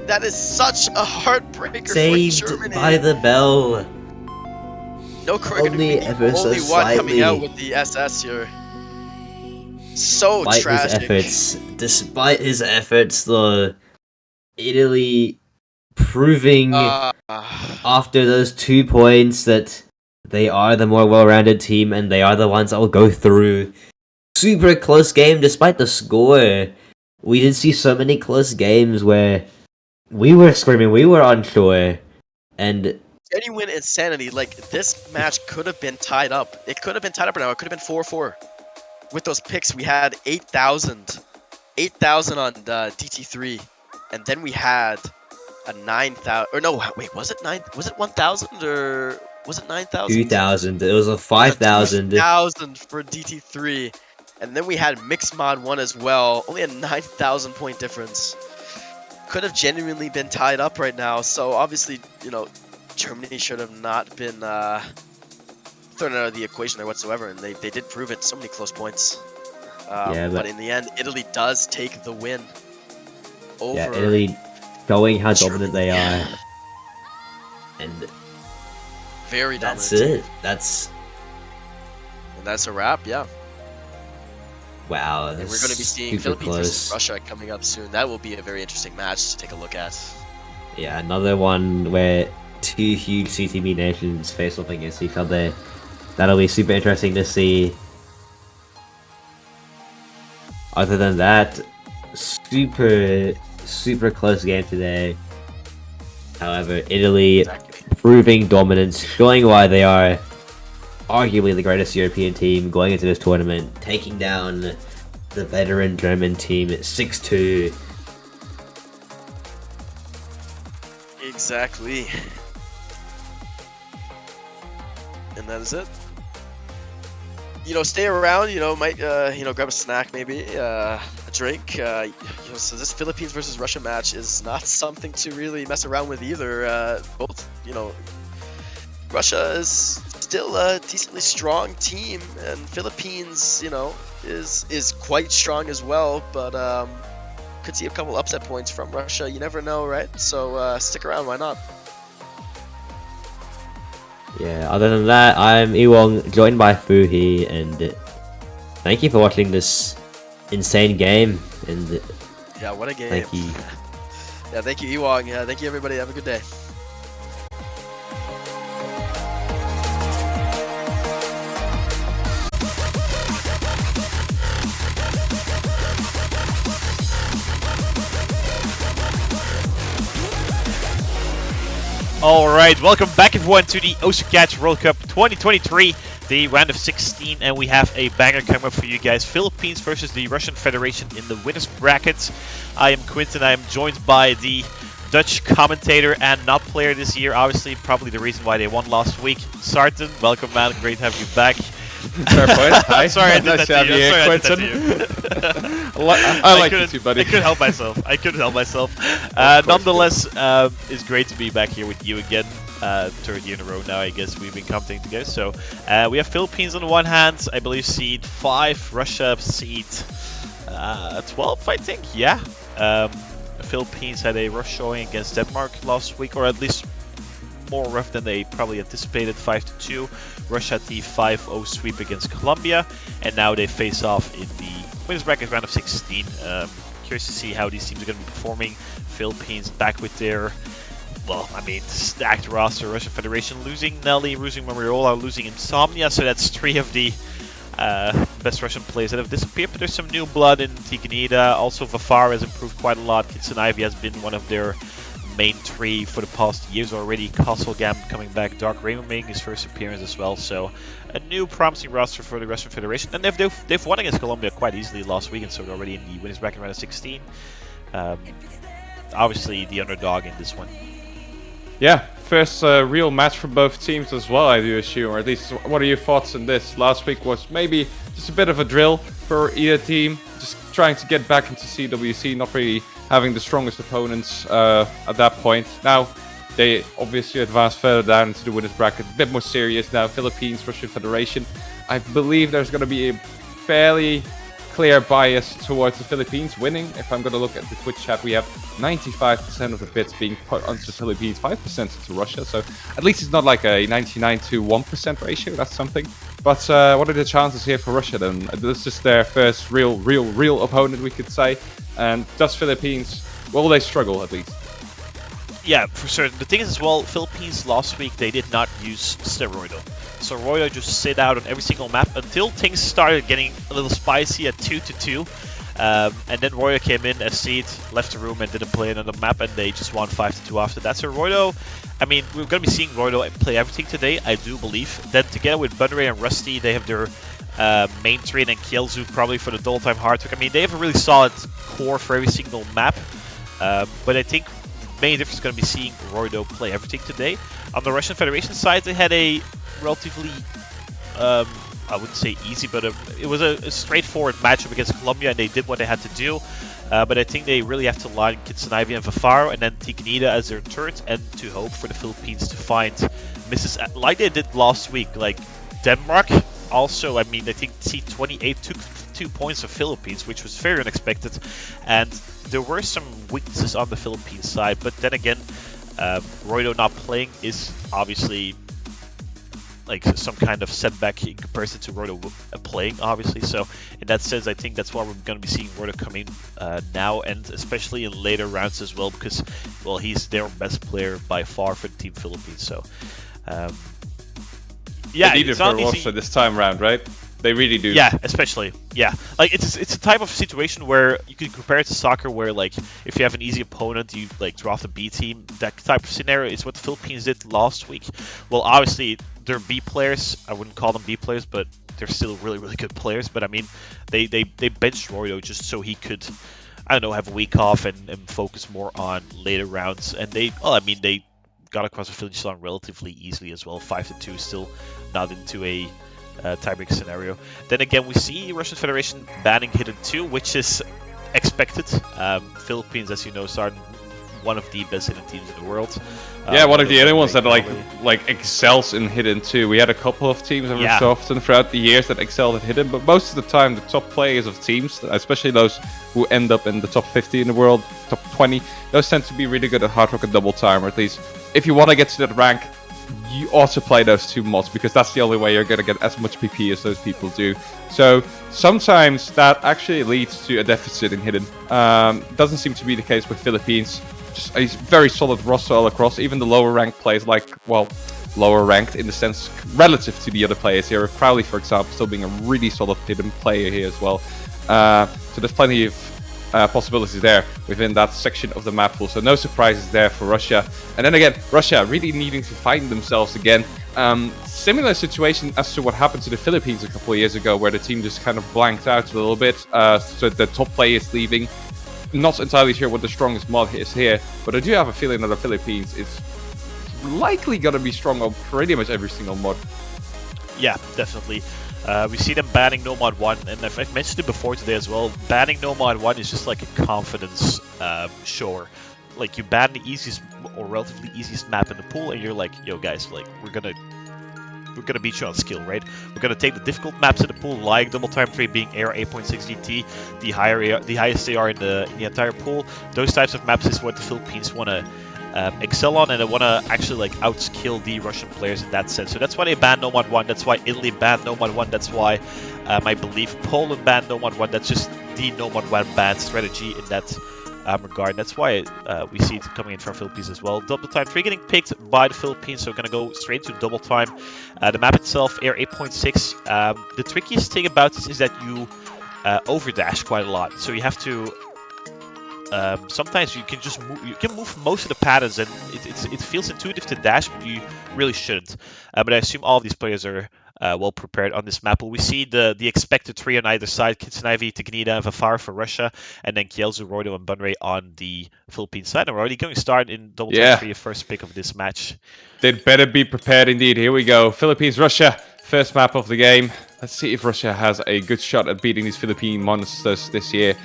That is such a heartbreaker Saved for Germany. by the bell. No Kurgan would be the only one coming out with the SS here. So tragic. Despite his efforts, though, Italy proving after those 2 points that they are the more well-rounded team and they are the ones that will go through. Super close game despite the score. We did see so many close games where we were screaming, we were unsure, and genuine insanity. Like, this match could have been tied up. It could have been tied up right now. It could have been 4-4. With those picks, we had 8,000. 8,000 on DT3. And then we had a 9,000. Or no, wait, was it 9? Was it 1,000 or was it 9,000? 2,000. It was a 5,000. 2,000 for DT3. And then we had Mixed Mod 1 as well. Only a 9,000 point difference. Could have genuinely been tied up right now. So obviously, Germany should have not been thrown out of the equation there whatsoever, and they did prove it. So many close points. But in the end, Italy does take the win over. Yeah, Italy showing how dominant they are, and very dominant. That's it. And that's a wrap. Yeah. Wow, And that's we're going to be seeing super Philippines versus close. Russia coming up soon. That will be a very interesting match to take a look at. Yeah, another one where two huge CTB nations face off against each other. That'll be super interesting to see. Other than that, super close game today. However, Italy Exactly. proving dominance, showing why they are arguably the greatest European team going into this tournament, taking down the veteran German team at 6-2. Exactly. And that is it. You know, stay around. You know, might grab a snack, maybe a drink. So this Philippines versus Russia match is not something to really mess around with either. Both, Russia is still a decently strong team, and Philippines, is quite strong as well. But could see a couple upset points from Russia. You never know, right? So stick around. Why not? Yeah, other than that, I'm Ewong, joined by Fuhi, and thank you for watching this insane game. And Yeah, what a game. thank you. Yeah, thank you, Ewong. Yeah, thank you, everybody. Have a good day. Alright, welcome back everyone to the Osaka World Cup 2023, the round of 16, and we have a banger coming up for you guys. Philippines versus the Russian Federation in the winners bracket. I am Quinton, I am joined by the Dutch commentator and not player this year, obviously probably the reason why they won last week. Sarton, welcome man, great to have you back. Fair point. Hi. Sorry I did Nice that to to have you. you Sorry here, I did that Quinton. to you. I like you too, buddy. I couldn't help myself. Nonetheless, it's great to be back here with you again. Third year in a row now, I guess we've been commenting together. So we have Philippines on the one hand, I believe seed 5, Russia seed 12, I think. Yeah. Philippines had a rough showing against Denmark last week, or at least more rough than they probably anticipated, 5-2. Russia had the 5-0 sweep against Colombia, and now they face off in the winners bracket round of 16. Curious to see how these teams are going to be performing. Philippines back with their, stacked roster. Russian Federation losing Nelly, losing Mariola, losing Insomnia, so that's 3 of the best Russian players that have disappeared, but there's some new blood in Tiganida. Also, Vafar has improved quite a lot. Kitsun Ivy has been one of their main 3 for the past years already. Castle Gambit coming back, Dark Raymond making his first appearance as well. So a new promising roster for the Russian Federation, and they've won against Colombia quite easily last weekend, so they're already in the winners bracket round of 16. Obviously the underdog in this one. Yeah, first real match for both teams as well, I do assume. Or at least, what are your thoughts on this? Last week was maybe just a bit of a drill for either team, just trying to get back into CWC, not really having the strongest opponents at that point. Now, they obviously advanced further down into the winners bracket, a bit more serious now. Philippines, Russian Federation. I believe there's going to be a fairly clear bias towards the Philippines winning. If I'm going to look at the Twitch chat, we have 95% of the bits being put onto the Philippines, 5% into Russia. So at least it's not like a 99 to 1% ratio. That's something. But what are the chances here for Russia then? This is their first real opponent, we could say. And does Philippines, will they struggle at least? Yeah, for certain. The thing is as well, Philippines last week, they did not use Steroido. So Royo just sit out on every single map until things started getting a little spicy at 2-2. And then Royo came in as seed, left the room and didn't play another map, and they just won 5-2 after that. So Royo, I mean, we're going to be seeing Royo play everything today, I do believe. Then together with Bunray and Rusty, they have their main 3, and Kielzu probably for the Dull Time Hardtook. I mean, they have a really solid core for every single map. But I think the main difference is going to be seeing Royo play everything today. On the Russian Federation side, they had a relatively, I wouldn't say easy, but it was a straightforward matchup against Colombia, and they did what they had to do. But I think they really have to line Kitsun Ivy and Vafaro, and then Tiganida as their third, and to hope for the Philippines to find misses like they did last week. Like Denmark, also, I mean, I think C28 took 2 points of Philippines, which was very unexpected, and there were some weaknesses on the Philippines side. But then again, Royo not playing is obviously like some kind of setback in comparison to Roto playing, obviously. So in that sense, I think that's why we're going to be seeing Roto come in now, and especially in later rounds as well, because, well, he's their best player by far for the Team Philippines. So yeah, they need it it's for not easy. Rossa this time round, right? They really do. Yeah, especially. Yeah, like it's a type of situation where you can compare it to soccer, where like if you have an easy opponent, you like draft a B team. That type of scenario is what the Philippines did last week. Well, obviously they're B players. I wouldn't call them B players, but they're still really, really good players. But I mean, they benched Royo just so he could, I don't know, have a week off and focus more on later rounds. And they got across the finish line relatively easily as well. 5-2, still not into a tiebreak scenario. Then again, we see Russian Federation banning Hidden 2, which is expected. Philippines, as you know, are one of the best hidden teams in the world. Yeah, one of the only ones that like excels in Hidden 2. We had a couple of teams every so often throughout the years that excelled at Hidden, but most of the time the top players of teams, especially those who end up in the top 50 in the world, top 20, those tend to be really good at Hard Rock and Double Time, or at least if you want to get to that rank, you ought to play those two mods, because that's the only way you're going to get as much PP as those people do. So sometimes that actually leads to a deficit in Hidden. Doesn't seem to be the case with Philippines. Just a very solid roster all across. Even the lower ranked players, like, well, lower ranked in the sense relative to the other players here. Crowley, for example, still being a really solid Hidden player here as well. So there's plenty of possibilities there within that section of the map pool. So no surprises there for Russia. And then again, Russia really needing to find themselves again. Similar situation as to what happened to the Philippines a couple of years ago, where the team just kind of blanked out a little bit. So the top players leaving. Not entirely sure what the strongest mod is here, but I do have a feeling that the Philippines is likely going to be strong on pretty much every single mod. Yeah, definitely. We see them banning Nomad 1, and I've mentioned it before today as well. Banning Nomad 1 is just like a confidence shower. Like, you ban the easiest or relatively easiest map in the pool, and you're like, yo guys, like, we're gonna beat you on skill, right? We're gonna take the difficult maps in the pool, like Double Time 3 being AR 8.6 GT, the highest AR in the entire pool. Those types of maps is what the Philippines want to excel on, and they want to actually like outskill the Russian players in that sense. So that's why they banned Nomad 1. That's why Italy banned Nomad 1. That's why I believe Poland banned Nomad 1. That's just the Nomad 1 ban strategy in that regard. That's why we see it coming in from Philippines as well. Double Time 3 getting picked by the Philippines, so we're going to go straight to Double Time. The map itself, Air 8.6. The trickiest thing about this is that you overdash quite a lot. So you have to... sometimes you can just move most of the patterns, and it feels intuitive to dash, but you really shouldn't. But I assume all of these players are well prepared on this map. Well, we see the expected three on either side: Kitsen Ivy, Tignida, and Vafar for Russia, and then Kielzu, Roydo, and Bunray on the Philippine side. And we're already going to start in Double Time 3, first pick of this match. They'd better be prepared indeed. Here we go. Philippines, Russia, first map of the game. Let's see if Russia has a good shot at beating these Philippine monsters this year.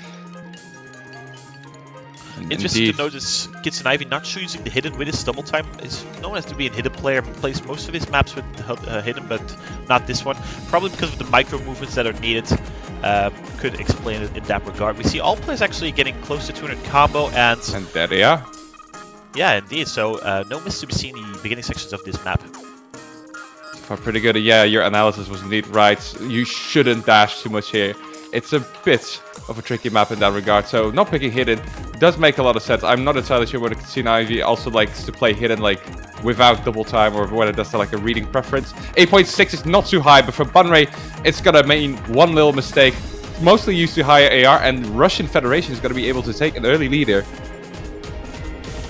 Interesting to notice Kitsen Ivy not choosing the Hidden with his Double Time. Is known as to be a Hidden player, plays most of his maps with Hidden, but not this one. Probably because of the micro movements that are needed. Could explain it in that regard. We see all players actually getting close to 200 combo, and there they are. Yeah, indeed. So no miss to be seen in the beginning sections of this map. Pretty good. Yeah, your analysis was indeed right. You shouldn't dash too much here. It's a bit of a tricky map in that regard, so not picking Hidden does make a lot of sense. I'm not entirely sure whether Kitsen Ivy also likes to play Hidden like without Double Time, or whether that's like a reading preference. 8.6 is not too high, but for Bunray, it's gonna mean one little mistake. Mostly used to higher AR, and Russian Federation is gonna be able to take an early leader.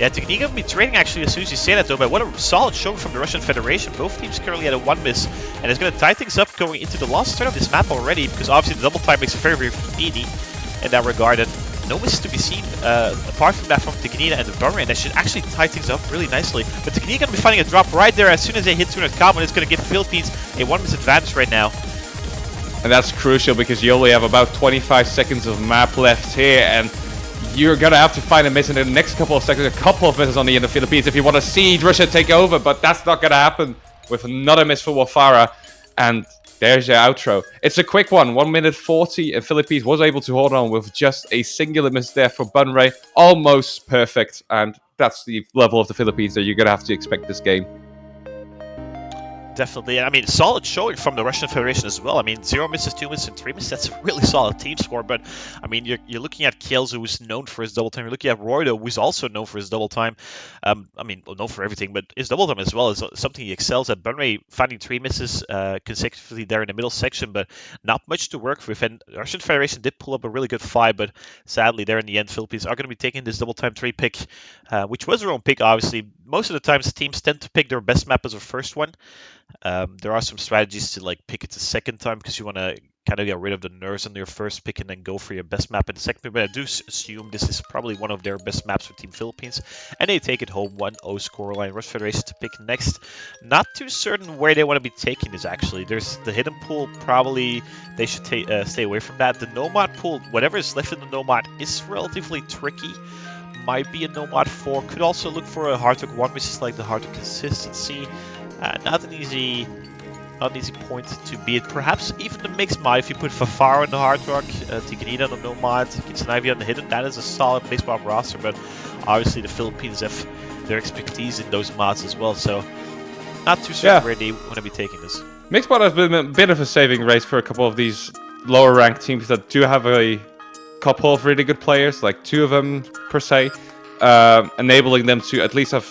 Yeah, Tignida will be trading actually as soon as you say that though, but what a solid show from the Russian Federation. Both teams currently at a 1 miss, and it's going to tie things up going into the last turn of this map already, because obviously the Double Time makes it very, very speedy in that regard, and no miss to be seen apart from that from Tignida and the Bunray, and that should actually tie things up really nicely. But Tignida going to be finding a drop right there as soon as they hit 200 combo, and it's going to give the Philippines a 1 miss advantage right now. And that's crucial, because you only have about 25 seconds of map left here, and you're going to have to find a miss in the next couple of seconds, a couple of misses on the end of the Philippines if you want to see Russia take over, but that's not going to happen with another miss for Wafara. And there's your outro. It's a quick one, 1 minute 40, and Philippines was able to hold on with just a singular miss there for Bunray. Almost perfect, and that's the level of the Philippines that you're going to have to expect this game. Definitely. I mean, solid showing from the Russian Federation as well. I mean, 0 misses, 2 misses, and 3 misses. That's a really solid team score. But, I mean, you're looking at Kielzo, who's known for his double time. You're looking at Roydo, who's also known for his double time. I mean, well, known for everything, but his double time as well is something he excels at. Bunray finding 3 misses consecutively there in the middle section, but not much to work with. And the Russian Federation did pull up a really good fight, but sadly, there in the end, Philippines are going to be taking this double time 3 pick, which was their own pick, obviously. Most of the times, teams tend to pick their best map as their first one. There are some strategies to like pick it the second time because you want to kind of get rid of the nerves on your first pick and then go for your best map in the second pick. But I do assume this is probably one of their best maps for Team Philippines, and they take it home 1-0 scoreline. Rush Federation to pick next. Not too certain where they want to be taking this actually. There's the hidden pool. Probably they should stay away from that. The Nomad pool, whatever is left in the Nomad, is relatively tricky. Might be a Nomad 4. Could also look for a Hardrock 1, which is like the Hardrock consistency. Not an easy point to beat. Perhaps even the mixed mod. If you put Fafaro on the Hardrock, Tigrida on the Nomad, Kitsunavi on the Hidden, that is a solid mixed mod roster. But obviously the Philippines have their expertise in those mods as well. So not too sure where they want to be taking this. Mixed mod has been a bit of a saving race for a couple of these lower ranked teams that do have a couple of really good players, like 2 of them per se, enabling them to at least have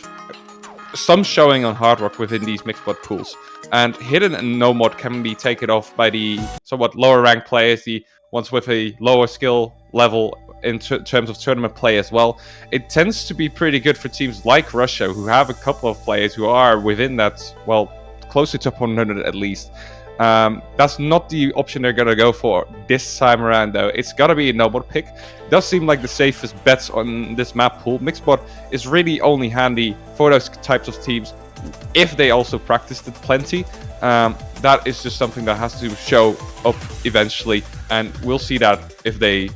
some showing on Hardrock within these mixed mod pools. And Hidden and No Mod can be taken off by the somewhat lower ranked players, the ones with a lower skill level in terms of tournament play as well. It tends to be pretty good for teams like Russia, who have a couple of players who are within that, well, close to top 100 at least. That's not the option they're going to go for this time around, though. It's got to be a no-mod pick. It does seem like the safest bets on this map pool. Mixed mod is really only handy for those types of teams if they also practiced it plenty. That is just something that has to show up eventually, and we'll see that if they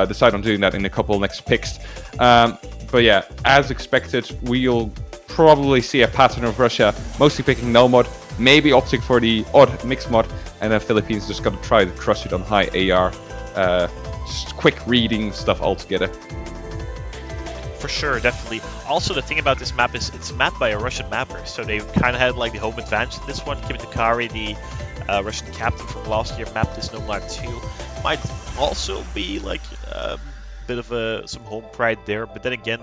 decide on doing that in a couple next picks. But yeah, as expected, we'll probably see a pattern of Russia mostly picking no mod, maybe opting for the odd mixed mod, and then Philippines just got to try to crush it on high AR. Just quick reading stuff altogether. For sure, definitely. Also, the thing about this map is it's mapped by a Russian mapper, so they kind of had like the home advantage in this one. Kim Takari, the Russian captain from last year, mapped this Nomad 2. Might also be like a bit of some home pride there, but then again,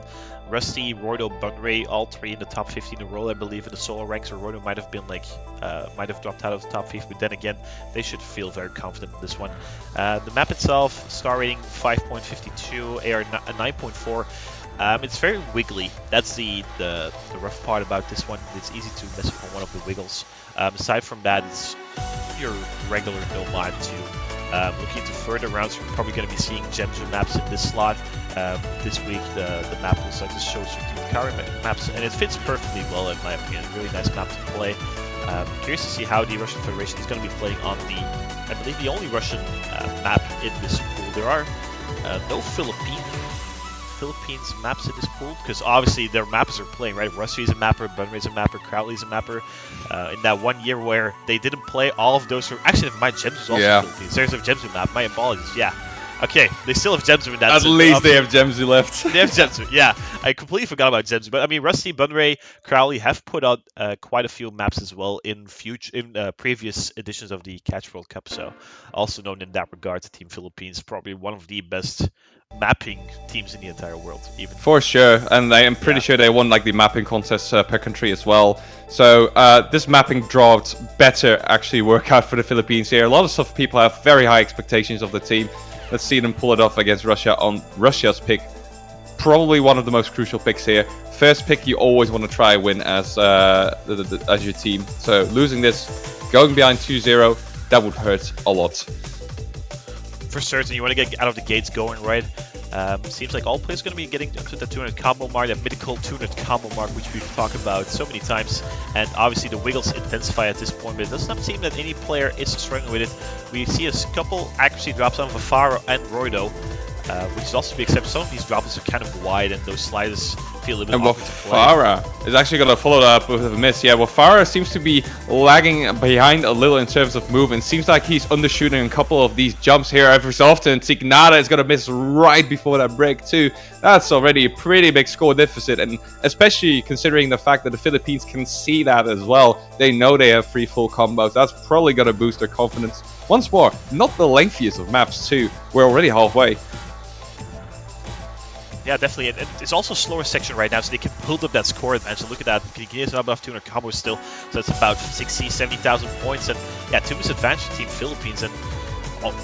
Rusty, Roydo, Bunray, all 3 in the top 50 in a row, I believe, in the solo ranks. Or Roydo might have been like, might have dropped out of the top 50, but then again, they should feel very confident in this one. The map itself, star rating 5.52, AR 9.4. It's very wiggly. That's the rough part about this one. It's easy to mess up on one of the wiggles. Aside from that, it's your regular Nomad 2. Looking to further rounds, we're probably going to be seeing gems and maps in this slot. This week, the map looks like this shows you current maps, and it fits perfectly well in my opinion. Really nice map to play. Curious to see how the Russian Federation is going to be playing on the, I believe, the only Russian map in this pool. There are no Philippines maps in this pool, because obviously their maps are playing, right? Rusty is a mapper, Bunray's a mapper, Crowley is a mapper. In that 1 year where they didn't play, all of those were actually, my Gems was also Philippines. There's a Gems map. My apologies. Yeah. Okay, they still have Gemsu in that. At least they have Gemsu left. They have Gemsu, yeah. I completely forgot about Gemsu, but I mean, Rusty, Bunray, Crowley have put out quite a few maps as well in previous editions of the Catch World Cup. So, also known in that regard to Team Philippines, probably one of the best mapping teams in the entire world, even. For sure, and I am pretty sure they won like the mapping contest per country as well. So this mapping draft better actually work out for the Philippines here. A lot of people have very high expectations of the team. Let's see them pull it off against Russia on Russia's pick. Probably one of the most crucial picks here. First pick you always want to try win as your team. So losing this, going behind 2-0, that would hurt a lot. For certain, you want to get out of the gates going, right? Seems like all players are going to be getting up to the 200 combo mark, that mythical 200 combo mark, which we've talked about so many times. And obviously the wiggles intensify at this point, but it does not seem that any player is struggling with it. We see a couple accuracy drops on Vafaro and Roydo. which is also to be accepted. Some of these droplets are kind of wide, and those sliders feel a little bit And awkward to play. Wafara is actually going to follow that up with a miss. Yeah, Wafara seems to be lagging behind a little in terms of move, and seems like he's undershooting a couple of these jumps here every so often. Tignada is going to miss right before that break too. That's already a pretty big score deficit, and especially considering the fact that the Philippines can see that as well. They know they have 3 full combos. That's probably going to boost their confidence. Once more, not the lengthiest of maps too. We're already halfway. Yeah, definitely. And it's also a slower section right now, so they can build up that score advantage. So look at that. He has not above 200 combos still, so it's about 60, 70,000 points. And yeah, 2 minutes advantage to Team Philippines. And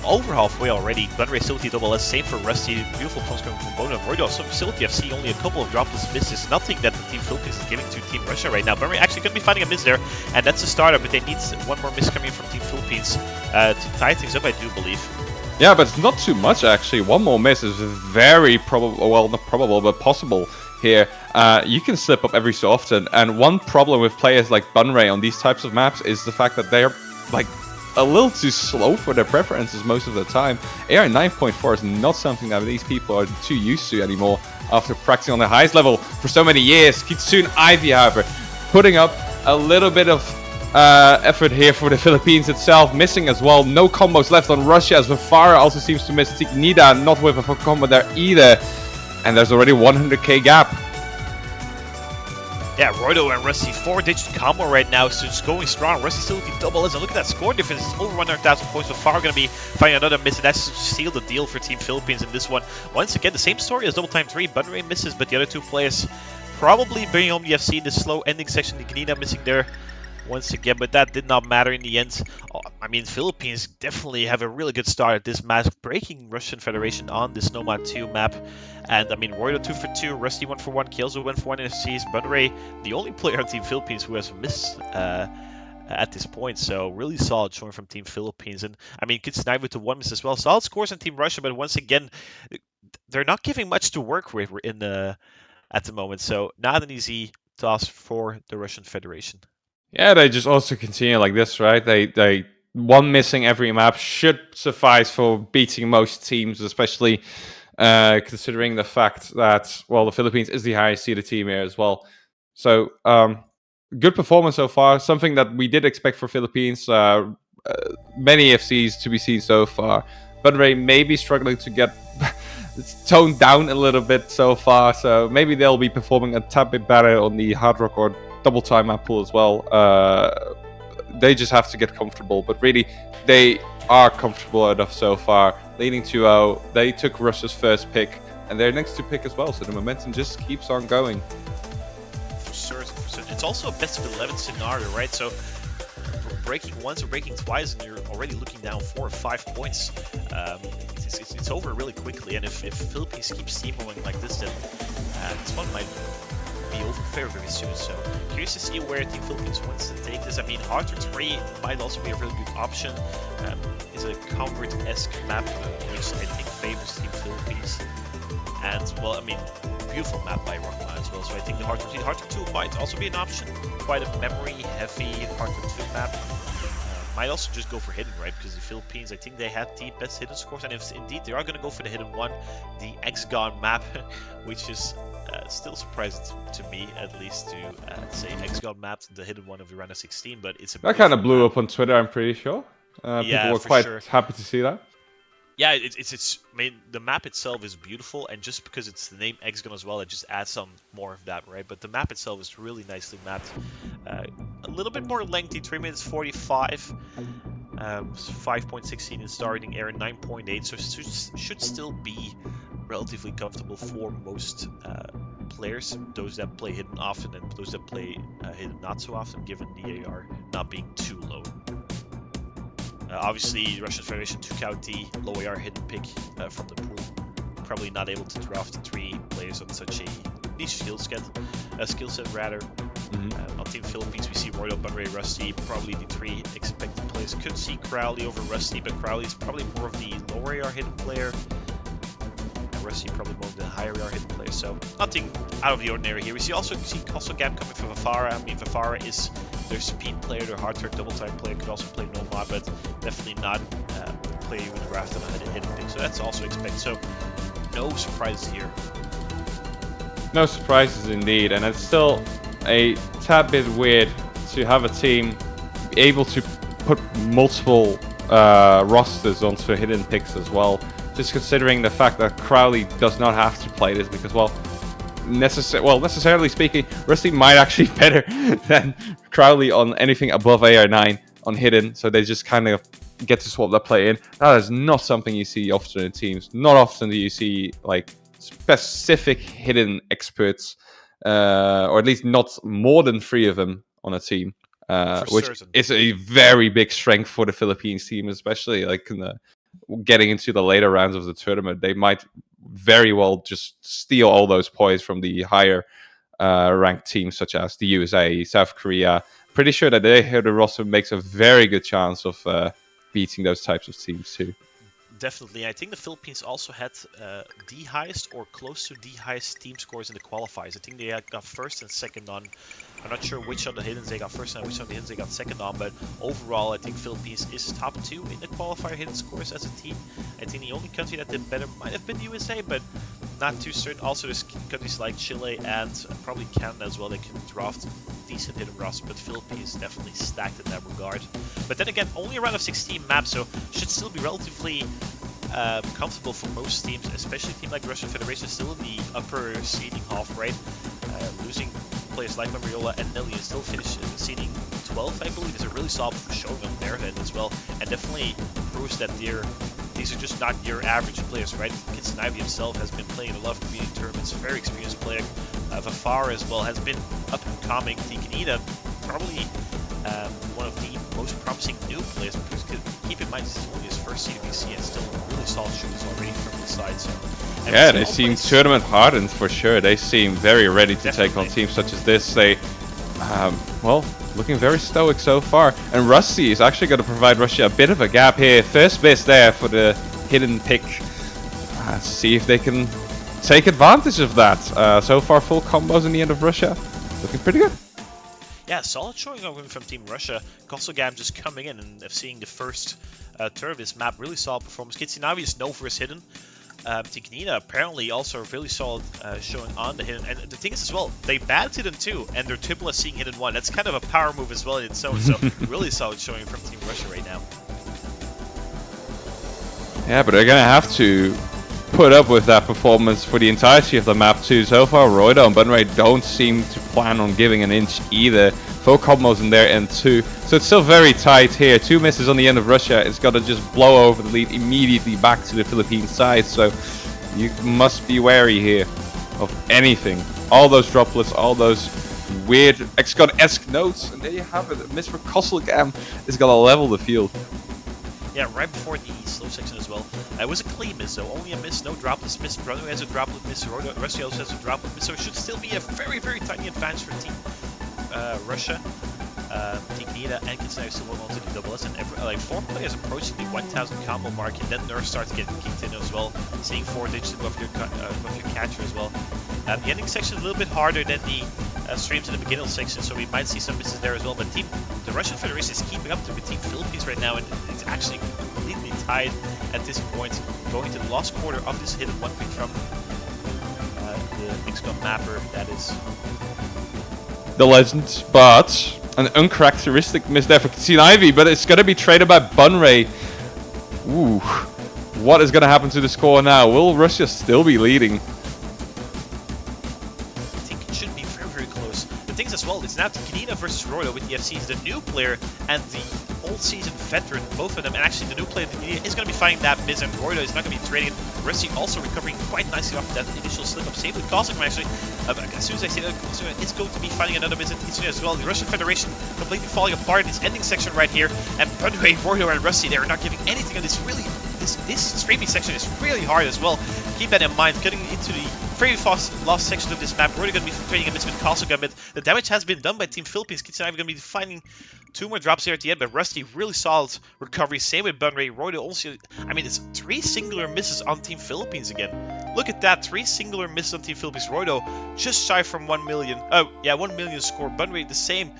over halfway already. Gunray Facility double S, same for Rusty. Beautiful points coming from Bono and Roydo. So Facility FC only a couple of dropless misses. Nothing that the Team Philippines is giving to Team Russia right now. Gunray actually going to be finding a miss there, and that's a startup, but they need one more miss coming from Team Philippines to tie things up, I do believe. Yeah, but it's not too much actually. One more miss is very probable, well, not probable, but possible here. You can slip up every so often, and one problem with players like Bunray on these types of maps is the fact that they're like a little too slow for their preferences most of the time. AR 9.4 is not something that these people are too used to anymore after practicing on the highest level for so many years. Kitsune Ivy, however, putting up a little bit of effort here for the Philippines itself, missing as well. No combos left on Russia, as Vafara also seems to miss. Tignida not with a combo there either, and there's already 100k gap. Yeah, Roydo and Rusty 4-digit combo right now, so it's going strong. Rusty still looking double S, and look at that score difference. It's over 100,000 points. Vafara going to be finding another miss, and that's sealed the deal for Team Philippines in this one. Once again, the same story as Double Time 3. Bunray misses, but the other 2 players probably bringing home the FC in the slow ending section. Tignida missing there once again, but that did not matter in the end. I mean, Philippines definitely have a really good start at this match, breaking Russian Federation on this Nomad 2 map. And I mean, Roydo 2 for 2, Rusty 1 for 1, Kielzo 1 for 1 in FCs, Bunray, the only player on Team Philippines who has missed at this point. So really solid showing from Team Philippines. And I mean, good snipe with the 1 miss as well. Solid scores on Team Russia, but once again, they're not giving much to work with at the moment. So not an easy task for the Russian Federation. Yeah, they just also continue like this, right? They 1 missing every map should suffice for beating most teams, especially considering the fact that, well, the Philippines is the highest seeded team here as well. So good performance so far. Something that we did expect for Philippines. Many FCs to be seen so far. Bunray may be struggling to get toned down a little bit so far, so maybe they'll be performing a tad bit better on the Hard Rock or Double Time map pool as well. They just have to get comfortable, but really they are comfortable enough so far. Leading 2-0, they took Russia's first pick, and they're next to pick as well, so the momentum just keeps on going. For certain. It's also a best of 11 scenario, right? So breaking once or breaking twice, and you're already looking down 4 or 5 points. It's over really quickly, and if Philippines keeps steamrolling like this, then this one might be over very soon. So curious to see where Team Philippines wants to take this. I mean, Arthur 3 might also be a really good option. It's a Convert-esque map, which I think favors Team Philippines. And, well, I mean, beautiful map by Rockman as well. So I think the Arthur 2 might also be an option. Quite a memory-heavy Arthur 2 map. Might also just go for hidden, right? Because the Philippines, I think they had the best hidden scores, and if indeed they are going to go for the hidden one, the X-Gon map, which is still surprising to me, at least, to say X-Gon map, the hidden one of the round of 16, but it's a that kind of blew up on Twitter, I'm pretty sure. People were quite happy to see that. Yeah, it's. I mean, the map itself is beautiful, and just because it's the name X-Gun as well, it just adds some more of that, right? But the map itself is really nicely mapped. A little bit more lengthy, 3 minutes 45, 5.16 in starting air, 9.8, so it should still be relatively comfortable for most players, those that play hidden often and those that play hidden not so often, given the AR not being too low. Obviously, the Russian Federation took out the low AR hidden pick from the pool. Probably not able to draft 3 players on such a niche skill set rather. On Team Philippines, we see Roydo, Bunray, Rusty, probably the 3 expected players. Could see Crowley over Rusty, but Crowley is probably more of the lower AR hidden player. And Rusty probably more of the higher AR hidden player. So nothing out of the ordinary here. We see also gap coming from Vafara. I mean, Vafara is their speed player, their hard turn double time player, could also play Nomad, but definitely not a player you would draft on a hidden pick. So that's also expected. So no surprises here. No surprises indeed, and it's still a tad bit weird to have a team be able to put multiple rosters onto hidden picks as well. Just considering the fact that Crowley does not have to play this because, well, necessarily speaking, Rusty might actually be better than Crowley on anything above AR9 on hidden, so they just kind of get to swap that play in. That is not something you see often in teams. Not often do you see like specific hidden experts, or at least not more than 3 of them on a team, which certain. is a very big strength for the Philippines team, especially like in the getting into the later rounds of the tournament. They might very well just steal all those points from the higher ranked teams such as the USA, South Korea. Pretty sure that the roster makes a very good chance of beating those types of teams too. Definitely. I think the Philippines also had the highest or close to the highest team scores in the qualifiers. I think they got first and second on. I'm not sure which of the hiddens they got first and which of the hiddens they got second on, but overall I think Philippines is top 2 in the qualifier hidden scores as a team. I think the only country that did better might have been the USA, but not too certain. Also there's countries like Chile and probably Canada as well that can draft decent hidden rosters, but Philippines definitely stacked in that regard. But then again, only a round of 16 map, so should still be relatively comfortable for most teams, especially a team like the Russian Federation, still in the upper seeding half, right? Losing players like Mariola and Nelly, still finished seeding 12th, I believe, is a really solid showing on their end as well, and definitely proves that these are just not your average players, right? Kitson Ivy himself has been playing a lot of community tournaments, very experienced player. Vafar as well has been up and coming. Tikanita, probably one of the most promising new players, because keep in mind this is only his first CWC and still really solid shooters already from the side. So, yeah, they seem tournament hardened for sure. They seem very ready to take on teams such as this. They, well, looking very stoic so far. And Rusty is actually going to provide Russia a bit of a gap here. First miss there for the hidden pick. See if they can take advantage of that. So far, full combos in the end of Russia. Looking pretty good. Yeah, solid showing up from Team Russia. Kosogam just coming in and seeing the first turn of this map. Really solid performance. Kitsinavi is known for his hidden. Tignina apparently also a really solid showing on the hidden. And the thing is as well, they banned hidden too, and they're triple seeing hidden 1. That's kind of a power move as well in itself. So really solid showing from Team Russia right now. Yeah, but they're going to have to put up with that performance for the entirety of the map too. So far, Roydo and Bunray don't seem to plan on giving an inch either. Full combos in their end too. So it's still very tight here. 2 misses on the end of Russia. It's got to just blow over the lead immediately back to the Philippine side. So you must be wary here of anything. All those droplets, all those weird Excon-esque notes. And there you have it. Mr. Kosselgam is going to level the field. Yeah, right before the slow section as well. It was a clean miss, though. Only a miss, no droplets miss. Brother has a droplet miss. Russia also has a droplet miss. So it should still be a very, very tiny advantage for Team Russia. Team Nida and Kitsune still hold on to the double S. And like 4 players approaching the 1000 combo mark. And then Nerf starts getting kicked in as well. Seeing 4 digits above your catcher as well. The ending section is a little bit harder than the streams in the beginning section, so we might see some misses there as well. But the Russian Federation is keeping up with Team Philippines right now, and it's actually completely tied at this point, going to the last quarter of this hidden 1 pick from the XCOM mapper. That is the legend, but an uncharacteristic miss there for Kitsune Ivy, but it's going to be traded by Bunray. Ooh, what is going to happen to the score now? Will Russia still be leading? Things as well, it's now Tikanina versus Royal with the FCs, the new player and the old season veteran, both of them. And actually the new player Tikanina is going to be fighting that miss, and Royal is not going to be trading it. Rusty also recovering quite nicely off that initial slip up. Same with Cossack actually. As soon as I say that, it's going to be fighting another miss as well. The Russian Federation completely falling apart in this ending section right here. And by the way, Royal and Rusty, they are not giving anything on this. Really, this streaming section is really hard as well. Keep that in mind. Getting into the very fast last section of this map, we're going to be trading a miss with Kossack, but the damage has been done by Team Philippines. Kitsune going to be finding 2 more drops here at the end, but Rusty, really solid recovery. Same with Bunray. Roydo also, I mean, it's 3 singular misses on Team Philippines again. Look at that, 3 singular misses on Team Philippines. Roydo just shy from 1 million. Oh, yeah, 1 million score. Bunray the same.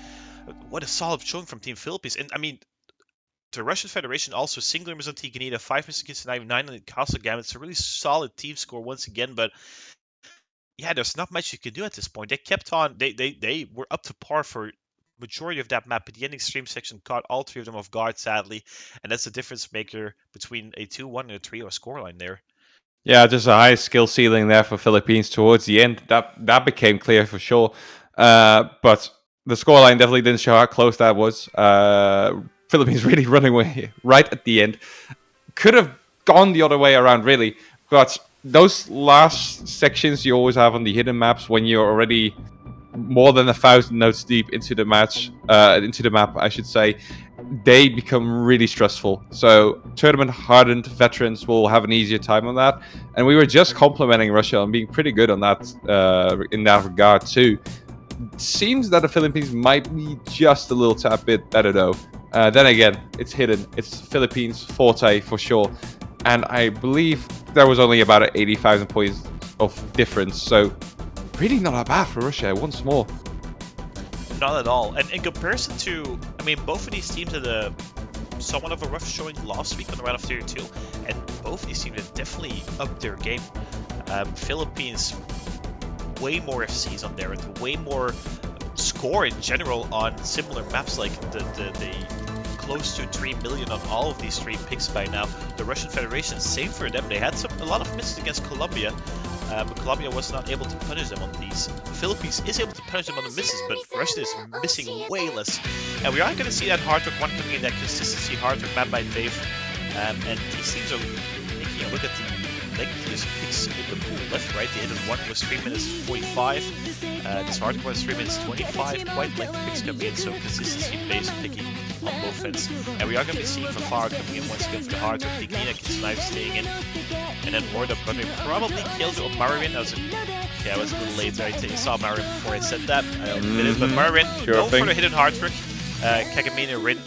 What a solid showing from Team Philippines. And I mean, the Russian Federation also single Amazon Tiganita, 5 Mr. Kitsunai, 9 on the Castle Gambit. It's a really solid team score once again, but yeah, there's not much you can do at this point. They kept on, they were up to par for majority of that map, but the ending stream section caught all 3 of them off guard, sadly, and that's the difference maker between a 2-1 and a 3-0 scoreline there. Yeah, just a high skill ceiling there for Philippines towards the end. That became clear for sure. But the scoreline definitely didn't show how close that was. Philippines really running away right at the end. Could have gone the other way around, really. But those last sections you always have on the hidden maps when you're already more than 1,000 notes deep into the match, into the map, I should say, they become really stressful. So tournament hardened veterans will have an easier time on that. And we were just complimenting Russia on being pretty good on that in that regard too. Seems that the Philippines might be just a little tad bit better though. Then again, it's hidden. It's Philippines forte for sure. And I believe there was only about 80,000 points of difference. So really not that bad for Russia once more. Not at all. And in comparison to, I mean, both of these teams had somewhat of a rough showing last week on the round of 32, and both of these teams have definitely upped their game. Philippines, way more FCs on there, and way more score in general on similar maps, like the close to 3 million on all of these 3 picks by now. The Russian Federation, same for them. They had a lot of misses against Colombia, but Colombia was not able to punish them on these. The Philippines is able to punish them on the misses, but Russia is missing way less. And we are going to see that hard work one coming in, that consistency hard work map by Dave. And these teams are making a look at the lengthiest picks in the pool left, right? The hidden one was 3 minutes 45. This hard work was 3 minutes 25. Quite lengthy picks coming in, so consistency based picking on both ends. And we are going to be seeing Fafara coming in once again for the hard work. Tignina, Kitsunai staying in. And then Ward up Gunner probably killed Marin. I was a little late, right? I saw Marin before I said that. I admit it, but Marin, go for the hidden hard trick. Kagamina Rin,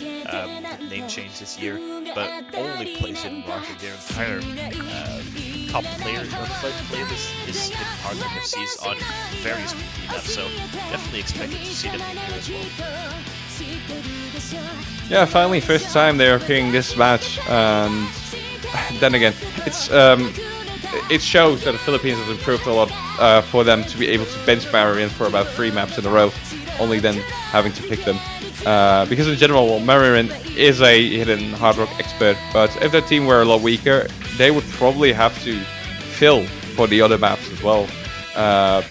name change this year, but only plays hidden hard trick. Their entire top player this hidden hard trick FCs on various PT maps, so definitely expected to see them in here as well. Yeah, finally, first time they're appearing this match, and then again, it shows that the Philippines has improved a lot for them to be able to bench Marin for about 3 maps in a row, only then having to pick them. Because in general, Marin is a hidden hard rock expert, but if their team were a lot weaker, they would probably have to fill for the other maps as well,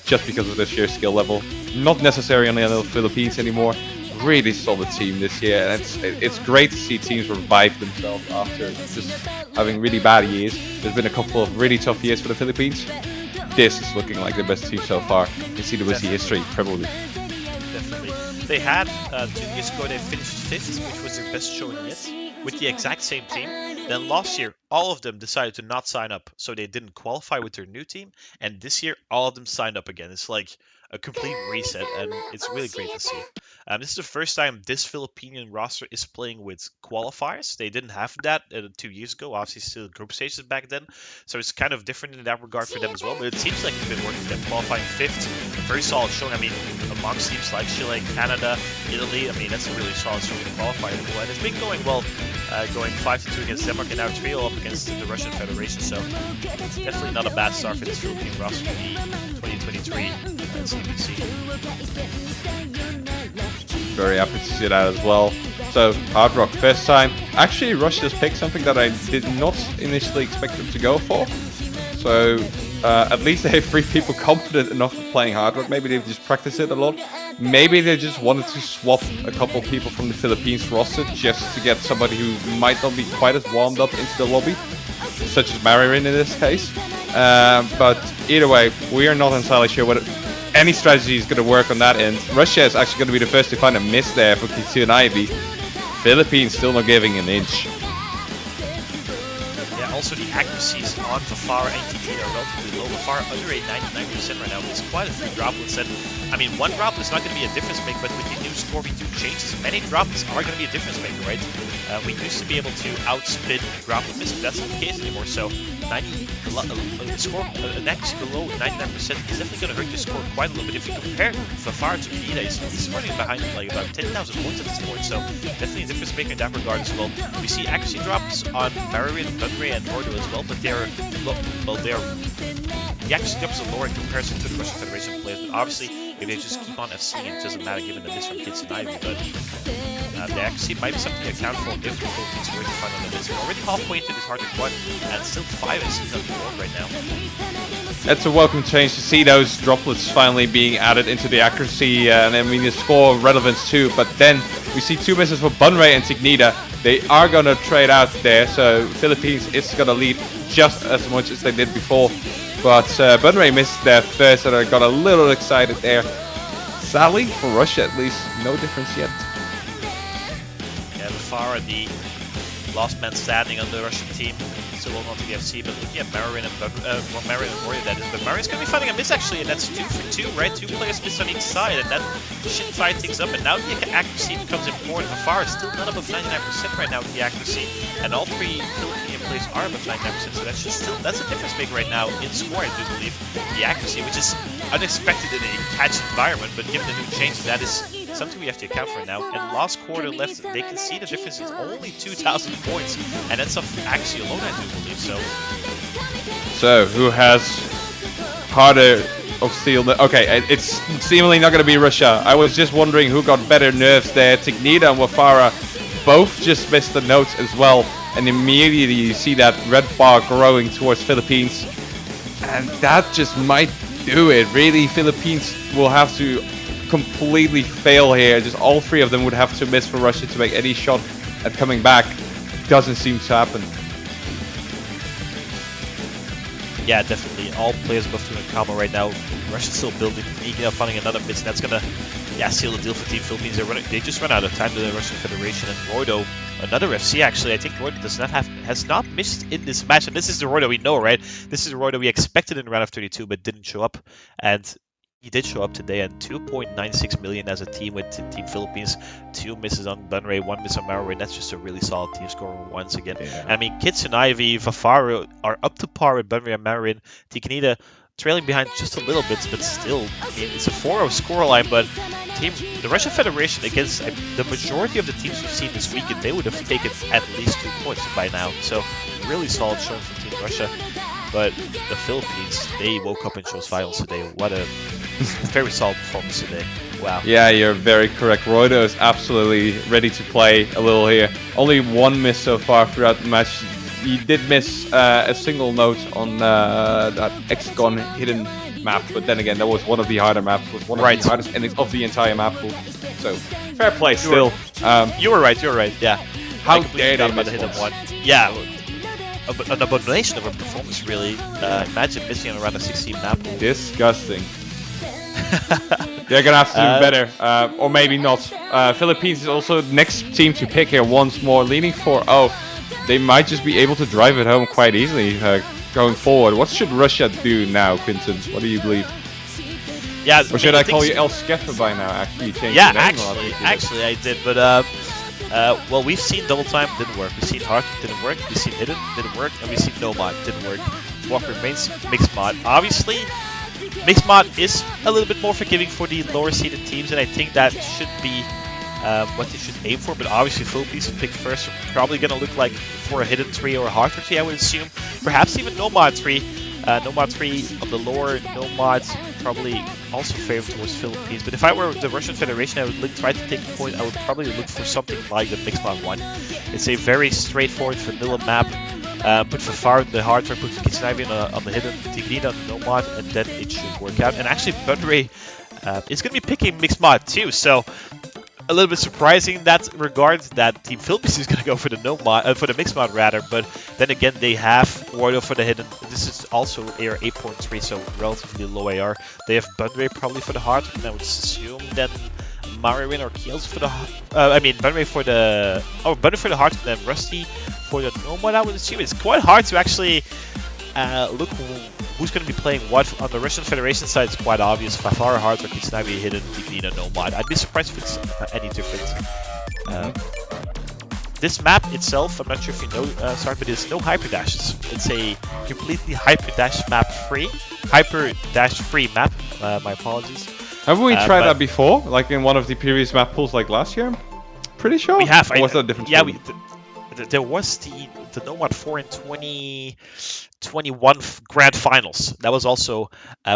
just because of the sheer skill level. Not necessary on the Philippines anymore. Really solid team this year, and it's great to see teams revive themselves after just having really bad years. There's been a couple of really tough years for the Philippines. This is looking like the best team so far in CWC history, probably. Definitely. They had 2 years ago they finished 5th, which was their best showing yet, with the exact same team. Then last year, all of them decided to not sign up, so they didn't qualify with their new team. And this year, all of them signed up again. It's like a complete reset, and it's really great to see. This is the first time this Philippine roster is playing with qualifiers. They didn't have that 2 years ago. Obviously, still group stages back then, so it's kind of different in that regard for them as well. But it seems like it's been working for them, qualifying 5th. A very solid showing. I mean, amongst teams like Chile, Canada, Italy, I mean, that's a really solid showing to qualify. And it's been going well, going 5-2 against Denmark and now 3-0 up against the Russian Federation. So it's definitely not a bad start for this Philippine roster for the 2023 CBC. Very happy to see that as well. So, hard rock, first time. Actually, Russia just picked something that I did not initially expect them to go for. So, at least they have 3 people confident enough of playing hard rock. Maybe they've just practiced it a lot. Maybe they just wanted to swap a couple of people from the Philippines roster just to get somebody who might not be quite as warmed up into the lobby, such as Marin in this case. But either way, we are not entirely sure whether any strategy is going to work on that end. Russia is actually going to be the first to find a miss there for Kitsu and Ivy. Philippines still not giving an inch. Yeah, also the accuracies on Fafara and Tignina are relatively low. Fafara under a 99% right now, but it's quite a few droplets, and I mean, one drop is not going to be a difference maker, but with the new score we do changes, many drops are going to be a difference maker, right? We used to be able to outspin drop and miss, but that's not the case anymore. So 90, the score, an X below 99% is definitely going to hurt your score quite a little bit. If you compare Fafar to Kida, he's running behind like about 10,000 points at this point, so definitely a difference maker in that regard as well. We see accuracy drops on Marion, Bunray, and Mordo as well, but they're the accuracy drops are lower in comparison to the Russian Federation players, but obviously if they just keep on FCing, it doesn't matter given the miss from Kids and Ivy, but the accuracy might be something to account for if the Philippines were to find on the list. We're already halfway into this hard one, and still 5 is on the board right now. That's a welcome change to see those droplets finally being added into the accuracy, and I mean the score relevance too, but then we see 2 misses for Bunray and Tignita. They are going to trade out there, so Philippines is going to lead just as much as they did before. But Bunray missed their first, and I got a little excited there. Sadly, for Russia at least, no difference yet. Yeah, Far the last man standing on the Russian team. Still holding on to the FC, but looking at Marin and Warrior, that is. But Marin's going to be finding a miss actually, and that's 2 for 2, right? 2 players miss on each side, and that should tie things up. And now the accuracy becomes important. Far is still not above 99% right now with the accuracy, and all 3 Philippine players are above 99%, so that's a difference maker right now in score, I do believe. The accuracy, which is unexpected in a catch environment, but given the new change, that is something we have to account for now. And last quarter left, they can see the difference is only 2,000 points, and that's off accuracy alone, I do believe. So who has harder of steel? Okay, it's seemingly not going to be Russia. I was just wondering who got better nerves there. Tignita and Wafara both just missed the notes as well, and immediately you see that red bar growing towards Philippines, and that just might do it. Really, Philippines will have to completely fail here. Just all 3 of them would have to miss for Russia to make any shot at coming back. Doesn't seem to happen. Yeah, definitely. All players above 200 combo right now. Russia's still building, finding another miss, and that's gonna seal the deal for Team Philippines. They just run out of time to the Russian Federation, and Roido, another FC actually. I think Roido has not missed in this match, and this is the Roido we know, right? This is the Roido we expected in round of 32, but didn't show up, and he did show up today, and 2.96 million as a team with Team Philippines. 2 misses on Bunray, 1 miss on Mario, and that's just a really solid team score once again. Yeah. I mean, Kits and Ivy, Vafaru are up to par with Bunray and Marin. Tignita trailing behind just a little bit, but still, I mean, it's a 4-0 scoreline, but the Russian Federation against the majority of the teams we've seen this weekend, they would have taken at least 2 points by now. So, really solid showing from Team Russia. But the Philippines, they woke up in shows finals today. What a very solid performance today. Wow. Yeah, you're very correct. Roido is absolutely ready to play a little here. Only 1 miss so far throughout the match. He did miss a single note on that Hexagon hidden map, but then again, that was one of the harder maps, was one of the hardest endings of the entire map pool. So, fair play still. You were right, yeah. How dare they miss hidden one? Yeah. An abomination of a performance, really. Imagine missing on around a 16 map pool. Disgusting. They're gonna have to do better, or maybe not. Philippines is also the next team to pick here once more, leaning for, they might just be able to drive it home quite easily going forward. What should Russia do now, Quinton? What do you believe? Yeah, or should I call you El Skeffer by now? Actually, actually, I did, but well, we've seen double time, didn't work. We've seen hard, didn't work. We've seen hidden, didn't work, and we've seen no mod, didn't work. What remains? Mixed mod. Obviously, mixed mod is a little bit more forgiving for the lower seeded teams, and I think that should be what they should aim for. But obviously, Philippines picked first, are probably going to look like for a hidden 3 or a hard 3, I would assume. Perhaps even no mod 3. No mod 3 of the lower, no mods probably also favor towards Philippines. But if I were the Russian Federation, I would try to take the point. I would probably look for something like the mixed mod 1. It's a very straightforward vanilla map. Put Fafar in the hard try, put Kitsunavi on the hidden, Tignita on the no mod, and then it should work out. And actually, Bunray is going to be picking mixed mod too, so a little bit surprising in that regard that Team Philippines is going to go for the no mod, for the mixed mod rather. But then again, they have Royal for the hidden. This is also AR 8.3, so relatively low AR. They have Bunray probably for the hard, and I would assume then Marin or Kiels for the Bunray for the Bunray for the hard, and then Rusty for the no mod. I would assume it's quite hard to actually look who's going to be playing what. On the Russian Federation side, it's quite obvious. Fafara, Hardrock, Kitsunavi, Hidden, Tigrina, Nomad. I'd be surprised if it's any different. This map itself, I'm not sure if you know, sorry, but there's no hyper dashes. It's a completely hyper dash map free. Hyper dash free map. My apologies. Haven't we tried that before? Like in one of the previous map pools, like last year? Pretty sure. We have. Or was that a different? Yeah, there was the Nomad 4 in 2021 Grand Finals. That was also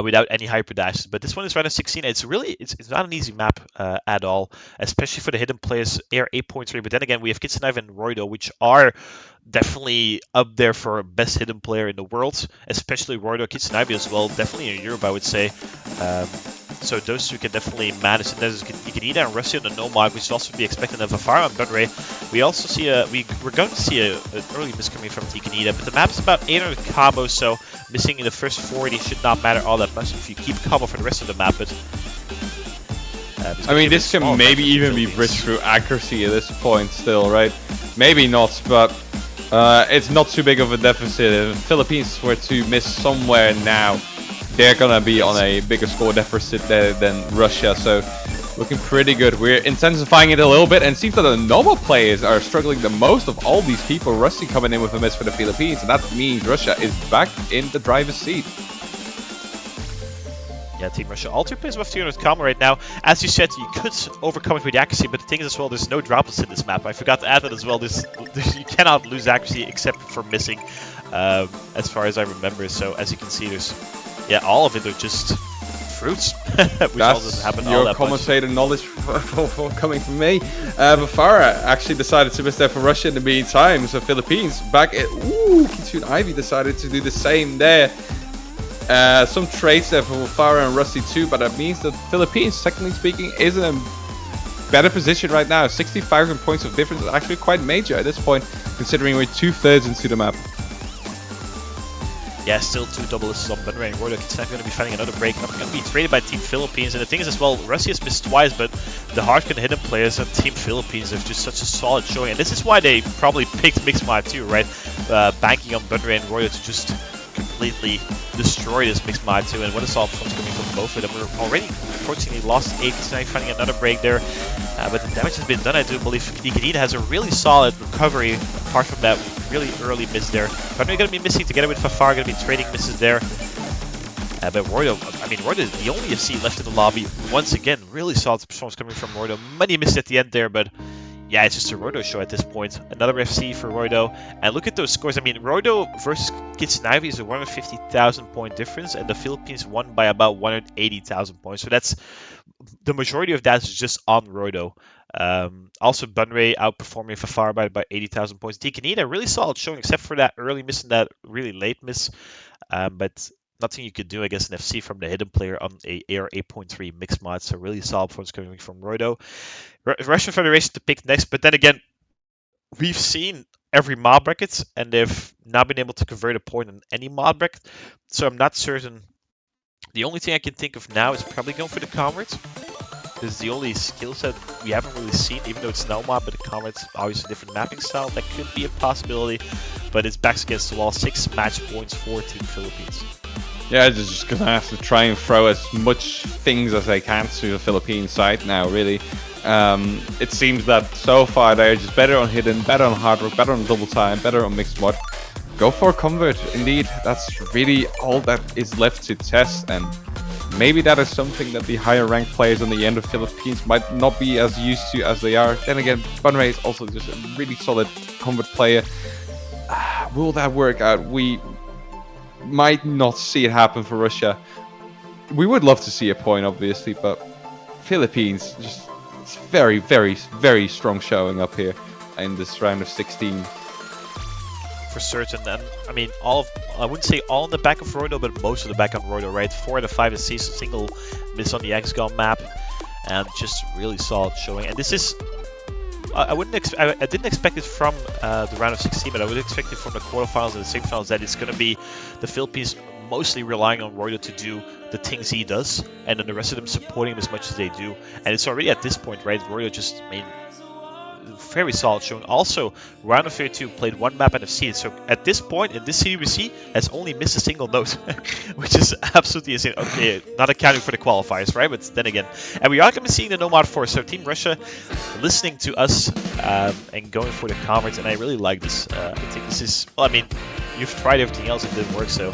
without any hyper dashes. But this one is round of 16. It's really it's not an easy map at all, especially for the hidden players. Air 8.3. But then again, we have Kitsunav and Roido, which are definitely up there for best hidden player in the world, especially Roido, Kitsunavi as well. Definitely in Europe, I would say. So those two can definitely manage. And there's Ikanida and Russia on the Nomad, which should also be expected of Afara and Bunray. We also see we're going to see an early miss coming from Ikanida, but the map's about 800 combos, so missing in the first 40 should not matter all that much if you keep combo for the rest of the map. But I mean, this can maybe even be bridged through accuracy at this point still, right? Maybe not, but it's not too big of a deficit. If the Philippines were to miss somewhere now, they're gonna be on a bigger score deficit there than Russia, so looking pretty good. We're intensifying it a little bit, and it seems that the normal players are struggling the most of all these people. Rusty coming in with a miss for the Philippines, and that means Russia is back in the driver's seat. Yeah, Team Russia. All two players with 200 combo right now. As you said, you could overcome it with accuracy, but the thing is as well, there's no droplets in this map. I forgot to add that as well. You cannot lose accuracy except for missing, as far as I remember. So as you can see, there's all of it are just fruits, which That's doesn't happen all your that commentator knowledge for coming from me. Bafara actually decided to miss there for Russia in the meantime, so Philippines back at Kitsune Ivy decided to do the same there. Some trades there for Bafara and Rusty too, but that means that Philippines, technically speaking, is in a better position right now. 60,000 points of difference is actually quite major at this point, considering we're 2/3 into the map. Yeah, still two double assists on Bunray and Roido. Kitsunavi going to be finding another break. I'm going to be traded by Team Philippines. And the thing is as well, Russia has missed twice, but the hard-can hidden players on Team Philippines have just such a solid showing. And this is why they probably picked Mixed Mod too, right? Banking on Bunray and Roido to just completely destroy this Mixed Mod 2, and what a solid performance coming from both of them. We're already unfortunately lost 8, Kitsunavi finding another break there, but the damage has been done. I do believe Ikanida has a really solid recovery apart from that really early miss there. But we're going to be missing together with Fafar, going to be trading misses there. But Roido, I mean, Roido is the only FC left in the lobby. Once again, really solid performance coming from Roido. Many misses at the end there, but yeah, it's just a Roido show at this point. Another FC for Roido. And look at those scores. I mean, Roido versus Kitsunavi is a 150,000 point difference, and the Philippines won by about 180,000 points. So that's the majority of that is just on Roido. Also, Bunray outperforming Fafar by about 80,000 points. Ikanida, really solid showing, except for that early miss and that really late miss. But nothing you could do against an FC from the hidden player on a AR 8.3 mixed mod. So really solid performance coming from Roido. Russian Federation to pick next, but then again, we've seen every mod bracket, and they've not been able to convert a point in any mod bracket. So I'm not certain. The only thing I can think of now is probably going for the Comrades. This is the only skill set we haven't really seen, even though it's no mod, but the Comrades obviously a different mapping style. That could be a possibility, but it's backs against the wall. 6 match points for Team Philippines. Yeah, they're just gonna have to try and throw as much things as they can to the Philippine side now, really. It seems that so far they're just better on hidden, better on hard work, better on double time, better on mixed mod. Go for a convert, indeed. That's really all that is left to test, and maybe that is something that the higher ranked players on the end of Philippines might not be as used to as they are. Then again, Bunray is also just a really solid convert player. Will that work out? We might not see it happen for Russia. We would love to see a point, obviously, but Philippines, just it's very, very, very strong showing up here in this round of 16. For certain, and I mean, I wouldn't say all in the back of Roido, but most of the back on Roido, right? 4 out of 5 is a single miss on the XGOM map, and just really solid showing. And this is, I didn't expect it from the round of 16, but I would expect it from the quarterfinals and the semifinals that it's going to be the Philippines mostly relying on Roido to do the things he does, and then the rest of them supporting him as much as they do. And it's already at this point, right? Roido just, I mean, very solid showing. Also, round of 32 played one map and have seeded. So at this point in this CWC, has only missed a single note, which is absolutely insane. Okay, not accounting for the qualifiers, right? But then again, and we are going to be seeing the Nomad 4. So Team Russia listening to us and going for the converts, and I really like this. I think this is. Well, I mean, you've tried everything else and it didn't work, so.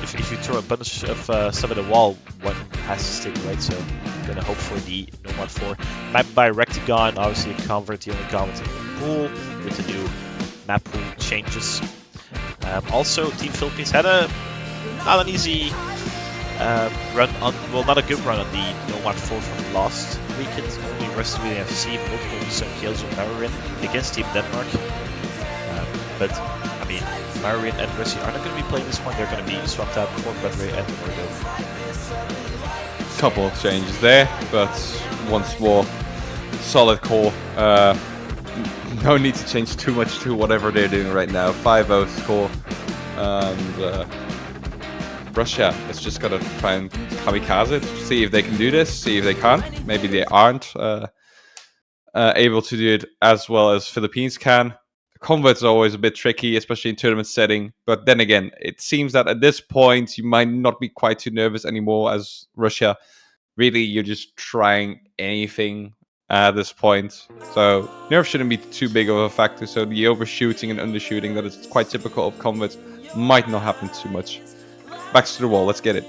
If you throw a bunch of stuff at the wall, one has to stick, right? So I'm gonna hope for the Nomad 4. Mapped by Rectagon, obviously a convert, the only convert in the pool, with the new map pool changes. Also, Team Philippines had not an easy run on, well, not a good run on the Nomad 4 from last weekend. Only rested with the FC, multiple decent kills with Marin against Team Denmark. But I mean, Marin and Russia are not going to be playing this one. They're going to be swapped out for Budray and Mordo. Couple of changes there, but once more, solid core. No need to change too much to whatever they're doing right now. 5-0 score. And Russia has just got to try and kamikaze it, see if they can do this, see if they can't. Maybe they aren't able to do it as well as Philippines can. Converts are always a bit tricky, especially in tournament setting. But then again, it seems that at this point, you might not be quite too nervous anymore as Russia. Really, you're just trying anything at this point. So nerves shouldn't be too big of a factor. So the overshooting and undershooting that is quite typical of converts might not happen too much. Back to the wall, let's get it.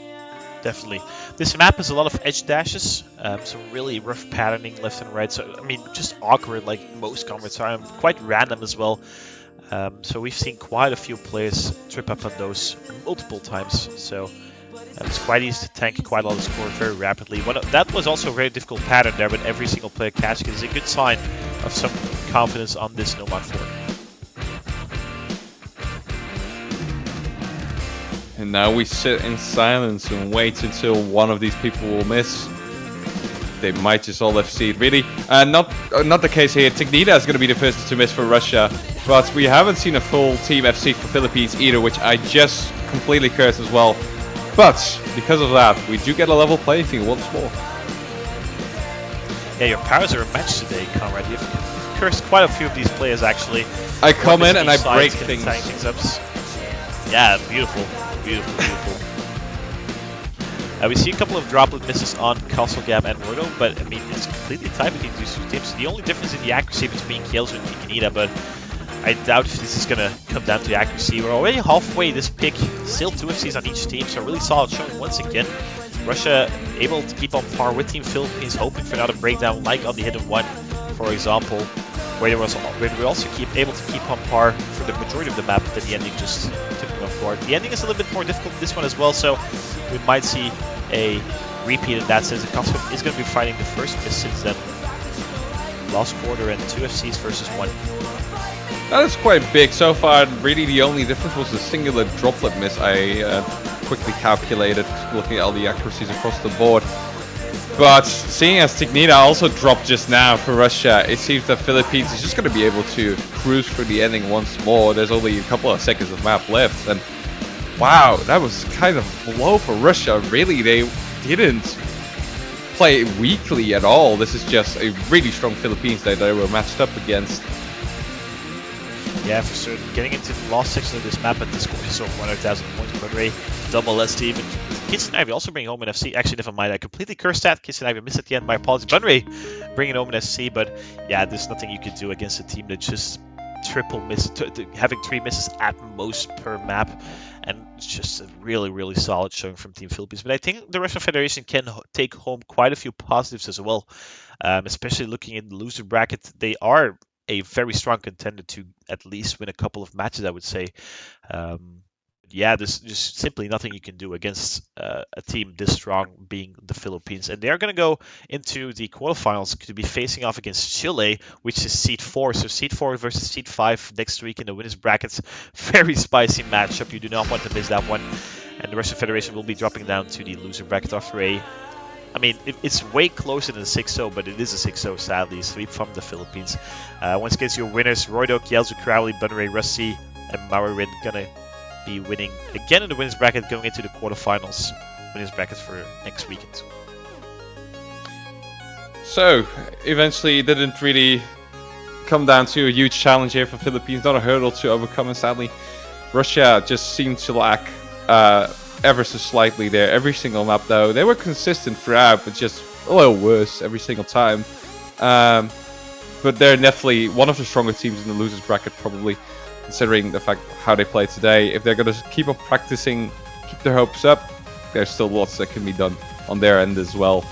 Definitely. This map has a lot of edge dashes, some really rough patterning left and right. So, I mean, just awkward like most converts are, and quite random as well. So we've seen quite a few players trip up on those multiple times. So it's quite easy to tank quite a lot of score very rapidly. That was also a very difficult pattern there, but every single player catching it is a good sign of some confidence on this Nomad 4. And now we sit in silence and wait until one of these people will miss. They might just all have seed, really. Not the case here. Tignita is going to be the first to miss for Russia. But we haven't seen a full Team FC for Philippines either, which I just completely cursed as well. But because of that, we do get a level playing field once more. Yeah, your powers are a match today, Conrad. You've cursed quite a few of these players, actually. I come in and I break things. Up. Yeah, beautiful. Beautiful, beautiful. We see a couple of droplet misses on Castlegam and Mordo, but I mean, it's completely tied between these two teams. The only difference is the accuracy between Kielzo and Tignita, but I doubt if this is going to come down to the accuracy. We're already halfway this pick, still 2 FCs on each team, so really solid showing once again. Russia able to keep on par with Team Philippines, hoping for another breakdown like on the Hidden One, for example, where we also able to keep on par for the majority of the map, but the ending just took them off guard. The ending is a little bit more difficult in this one as well, so we might see a repeat in that sense. Costco is going to be fighting the first miss since then. Last quarter and 2 FCs versus 1. That is quite big. So far, really the only difference was the singular droplet miss. I quickly calculated, looking at all the accuracies across the board. But seeing as Tignita also dropped just now for Russia, it seems that Philippines is just going to be able to cruise through the ending once more. There's only a couple of seconds of map left, and wow, that was kind of a blow for Russia. Really, they didn't play weakly at all. This is just a really strong Philippines that they were matched up against. Yeah, for certain. Getting into the last section of this map at the score is over 100,000 points per Ray. Double less even. Kitchen Ivy also bringing home an FC. Actually, never mind. I completely cursed that. Kitchen Ivy missed at the end. My apologies. Bunray bringing home an FC, but yeah, there's nothing you could do against a team that just triple miss, having 3 misses at most per map, and it's just a really, really solid showing from Team Philippines. But I think the Russian Federation can take home quite a few positives as well, especially looking at the loser bracket. They are a very strong contender to at least win a couple of matches, I would say. Yeah, there's just simply nothing you can do against a team this strong, being the Philippines. And they're going to go into the quarterfinals to be facing off against Chile, which is seed 4. So seed 4 versus seed 5 next week in the winners brackets. Very spicy matchup. You do not want to miss that one. And the Russian Federation will be dropping down to the loser bracket after I mean, it's way closer than 6-0, but it is a 6-0, sadly. Sweep from the Philippines. Once again, your winners, Roydo, Kielzo, Crowley, Bunray, Russi, and Mawarin gonna be winning again in the winners bracket, going into the quarterfinals winners brackets for next weekend. So, eventually it didn't really come down to a huge challenge here for Philippines, not a hurdle to overcome, and sadly, Russia just seemed to lack ever so slightly there. Every single map, though, they were consistent throughout, but just a little worse every single time. But they're definitely one of the stronger teams in the losers bracket, probably, considering the fact how they play today. If they're going to keep up practicing, keep their hopes up, there's still lots that can be done on their end as well.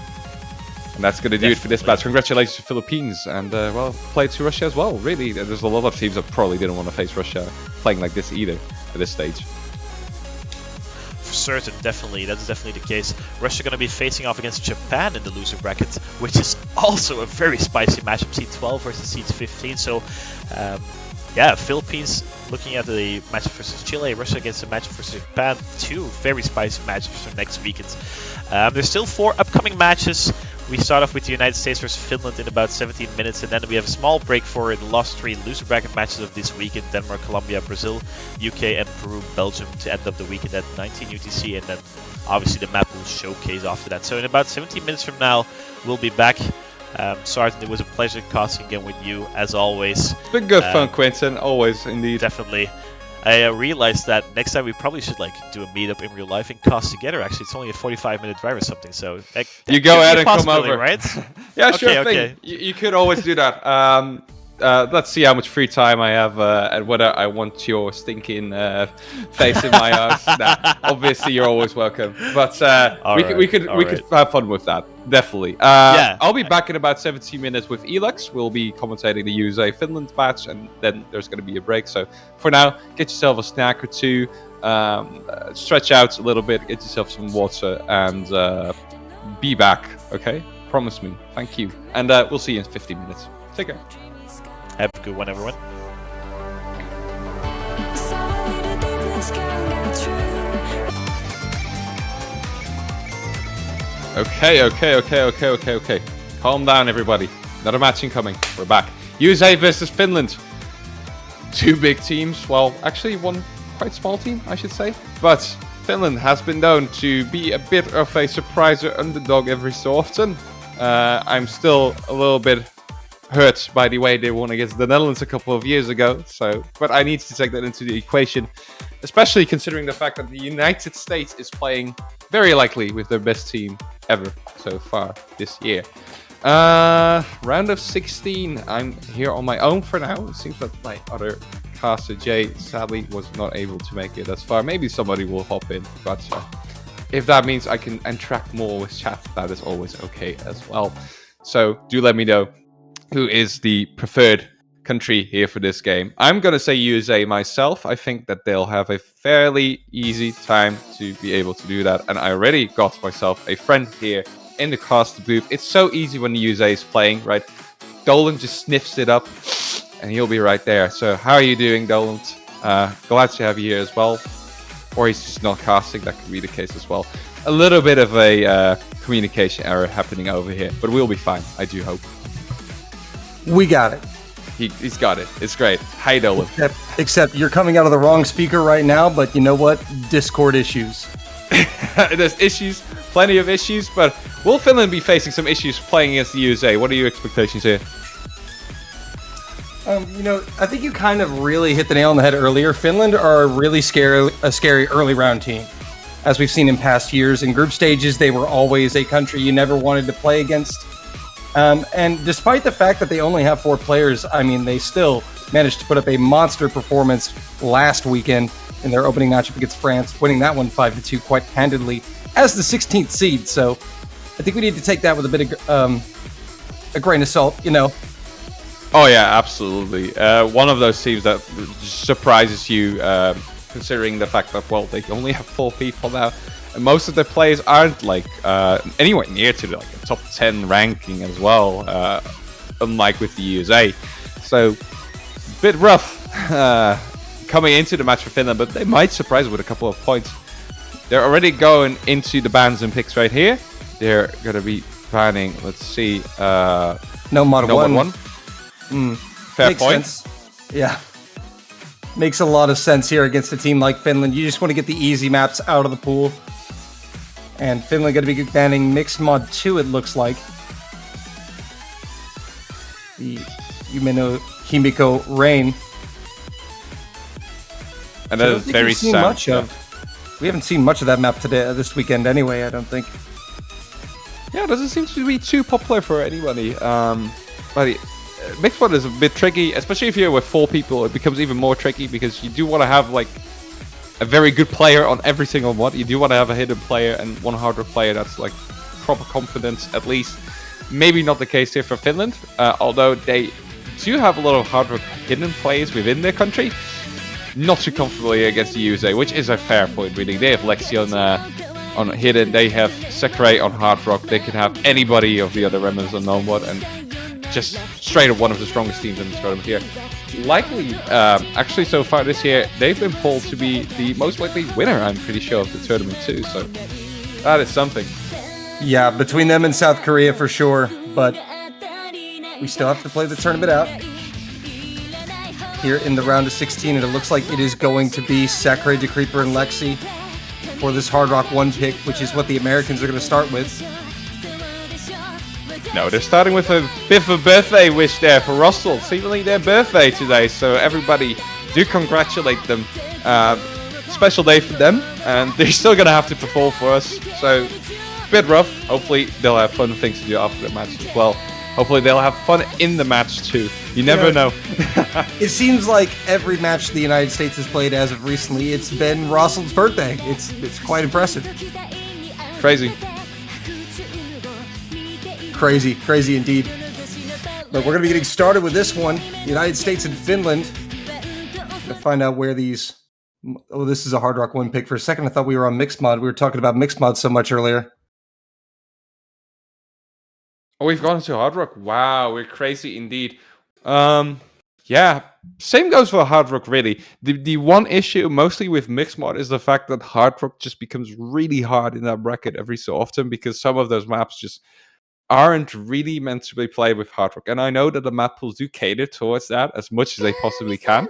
And that's going to do it for this match. Congratulations to Philippines, and well, play to Russia as well. Really, there's a lot of teams that probably didn't want to face Russia playing like this either at this stage. For certain, definitely. That's definitely the case. Russia going to be facing off against Japan in the loser bracket, which is also a very spicy matchup. Seed 12 versus seed 15. So, yeah, Philippines looking at the matchup versus Chile, Russia against the matchup versus Japan. Two very spicy matchups for next weekend. There's still 4 upcoming matches. We start off with the United States versus Finland in about 17 minutes, and then we have a small break for the last 3 loser bracket matches of this weekend: Denmark, Colombia, Brazil, UK, and Peru, Belgium, to end up the weekend at 19 UTC, and then obviously the map will showcase after that. So in about 17 minutes from now, we'll be back. Sarton, it was a pleasure casting again with you, as always. It's been good fun, Quentin, always, indeed. Definitely. I realized that next time we probably should do a meetup in real life and cast together. Actually, it's only a 45-minute drive or something, so you go ahead and come over, right? Yeah, sure thing. Okay. You could always do that. Let's see how much free time I have and whether I want your stinking face in my eyes. Nah, obviously you're always welcome. But we could have fun with that. Definitely. Yeah. I'll be back in about 17 minutes with Elux. We'll be commentating the USA Finland match, and then there's going to be a break. So for now, get yourself a snack or two, stretch out a little bit, get yourself some water, and be back. Okay? Promise me. Thank you. And we'll see you in 15 minutes. Take care. Have a good one, everyone. Okay. Calm down, everybody. Another match incoming. We're back. USA versus Finland. 2 big teams. Well, actually, one quite small team, I should say. But Finland has been known to be a bit of a surpriser underdog every so often. I'm still a little bit hurt by the way they won against the Netherlands a couple of years ago. But I need to take that into the equation, especially considering the fact that the United States is playing very likely with their best team ever so far this year. Round of 16. I'm here on my own for now. It seems that my other caster Jay sadly was not able to make it as far. Maybe somebody will hop in, but if that means I can interact more with chat, that is always okay as well. So do let me know who is the preferred country here for this game. I'm going to say USA myself. I think that they'll have a fairly easy time to be able to do that. And I already got myself a friend here in the caster booth. It's so easy when the USA is playing, right? Dolan just sniffs it up and he'll be right there. So how are you doing, Dolan? Glad to have you here as well. Or he's just not casting. That could be the case as well. A little bit of a communication error happening over here, but we'll be fine, I do hope. We got it. He's got it. It's great. Hi, Dolan. Except you're coming out of the wrong speaker right now, but you know what? Discord issues. There's issues, plenty of issues, but will Finland be facing some issues playing against the USA? What are your expectations here? I think you kind of really hit the nail on the head earlier. Finland are a really scary early round team. As we've seen in past years, in group stages, they were always a country you never wanted to play against. And despite the fact that they only have 4 players, I mean, they still managed to put up a monster performance last weekend in their opening matchup against France, winning that one 5-2 quite handedly as the 16th seed. So I think we need to take that with a bit of a grain of salt, you know. Oh, yeah, absolutely. One of those teams that surprises you, considering the fact that, well, they only have 4 people now. And most of the players aren't anywhere near to a top 10 ranking as well, unlike with the USA. So, a bit rough coming into the match for Finland, but they might surprise with a couple of points. They're already going into the bans and picks right here. They're going to be banning, let's see, No Mod 1. Fair Makes point. Sense. Yeah. Makes a lot of sense here against a team like Finland. You just want to get the easy maps out of the pool. And Finland going to be banning Mixed Mod 2, it looks like. The Umeno Himiko Rain. And that is very sound. We haven't seen much of that map today, this weekend anyway, I don't think. Yeah, it doesn't seem to be too popular for anybody. But mixed mod is a bit tricky, especially if you're with 4 people. It becomes even more tricky because you do want to have like a very good player on every single mod. You do want to have a hidden player and one hard rock player that's like proper confidence at least. Maybe not the case here for Finland, although they do have a lot of hard rock hidden players within their country. Not too comfortably against the USA, which is a fair point, really. They have Lexi on hidden, they have Sakurai on hard rock, they can have anybody of the other remnants on non-mod, and just straight up one of the strongest teams in this tournament here. Likely, actually so far this year, they've been polled to be the most likely winner, I'm pretty sure, of the tournament too, so that is something. Yeah, between them and South Korea for sure, but we still have to play the tournament out here in the round of 16, and it looks like it is going to be Sakurai, Decreeper, and Lexi for this Hard Rock 1 pick, which is what the Americans are going to start with. No, they're starting with a bit of a birthday wish there for Russell. Seemingly their birthday today, so everybody do congratulate them. Special day for them, and they're still going to have to perform for us, so a bit rough. Hopefully they'll have fun things to do after the match as well. Hopefully they'll have fun in the match too. You never know. It seems like every match the United States has played as of recently, it's been Russell's birthday. It's quite impressive. Crazy. Crazy indeed. But we're going to be getting started with this one. United States and Finland. To find out where these... Oh, this is a Hard Rock 1 pick. For a second, I thought we were on Mixed Mod. We were talking about Mixed Mod so much earlier. Oh, we've gone to Hard Rock. Wow, we're crazy indeed. Yeah, same goes for Hard Rock, really. The one issue, mostly with Mixed Mod, is the fact that Hard Rock just becomes really hard in that bracket every so often, because some of those maps just aren't really meant to be played with Hard Rock. And I know that the map pools do cater towards that as much as they possibly can,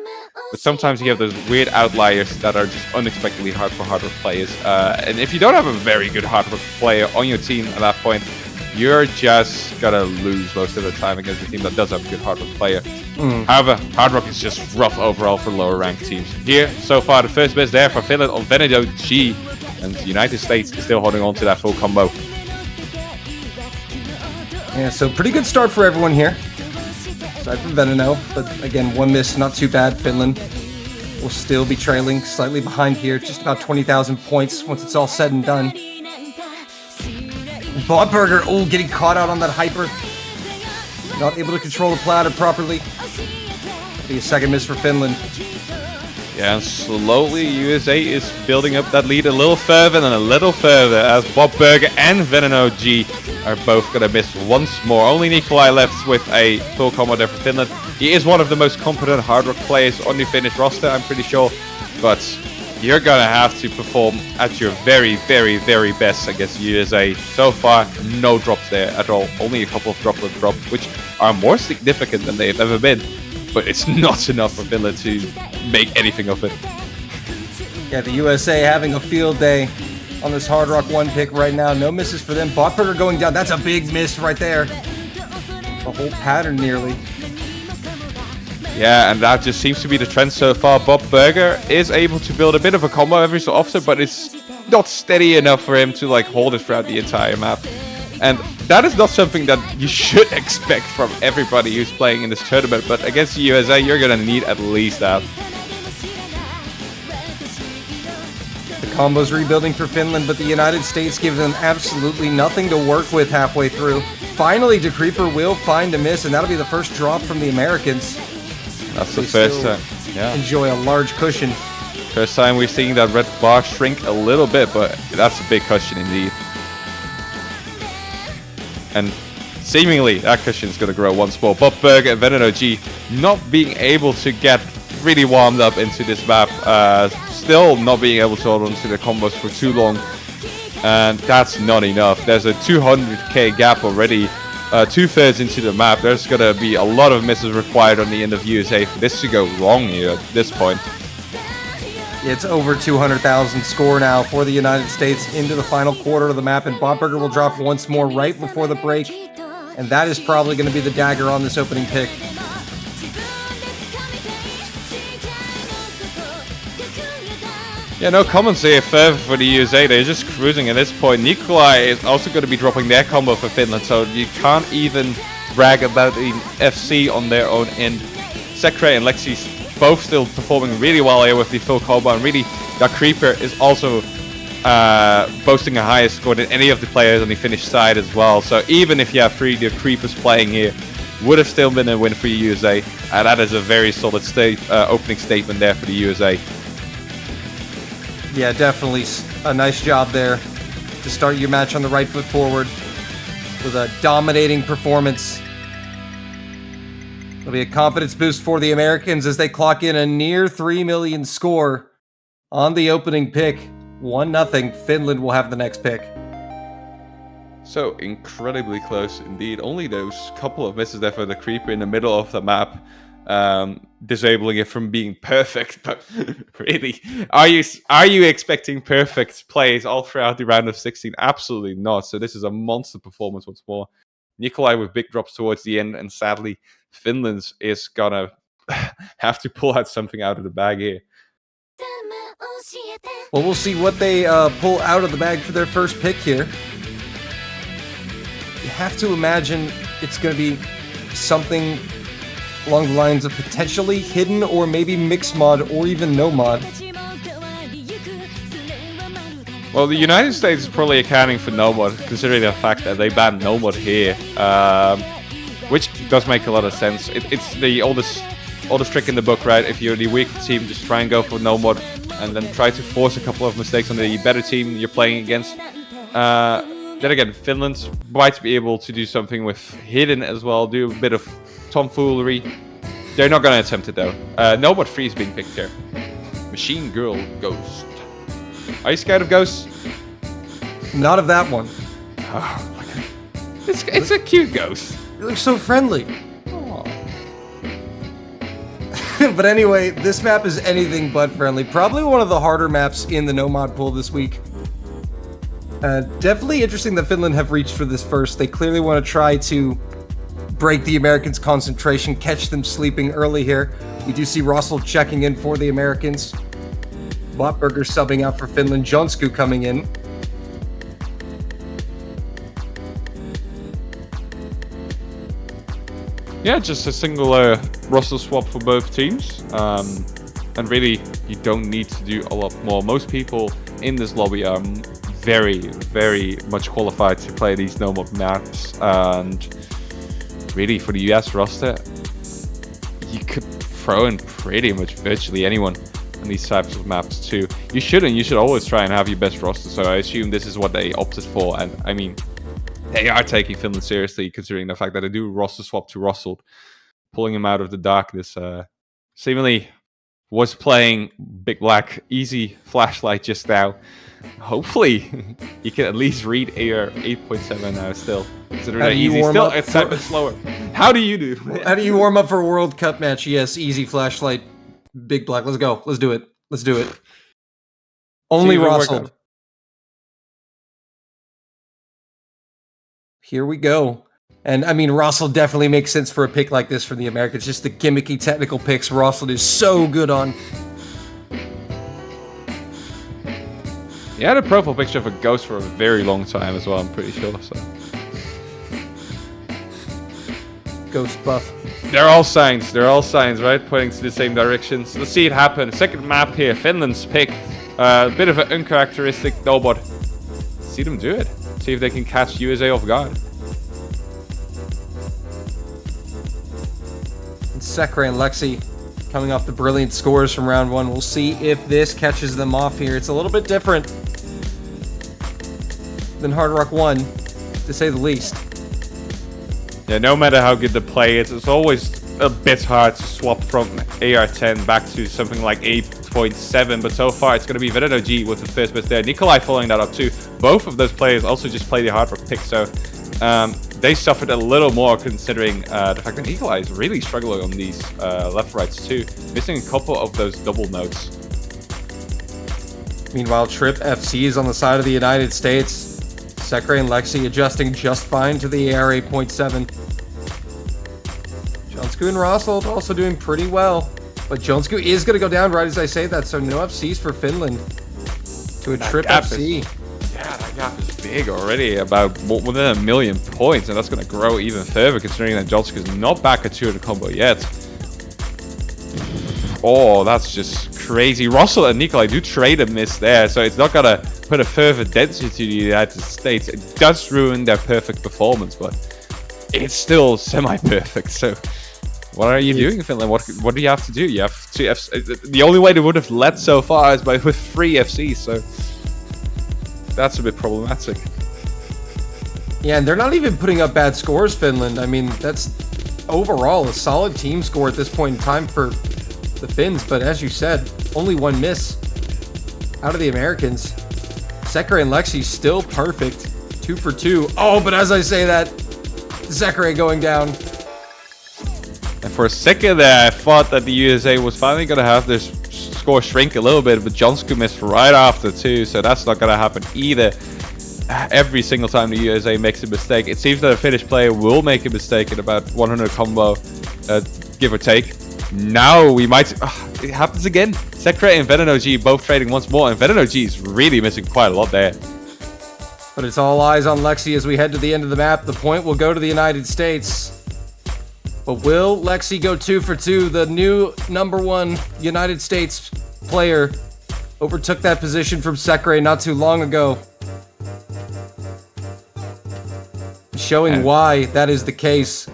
but sometimes you have those weird outliers that are just unexpectedly hard for Hard Rock players. And if you don't have a very good Hard Rock player on your team at that point, you're just gonna lose most of the time against a team that does have a good Hard Rock player. However, Hard Rock is just rough overall for lower ranked teams. Here, so far, the first miss there for Finland on Venado G, and the United States is still holding on to that full combo. Yeah, so pretty good start for everyone here. Aside from Veneno, but again, 1 miss, not too bad. Finland will still be trailing slightly behind here, just about 20,000 points once it's all said and done. Botburger, oh, getting caught out on that hyper. Not able to control the platter properly. That'll be a second miss for Finland. Yeah, and slowly USA is building up that lead a little further and a little further as Botburger and Veneno G are both going to miss once more. Only Nikolai left with a full combo there for Finland. He is one of the most competent Hard Rock players on the Finnish roster, I'm pretty sure. But you're going to have to perform at your very, very, very best against USA. So far, no drops there at all. Only a couple of droplet drops, which are more significant than they've ever been. But it's not enough for Finland to make anything of it. Yeah, the USA having a field day on this Hard Rock 1 pick right now. No misses for them. Botburger going down. That's a big miss right there. The whole pattern nearly. Yeah, and that just seems to be the trend so far. Botburger is able to build a bit of a combo every so often, but it's not steady enough for him to like hold it throughout the entire map. And that is not something that you should expect from everybody who's playing in this tournament, but against the USA, you're going to need at least that. The combo's rebuilding for Finland, but the United States give them absolutely nothing to work with halfway through. Finally, Decreeper will find a miss, and that'll be the first drop from the Americans. That's the first time. Yeah. Enjoy a large cushion. First time we're seeing that red bar shrink a little bit, but that's a big cushion indeed. And seemingly that cushion is going to grow once more. Botburger and Veneno G not being able to get really warmed up into this map. Still not being able to hold on to the combos for too long. And that's not enough. There's a 200k gap already. 2/3 into the map. There's going to be a lot of misses required on the end of USA for this to go wrong here at this point. It's over 200,000 score now for the United States into the final quarter of the map, and Botburger will drop once more right before the break, and that is probably going to be the dagger on this opening pick. Yeah, no comments here further for the USA. They're just cruising at this point. Nikolai is also going to be dropping their combo for Finland, so you can't even brag about the FC on their own end. Sekre and Lexi's both still performing really well here with the full combo, and really, that Creeper is also boasting a higher score than any of the players on the Finnish side as well. So even if you have 3 the Creepers playing here, would have still been a win for the USA, and that is a very solid opening statement there for the USA. Yeah, definitely a nice job there to start your match on the right foot forward with a dominating performance. It'll be a confidence boost for the Americans as they clock in a near 3 million score on the opening pick. 1-0. Finland will have the next pick. So incredibly close indeed. Only those couple of misses there for the Creeper in the middle of the map, disabling it from being perfect. But really, are you expecting perfect plays all throughout the round of 16? Absolutely not. So this is a monster performance once more. Nikolai with big drops towards the end, and sadly, Finland is gonna have to pull out something out of the bag here. Well, we'll see what they pull out of the bag for their first pick here. You have to imagine it's going to be something along the lines of potentially hidden, or maybe mixed mod, or even no mod. Well, the United States is probably accounting for no mod, considering the fact that they banned no mod here, which does make a lot of sense. It's the oldest trick in the book, right? If you're the weak team, just try and go for no mod, and then try to force a couple of mistakes on the better team you're playing against. Then again, Finland might be able to do something with hidden as well, do a bit of tomfoolery. They're not going to attempt it though. No mod 3 is being picked here. Machine Girl Ghost. Are you scared of ghosts? Not of that one. Oh, it's a cute ghost. It looks so friendly. But anyway, this map is anything but friendly. Probably one of the harder maps in the no mod pool this week. Definitely interesting that Finland have reached for this first. They clearly want to try to break the Americans' concentration, catch them sleeping early here. We do see Russell checking in for the Americans. Botberger subbing out for Finland. Jonsku coming in. Yeah, just a single roster swap for both teams. And really, you don't need to do a lot more. Most people in this lobby are very, very much qualified to play these no mod maps. And really, for the US roster, you could throw in pretty much virtually anyone on these types of maps too. You should always try and have your best roster. So I assume this is what they opted for. And I mean, they are taking Finland seriously, considering the fact that they do roster swap to Russell, pulling him out of the darkness. Seemingly was playing Big Black easy flashlight just now. Hopefully, he can at least read AR 8.7 now still. Considering that easy, still it's a bit slower. How do you do? How do you warm up for a World Cup match? Yes, easy flashlight, Big Black. Let's go. Let's do it. Let's do it. Only Russell. Here we go. And I mean, Russell definitely makes sense for a pick like this from the Americans. Just the gimmicky technical picks Russell is so good on. He had a profile picture of a ghost for a very long time as well, I'm pretty sure. So Ghost buff. They're all signs, right? Pointing to the same directions. Let's see it happen. Second map here, Finland's pick. A bit of an uncharacteristic no-bot. See them do it. See if they can catch USA off guard. And Sekre and Lexi coming off the brilliant scores from round one. We'll see if this catches them off here. It's a little bit different than Hard Rock 1, to say the least. Yeah, no matter how good the play is, it's always a bit hard to swap from AR-10 back to something like 8.7, but so far it's going to be Veredo G with the first best there. Nikolai following that up too. Both of those players also just play the Hard Rock pick, so they suffered a little more considering the fact that Nikolai is really struggling on these left-rights too, missing a couple of those double notes. Meanwhile, Trip FC is on the side of the United States. Sekre and Lexi adjusting just fine to the AR 8.7. Jonsku and Russell also doing pretty well. But Jonsku is going to go down right as I say that, so no FCs for Finland. to a That trip gap FC. Yeah, that gap is big already, about within 1 million points, and that's going to grow even further considering that Johnsk is not back at 200 combo yet. Oh, that's just crazy. Russell and Nikolai do trade a miss there, so it's not going to put a further density to the United States. It does ruin their perfect performance, but it's still semi-perfect, so... What are you doing, Finland? What do you have to do? You have to... the only way they would have led so far is with 3 FCs, so... That's a bit problematic. Yeah, and they're not even putting up bad scores, Finland. I mean, that's overall a solid team score at this point in time for the Finns, but as you said, only 1 miss out of the Americans. Sekre and Lexi still perfect. 2 for 2. Oh, but as I say that, Sekre going down. And for a second there, I thought that the USA was finally going to have their score shrink a little bit, but Jonsku missed right after too, so that's not going to happen either. Every single time the USA makes a mistake, it seems that a Finnish player will make a mistake in about 100 combo, give or take. Now we might... it happens again. Sekre and VenomOG both trading once more, and VenomOG is really missing quite a lot there. But it's all eyes on Lexi as we head to the end of the map. The point will go to the United States. But will Lexi go 2 for 2? The new #1 United States player overtook that position from Sekre not too long ago. Showing why that is the case.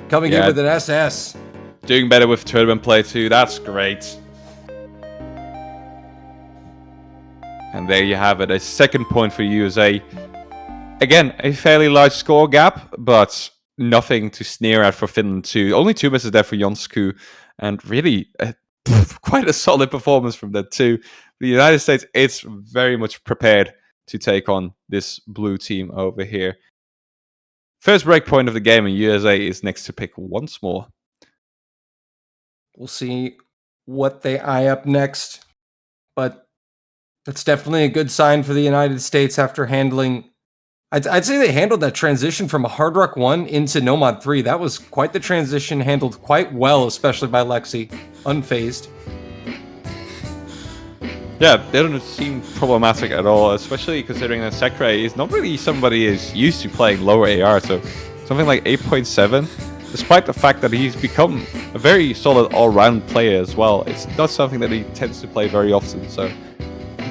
Coming in with an SS. Doing better with tournament play too, that's great. And there you have it, a second point for USA. Again, a fairly large score gap, but nothing to sneer at for Finland too. Only 2 misses there for Jonsku, and really quite a solid performance from that too. The United States is very much prepared to take on this blue team over here. First break point of the game, and USA is next to pick once more. We'll see what they eye up next, but that's definitely a good sign for the United States after handling... I'd say they handled that transition from a Hard Rock 1 into Nomad 3. That was quite the transition, handled quite well, especially by Lexi, unfazed. Yeah, they don't seem problematic at all, especially considering that Sekre is not really somebody who's used to playing lower AR, so something like 8.7, despite the fact that he's become a very solid all-round player as well. It's not something that he tends to play very often, so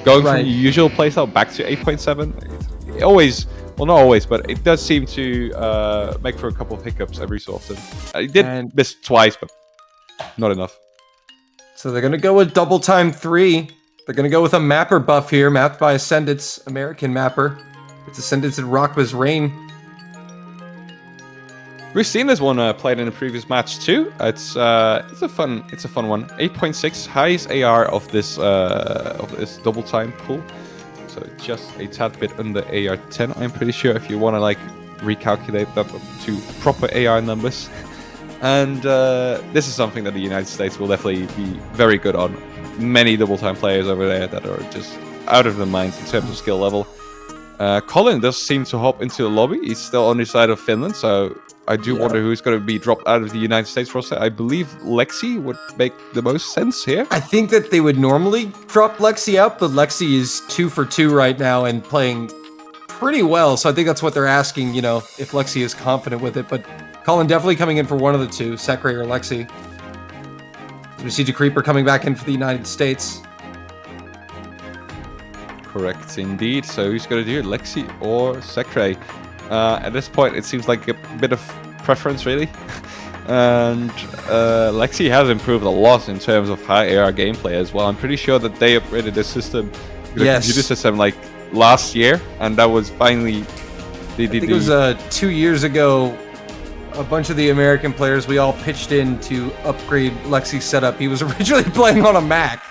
going from the usual playstyle back to 8.7, it always... Well, not always, but it does seem to make for a couple of hiccups every so often. He did miss twice, but not enough. So they're going to go with double time 3. They're going to go with a mapper buff here, mapped by Ascendant's American mapper. It's Ascendant's and Rockwa's Rain. We've seen this one played in a previous match too. It's a fun one. 8.6 highest AR of this double time pool. So just a tad bit under AR10, I'm pretty sure, if you want to like recalculate that to proper AR numbers. And this is something that the United States will definitely be very good on. Many double time players over there that are just out of their minds in terms of skill level. Colin does seem to hop into the lobby. He's still on the side of Finland, so I do wonder who's going to be dropped out of the United States roster. I believe Lexi would make the most sense here. I think that they would normally drop Lexi out, but Lexi is 2 for 2 right now and playing pretty well. So I think that's what they're asking, you know, if Lexi is confident with it. But Colin definitely coming in for one of the two, Sekre or Lexi. We see Creeper coming back in for the United States. Correct, indeed. So who's going to do it, Lexi or Sekre? At this point, it seems like a bit of preference, really. And Lexi has improved a lot in terms of high AR gameplay as well. I'm pretty sure that they upgraded the system, the computer system, like last year, and that was finally I think it was 2 years ago. A bunch of the American players, we all pitched in to upgrade Lexi's setup. He was originally playing on a Mac,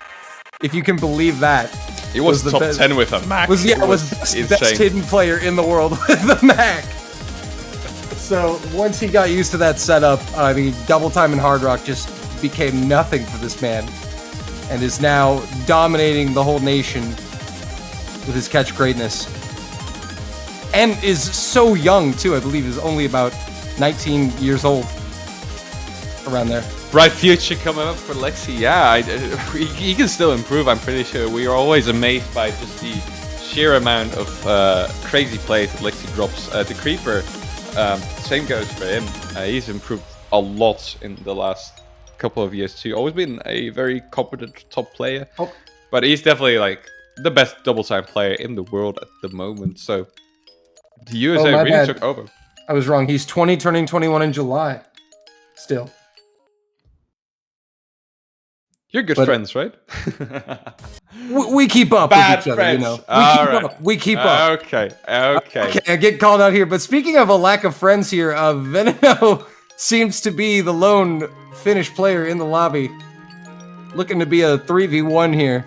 if you can believe that. It was the top 10 with a Mac. Was best hidden player in the world with the Mac. So once he got used to that setup, I mean, double time and Hard Rock just became nothing for this man, and is now dominating the whole nation with his catch greatness. And is so young too. I believe is only about 19 years old, around there. Bright future coming up for Lexi. Yeah, he can still improve, I'm pretty sure. We are always amazed by just sheer amount of crazy plays that Lexi drops. The Creeper, same goes for him. He's improved a lot in the last couple of years too. Always been a very competent top player, but he's definitely like the best double time player in the world at the moment. So the USA my really bad. took over. I was wrong. He's 20, turning 21 in July. Still. You're good But- friends, right? We keep up Bad with each friends. other, you know. We keep up. Okay. Okay, I get called out here. But speaking of a lack of friends here, Veneno seems to be the lone Finnish player in the lobby. Looking to be a 3v1 here.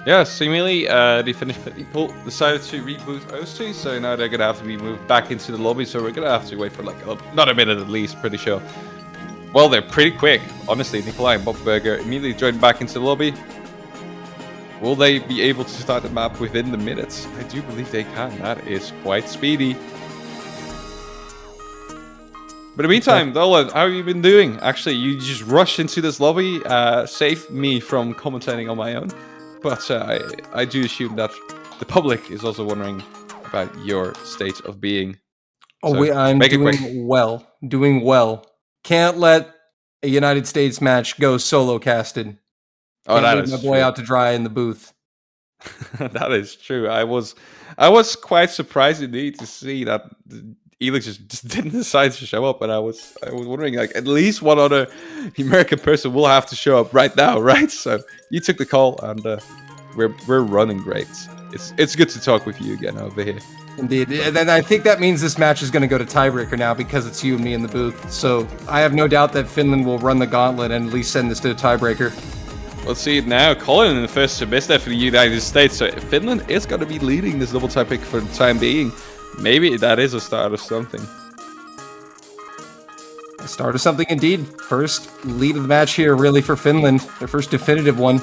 Yeah, seemingly the Finnish people decided to reboot OC, so now they're gonna have to be moved back into the lobby. So we're gonna have to wait for like not a minute at least, pretty sure. Well, they're pretty quick, honestly. Nikolai and Bobberger immediately joined back into the lobby. Will they be able to start the map within the minutes? I do believe they can. That is quite speedy. But in the meantime, Dolan, how have you been doing? Actually, you just rushed into this lobby, saved me from commentating on my own. But I do assume that the public is also wondering about your state of being. Oh, So, I'm make it quick. doing well. Doing well. Can't let a United States match go solo casted. Oh, Can't that leave is my boy true. out to dry in the booth. That is true. I was quite surprised indeed to see that Elix just didn't decide to show up, and I was wondering, like, at least one other American person will have to show up right now, right? So you took the call, and we're running great. It's good to talk with you again over here. Indeed. And then I think that means this match is going to go to tiebreaker now because it's you and me in the booth. So I have no doubt that Finland will run the gauntlet and at least send this to a tiebreaker. Let's see it now. Colin in the first semester for the United States. So Finland is going to be leading this double tie pick for the time being. Maybe that is a start of something. The start of something indeed. First lead of the match here really for Finland. Their first definitive one.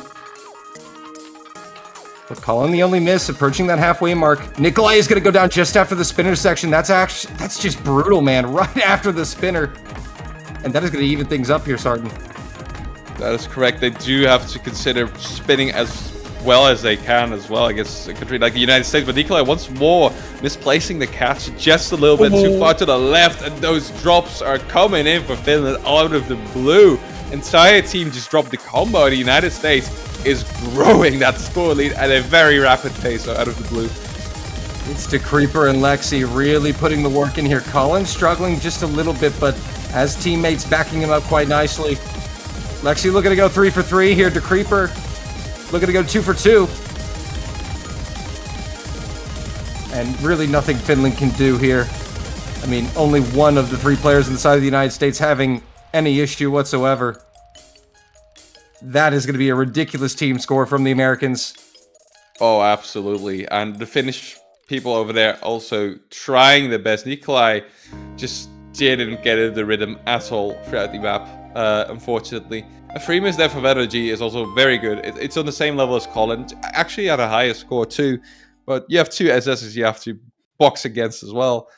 But Colin the only miss, approaching that halfway mark. Nikolai is going to go down just after the spinner section. That's just brutal, man. Right after the spinner. And that is going to even things up here, Sarton. That is correct. They do have to consider spinning as well as they can as well against a country like the United States. But Nikolai once more misplacing the catch just a little bit too far to the left. And those drops are coming in for Finland out of the blue. Entire team just dropped the combo. The United States is growing that score lead at a very rapid pace out of the blue. It's to Creeper and Lexi really putting the work in here. Colin struggling just a little bit, but has teammates backing him up quite nicely. Lexi looking to go 3 for 3 here to Creeper. Looking to go 2 for 2. And really nothing Finland can do here. I mean, only one of the 3 players on the side of the United States having any issue whatsoever. That is going to be a ridiculous team score from the Americans. Oh, absolutely. And the Finnish people over there also trying their best. Nikolai just didn't get in the rhythm at all throughout the map, unfortunately. A free miss there from Energy is also very good. It's on the same level as Colin. Actually had a higher score too. But you have 2 SSs you have to box against as well.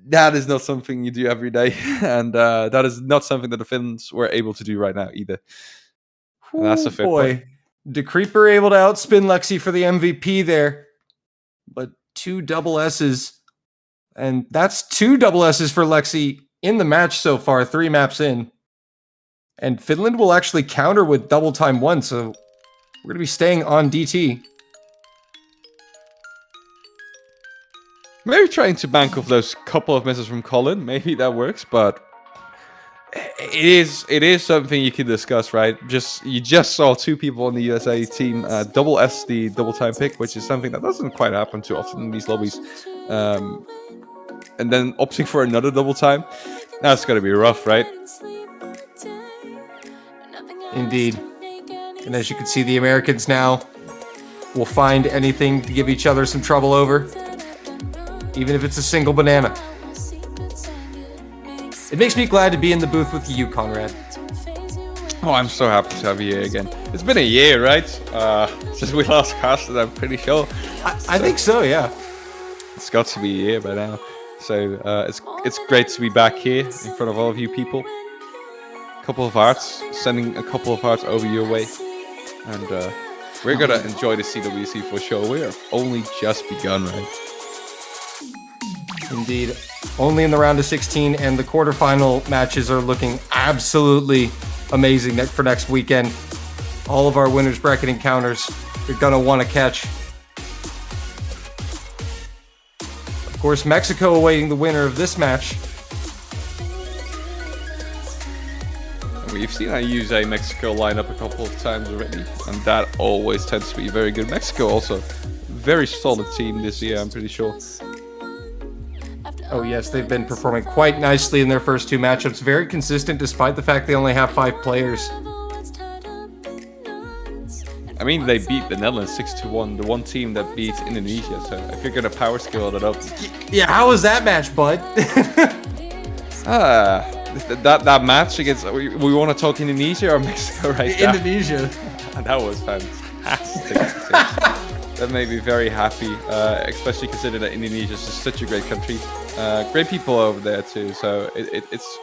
That is not something you do every day. And that is not something that the Finns were able to do right now either. And that's a fair point. De Creeper able to outspin Lexi for the MVP there. But 2 double S's. And that's 2 double S's for Lexi in the match so far, 3 maps in. And Finland will actually counter with double time 1, so we're going to be staying on DT. Maybe trying to bank off those couple of misses from Colin. Maybe that works, but it is something you can discuss, right? You just saw 2 people on the USA team double S the double time pick, which is something that doesn't quite happen too often in these lobbies. And then opting for another double time, that's going to be rough, right? Indeed. And as you can see, the Americans now will find anything to give each other some trouble over, even if it's a single banana. It makes me glad to be in the booth with you, Conrad. Oh, I'm so happy to have you here again. It's been a year, right? Since we last casted, I'm pretty sure. I think so, yeah. It's got to be a year by now. So it's great to be back here in front of all of you people. Couple of hearts, sending a couple of hearts over your way. And we're gonna enjoy the CWC for sure. We have only just begun, right? Indeed. Only in the round of 16, and the quarterfinal matches are looking absolutely amazing for next weekend. All of our winners bracket encounters, you're gonna want to catch. Of course, Mexico awaiting the winner of this match. We've seen I use a Mexico lineup a couple of times already, and that always tends to be very good. Mexico also very solid team this year, I'm pretty sure. Oh yes, they've been performing quite nicely in their first two matchups. Very consistent despite the fact they only have 5 players. I mean, they beat the Netherlands 6-1, the one team that beat Indonesia, so if you're gonna power scale that up... Yeah, how was that match, bud? That match against... We want to talk Indonesia or Mexico right now? Indonesia. That was fantastic. That made me very happy, especially considering that Indonesia is just such a great country. Great people over there too, so it's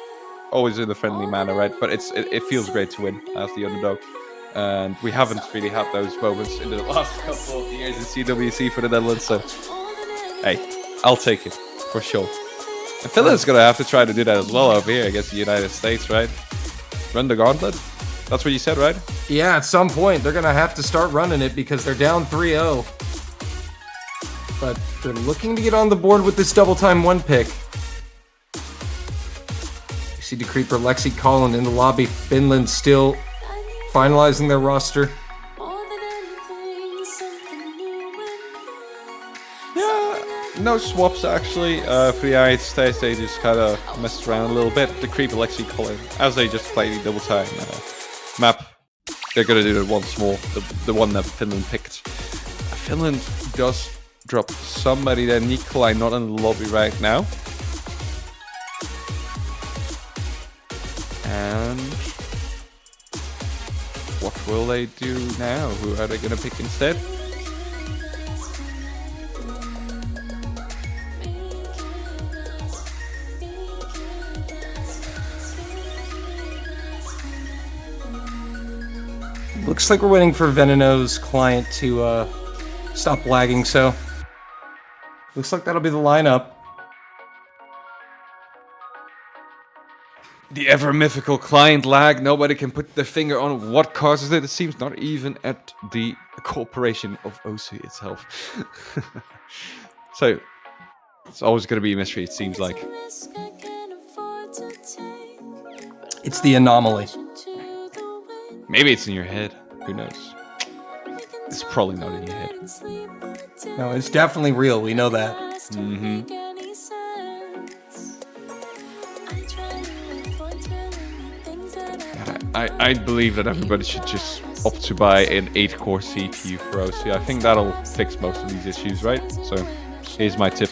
always in a friendly manner, right? But it feels great to win as the underdog. And we haven't really had those moments in the last couple of years in CWC for the Netherlands, so hey, I'll take it, for sure. And Finland's gonna have to try to do that as well over here against the United States, right? Run the gauntlet? That's what you said, right? Yeah, at some point, they're gonna have to start running it because they're down 3-0. But they're looking to get on the board with this double time 1 pick. You see the creeper Lexi Collin in the lobby. Finland still finalizing their roster. No swaps actually. For the United States, they just kind of messed around a little bit. The creeper Lexi Collin, as they just played the double time map, they're gonna do it once more. The one that Finland picked. Finland does drop somebody there. Nikolai not in the lobby right now. And what will they do now? Who are they gonna pick instead? Looks like we're waiting for Veneno's client to stop lagging, so looks like that'll be the lineup. The ever mythical client lag. Nobody can put their finger on what causes it. It seems not even at the corporation of OC itself. So it's always going to be a mystery, it seems like. It's the anomaly. Maybe it's in your head. Who knows? It's probably not in your head. No, it's definitely real. We know that. Mm-hmm. I believe that everybody should just opt to buy an 8-core CPU for OC. I think that'll fix most of these issues, right? So here's my tip.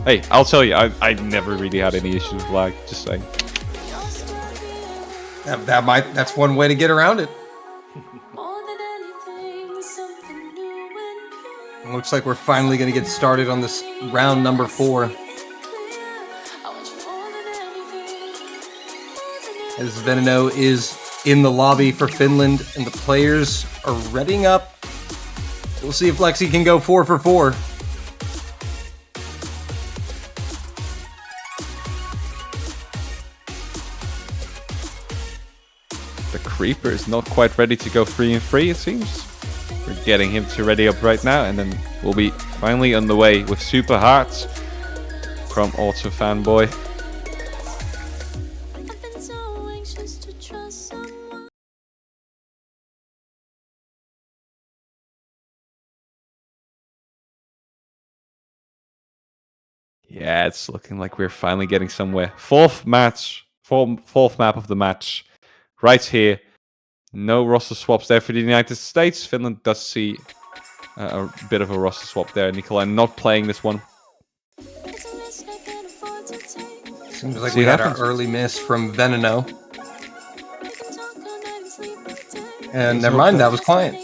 Hey, I'll tell you, I never really had any issues with lag. Just saying. That's one way to get around it. Looks like we're finally going to get started on this round number 4. As Veneno is in the lobby for Finland, and the players are readying up. We'll see if Lexi can go 4 for 4. The Creeper is not quite ready to go 3 and 3, it seems. We're getting him to ready up right now, and then we'll be finally on the way with Super Hearts from Auto Fanboy. Yeah, it's looking like we're finally getting somewhere. Fourth map of the match, right here. No roster swaps there for the United States. Finland does see a bit of a roster swap there. Nikolai not playing this one. Seems like we had an early miss from Veneno. And never mind, that was Client.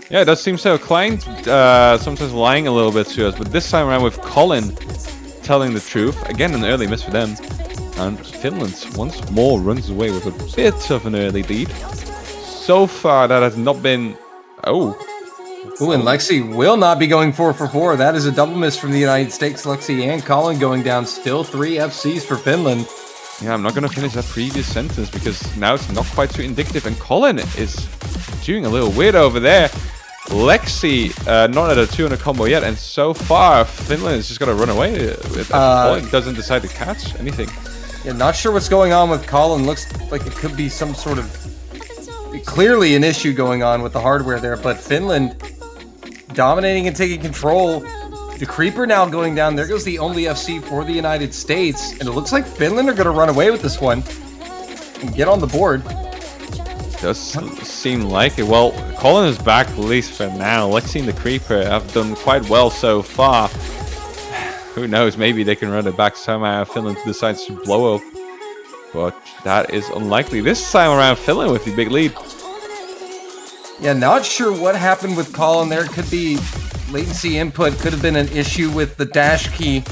Yeah, it does seem so. Client sometimes lying a little bit to us, but this time around with Colin telling the truth. Again, an early miss for them. And Finland once more runs away with a bit of an early lead. So far, that has not been Oh, Ooh, and Lexi will not be going 4 for 4. That is a double miss from the United States. Lexi and Colin going down. Still 3 FCs for Finland. yeah, I'm not going to finish that previous sentence because now it's not quite too indicative. And Colin is doing a little weird over there. Lexi, not at a 200 combo yet. And so far, Finland is just going to run away. If Colin doesn't decide to catch anything. Yeah, not sure what's going on with Colin. Looks like it could be some sort of... Clearly an issue going on with the hardware there. But Finland dominating and taking control. The Creeper now going down. There goes the only FC for the United States. And it looks like Finland are going to run away with this one. And get on the board. Does seem like it. Well, Colin is back at least for now. Lexi and the Creeper have done quite well so far. Who knows, maybe they can run it back somehow. Finland decides to blow up. But that is unlikely. This time around, Finland with the big lead. Yeah, not sure what happened with Colin there. Could be latency input. Could have been an issue with the dash key.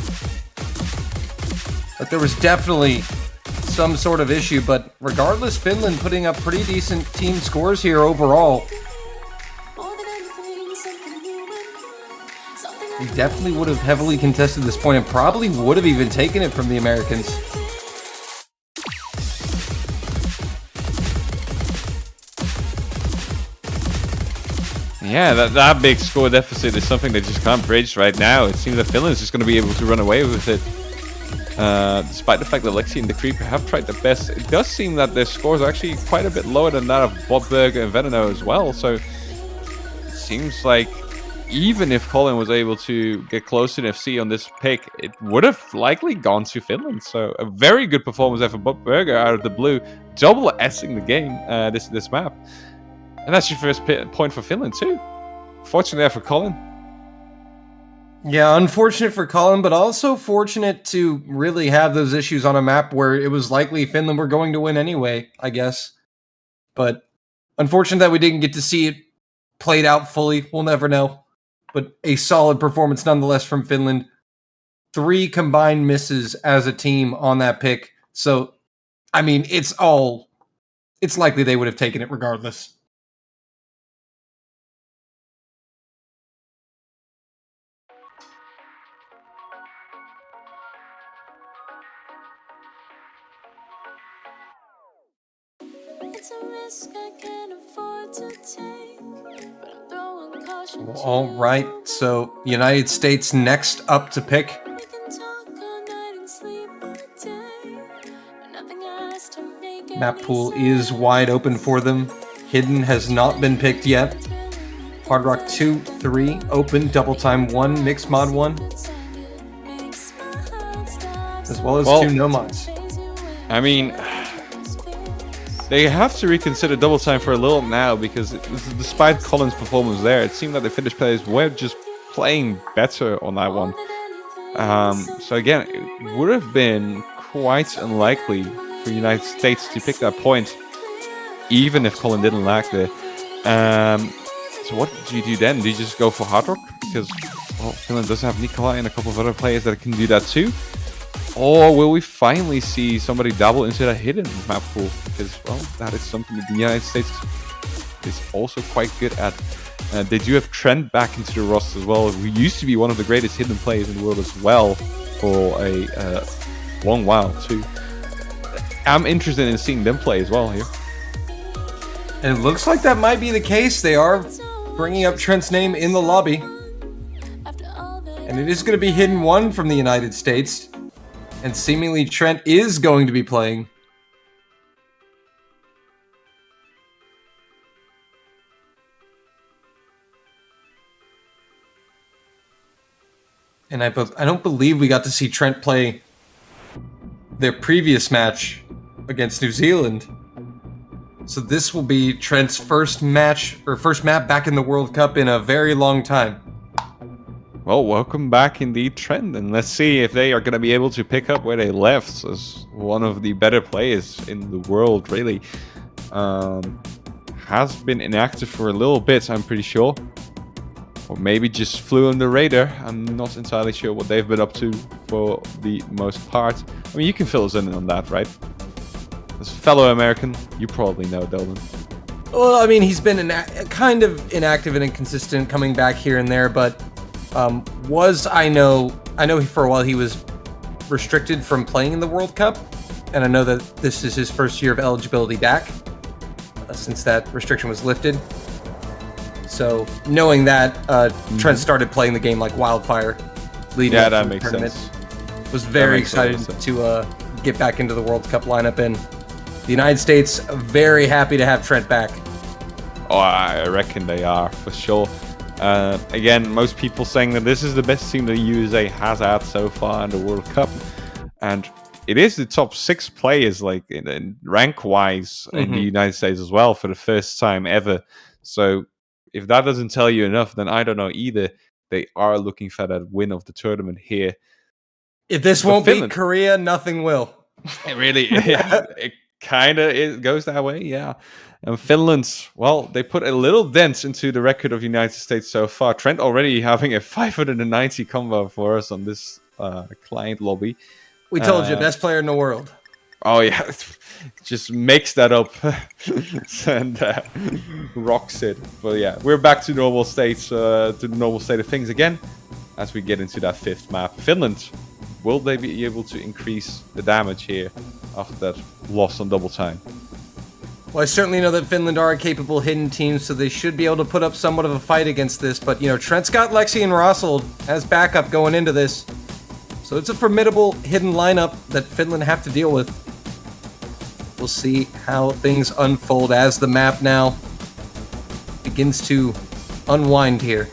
But there was definitely some sort of issue. But regardless, Finland putting up pretty decent team scores here overall. We definitely would have heavily contested this point and probably would have even taken it from the Americans. Yeah, that big score deficit is something they just can't bridge right now. It seems that Finland is just going to be able to run away with it. Despite the fact that Lexi and the Creeper have tried their best, it does seem that their scores are actually quite a bit lower than that of Botberger and Veneno as well. So it seems like even if Colin was able to get close to an FC on this pick, it would have likely gone to Finland. So a very good performance there for Botberger out of the blue, double S-ing the game this map. And that's your first point for Finland too. Fortunate there for Colin. Yeah, unfortunate for Colin, but also fortunate to really have those issues on a map where it was likely Finland were going to win anyway, I guess. But unfortunate that we didn't get to see it played out fully. We'll never know. But a solid performance nonetheless from Finland. 3 combined misses as a team on that pick. So, I mean, it's likely they would have taken it regardless. It's a risk I can't afford to take, but I'm throwing caution. All right, so United States next up to pick. We can talk all night and sleep all day, but nothing has to make Map pool is wide open for them. Hidden has not been picked yet. Hard Rock 2, 3, open, double time 1, mixed mod 1, as well as 2 no mods. I mean, they have to reconsider double time for a little now because despite Colin's performance there, it seemed that the Finnish players were just playing better on that one. So again, it would have been quite unlikely for the United States to pick that point, even if Colin didn't lag there. So what do you do then? Do you just go for Hard Rock? Because, well, Finland does have Nikolai and a couple of other players that can do that too. Or will we finally see somebody dabble into that hidden map pool? Because, well, that is something that the United States is also quite good at. They do have Trent back into the roster as well, who used to be one of the greatest hidden players in the world as well for a long while too. I'm interested in seeing them play as well here. And it looks like that might be the case. They are bringing up Trent's name in the lobby. And it is going to be Hidden 1 from the United States. And seemingly Trent is going to be playing. And I don't believe we got to see Trent play their previous match against New Zealand. So this will be Trent's first match, or first map back in the World Cup in a very long time. Well, welcome back indeed, Trent, and let's see if they are going to be able to pick up where they left as one of the better players in the world, really. Has been inactive for a little bit, I'm pretty sure. Or maybe just flew on the radar. I'm not entirely sure what they've been up to for the most part. I mean, you can fill us in on that, right? As a fellow American, you probably know, Delvin. Well, I mean, he's been kind of inactive and inconsistent, coming back here and there. But I know for a while he was restricted from playing in the World Cup, and I know that this is his first year of eligibility back since that restriction was lifted. So knowing that, Trent started playing the game like wildfire. Leading up that to the makes tournament. sense. Was very makes a lot of excited sense. to get back into the World Cup lineup, and the United States very happy to have Trent back. Oh, I reckon they are, for sure. Again, most people saying that this is the best team the USA has had so far in the World Cup. And it is the top 6 players, like in rank-wise, in the United States as well, for the first time ever. So if that doesn't tell you enough, then I don't know either. They are looking for that win of the tournament here. If this But won't Finland- beat Korea, nothing will. It really, yeah, it kind of goes that way, yeah. And Finland, well, they put a little dent into the record of the United States so far. Trent already having a 590 combo for us on this client lobby. We told you, best player in the world. Oh yeah, just makes that up and rocks it. But yeah, we're back to normal states, to the normal state of things again, as we get into that 5th map. Finland, will they be able to increase the damage here after that loss on double time? Well, I certainly know that Finland are a capable hidden team, so they should be able to put up somewhat of a fight against this. But, you know, Trent's got Lexi and Rossold as backup going into this. So it's a formidable hidden lineup that Finland have to deal with. We'll see how things unfold as the map now begins to unwind here.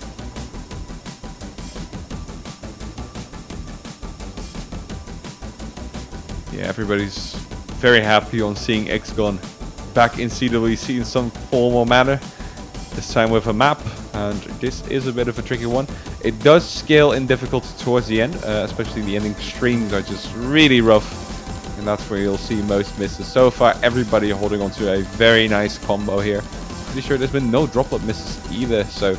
Yeah, everybody's very happy on seeing X-Gon back in CWC in some form or manner. This time with a map, and this is a bit of a tricky one. It does scale in difficulty towards the end, especially the ending streams are just really rough, and that's where you'll see most misses. So far, everybody holding on to a very nice combo here. Pretty sure there's been no droplet misses either, so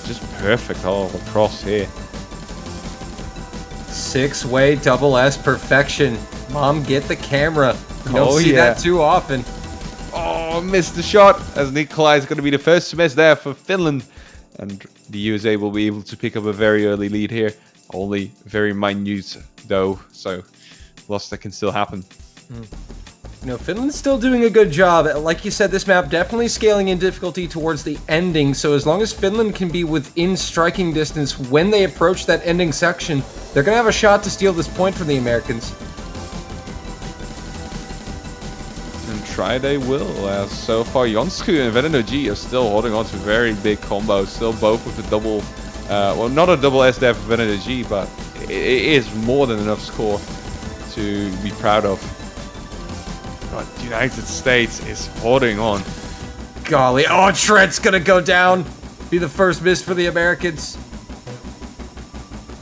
just perfect all across here. 6-way double S perfection. Mom, get the camera. You don't see that too often. Oh, missed the shot, as Nikolai is going to be the first to miss there for Finland. And the USA will be able to pick up a very early lead here. Only very minute, though, so loss that can still happen. You know, Finland's still doing a good job. Like you said, this map definitely scaling in difficulty towards the ending, so as long as Finland can be within striking distance when they approach that ending section, they're going to have a shot to steal this point from the Americans. And try they will, as so far Jonsku and Venergy are still holding on to very big combos, still both with the double, well, not a double S there for Venergy, but it is more than enough score to be proud of. But the United States is holding on. Golly, oh, Trent's going to go down. Be the first miss for the Americans.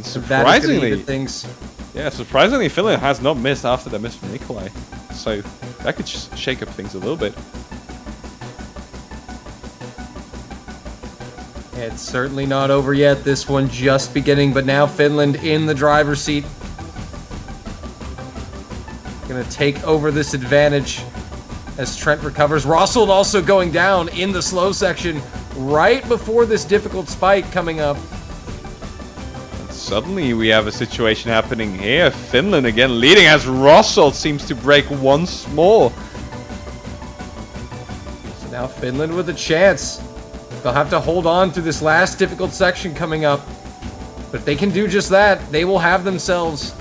Surprisingly, things. yeah, surprisingly, Finland has not missed after the miss from Nikolai. So that could just shake up things a little bit. It's certainly not over yet. This one just beginning, but now Finland in the driver's seat. Gonna take over this advantage as Trent recovers. Rossold also going down in the slow section right before this difficult spike coming up. Suddenly we have a situation happening here. Finland again leading as Rossold seems to break once more. So now Finland with a chance. They'll have to hold on to this last difficult section coming up. But if they can do just that, they will have themselves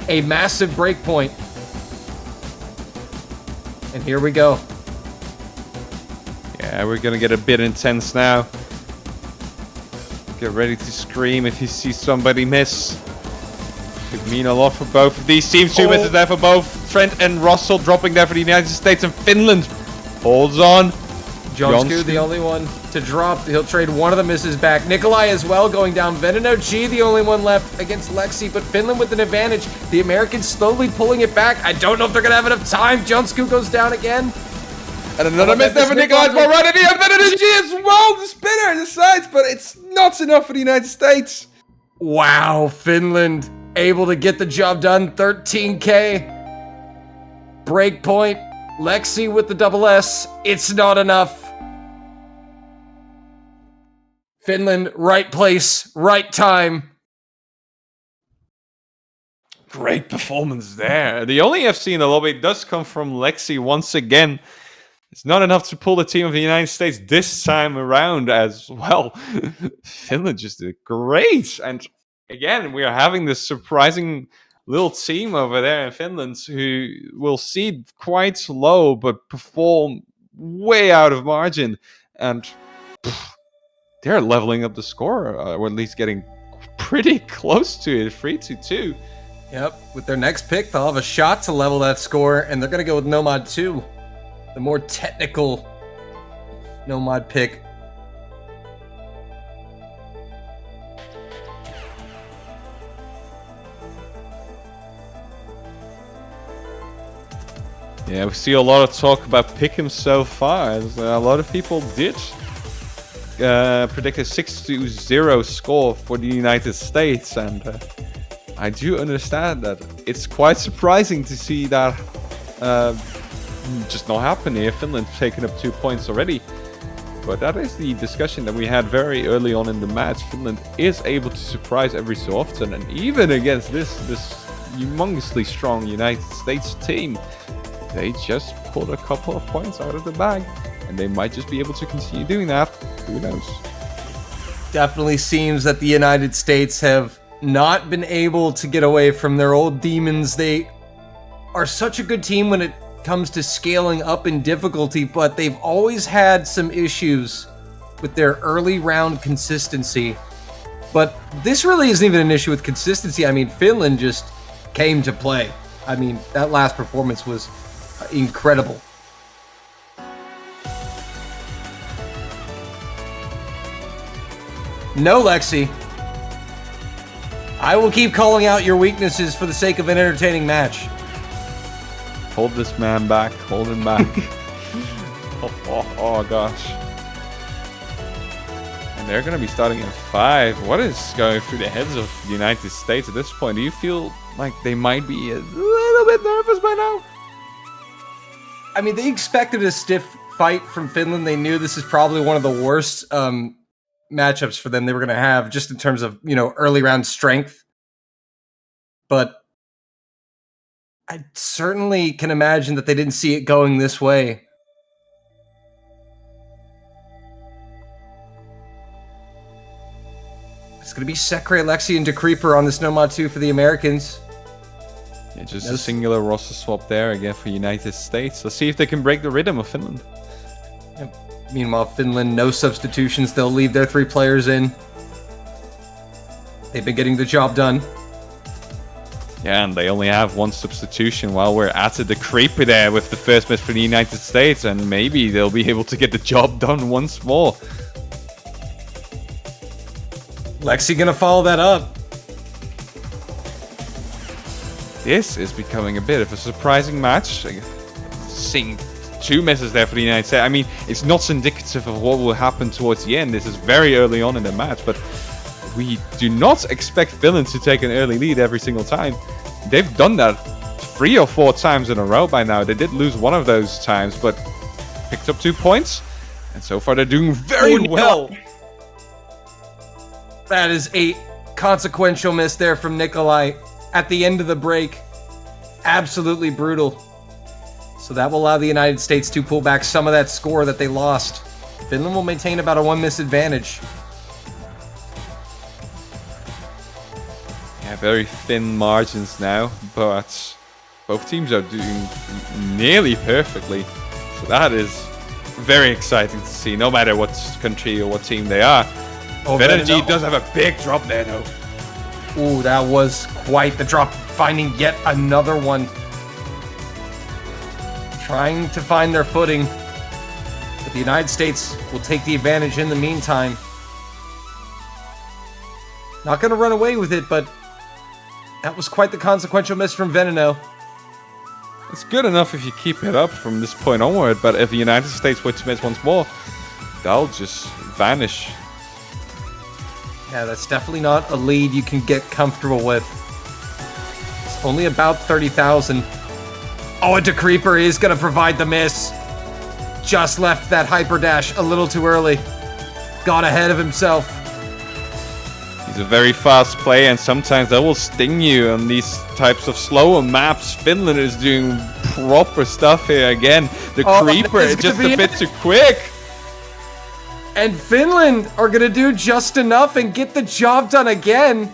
a massive break point. And here we go. Yeah, we're gonna get a bit intense now. Get ready to scream if you see somebody miss. Could mean a lot for both of these teams. Two misses there for both. Trent and Russell dropping there for the United States, and Finland holds on. Jonsku, the only one to drop. He'll trade one of the misses back. Nikolai as well going down. Veneno G, the only one left against Lexi, but Finland with an advantage. The Americans slowly pulling it back. I don't know if they're going to have enough time. Jonsku goes down again. And another miss there for Nikolai. Well, right at the end. Veneno G as well. The spinner decides, but it's not enough for the United States. Wow, Finland able to get the job done. 13K. Breakpoint. Lexi with the double S. It's not enough. Finland, right place, right time. Great performance there. The only FC in the lobby does come from Lexi once again. It's not enough to pull the team of the United States this time around as well. Finland just did great. And again, we are having this surprising little team over there in Finland who will seed quite low but perform way out of margin. And they're leveling up the score, or at least getting pretty close to it. 3-2. Yep, with their next pick, they'll have a shot to level that score, and they're going to go with Nomad 2. The more technical Nomad pick. Yeah, we see a lot of talk about Pick'em so far. As a lot of people did predict a 6-0 score for the United States, and I do understand that. It's quite surprising to see that just not happen here. Finland taking up 2 points already. But that is the discussion that we had very early on in the match. Finland is able to surprise every so often, and even against this humongously strong United States team, they just pulled a couple of points out of the bag, and they might just be able to continue doing that. Who knows? Definitely seems that the United States have not been able to get away from their old demons. They are such a good team when it comes to scaling up in difficulty, but they've always had some issues with their early round consistency. But this really isn't even an issue with consistency. I mean, Finland just came to play. I mean, that last performance was incredible. No, Lexi. I will keep calling out your weaknesses for the sake of an entertaining match. Hold this man back. Hold him back. oh gosh. And they're going to be starting at 5. What is going through the heads of the United States at this point? Do you feel like they might be a little bit nervous by now? I mean, they expected a stiff fight from Finland. They knew this is probably one of the worst matchups for them they were going to have, just in terms of, early round strength. But I certainly can imagine that they didn't see it going this way. It's going to be Sekre, Lexi, and Decreeper on this Nomad 2 for the Americans. Yeah, just a singular roster swap there again for United States. Let's see if they can break the rhythm of Finland. Yep. Meanwhile, Finland, no substitutions. They'll leave their 3 players in. They've been getting the job done. Yeah, and they only have 1 substitution while we're at the creeper there with the first miss for the United States, and maybe they'll be able to get the job done once more. Lexi gonna follow that up. This is becoming a bit of a surprising match. Seeing 2 misses there for the United States. I mean, it's not indicative of what will happen towards the end. This is very early on in the match, but we do not expect Finland to take an early lead every single time. They've done that 3 or 4 times in a row by now. They did lose one of those times, but picked up 2 points. And so far, they're doing very well. That is a consequential miss there from Nikolai at the end of the break. Absolutely brutal. So that will allow the United States to pull back some of that score that they lost. Finland will maintain about a 1 miss advantage. Yeah, very thin margins now, but both teams are doing nearly perfectly. So that is very exciting to see, no matter what country or what team they are. Oh, Energy does have a big drop there, though. Ooh, that was quite the drop. Finding yet another one. Trying to find their footing. But the United States will take the advantage in the meantime. Not going to run away with it, but that was quite the consequential miss from Veneno. It's good enough if you keep it up from this point onward, but if the United States were to miss once more, they'll just vanish. Yeah, that's definitely not a lead you can get comfortable with. It's only about 30,000. Oh, a Decreeper is going to provide the miss. Just left that hyper dash a little too early. Got ahead of himself. It's a very fast play, and sometimes that will sting you on these types of slower maps. Finland is doing proper stuff here again. The creeper is just a bit too quick. And Finland are going to do just enough and get the job done again.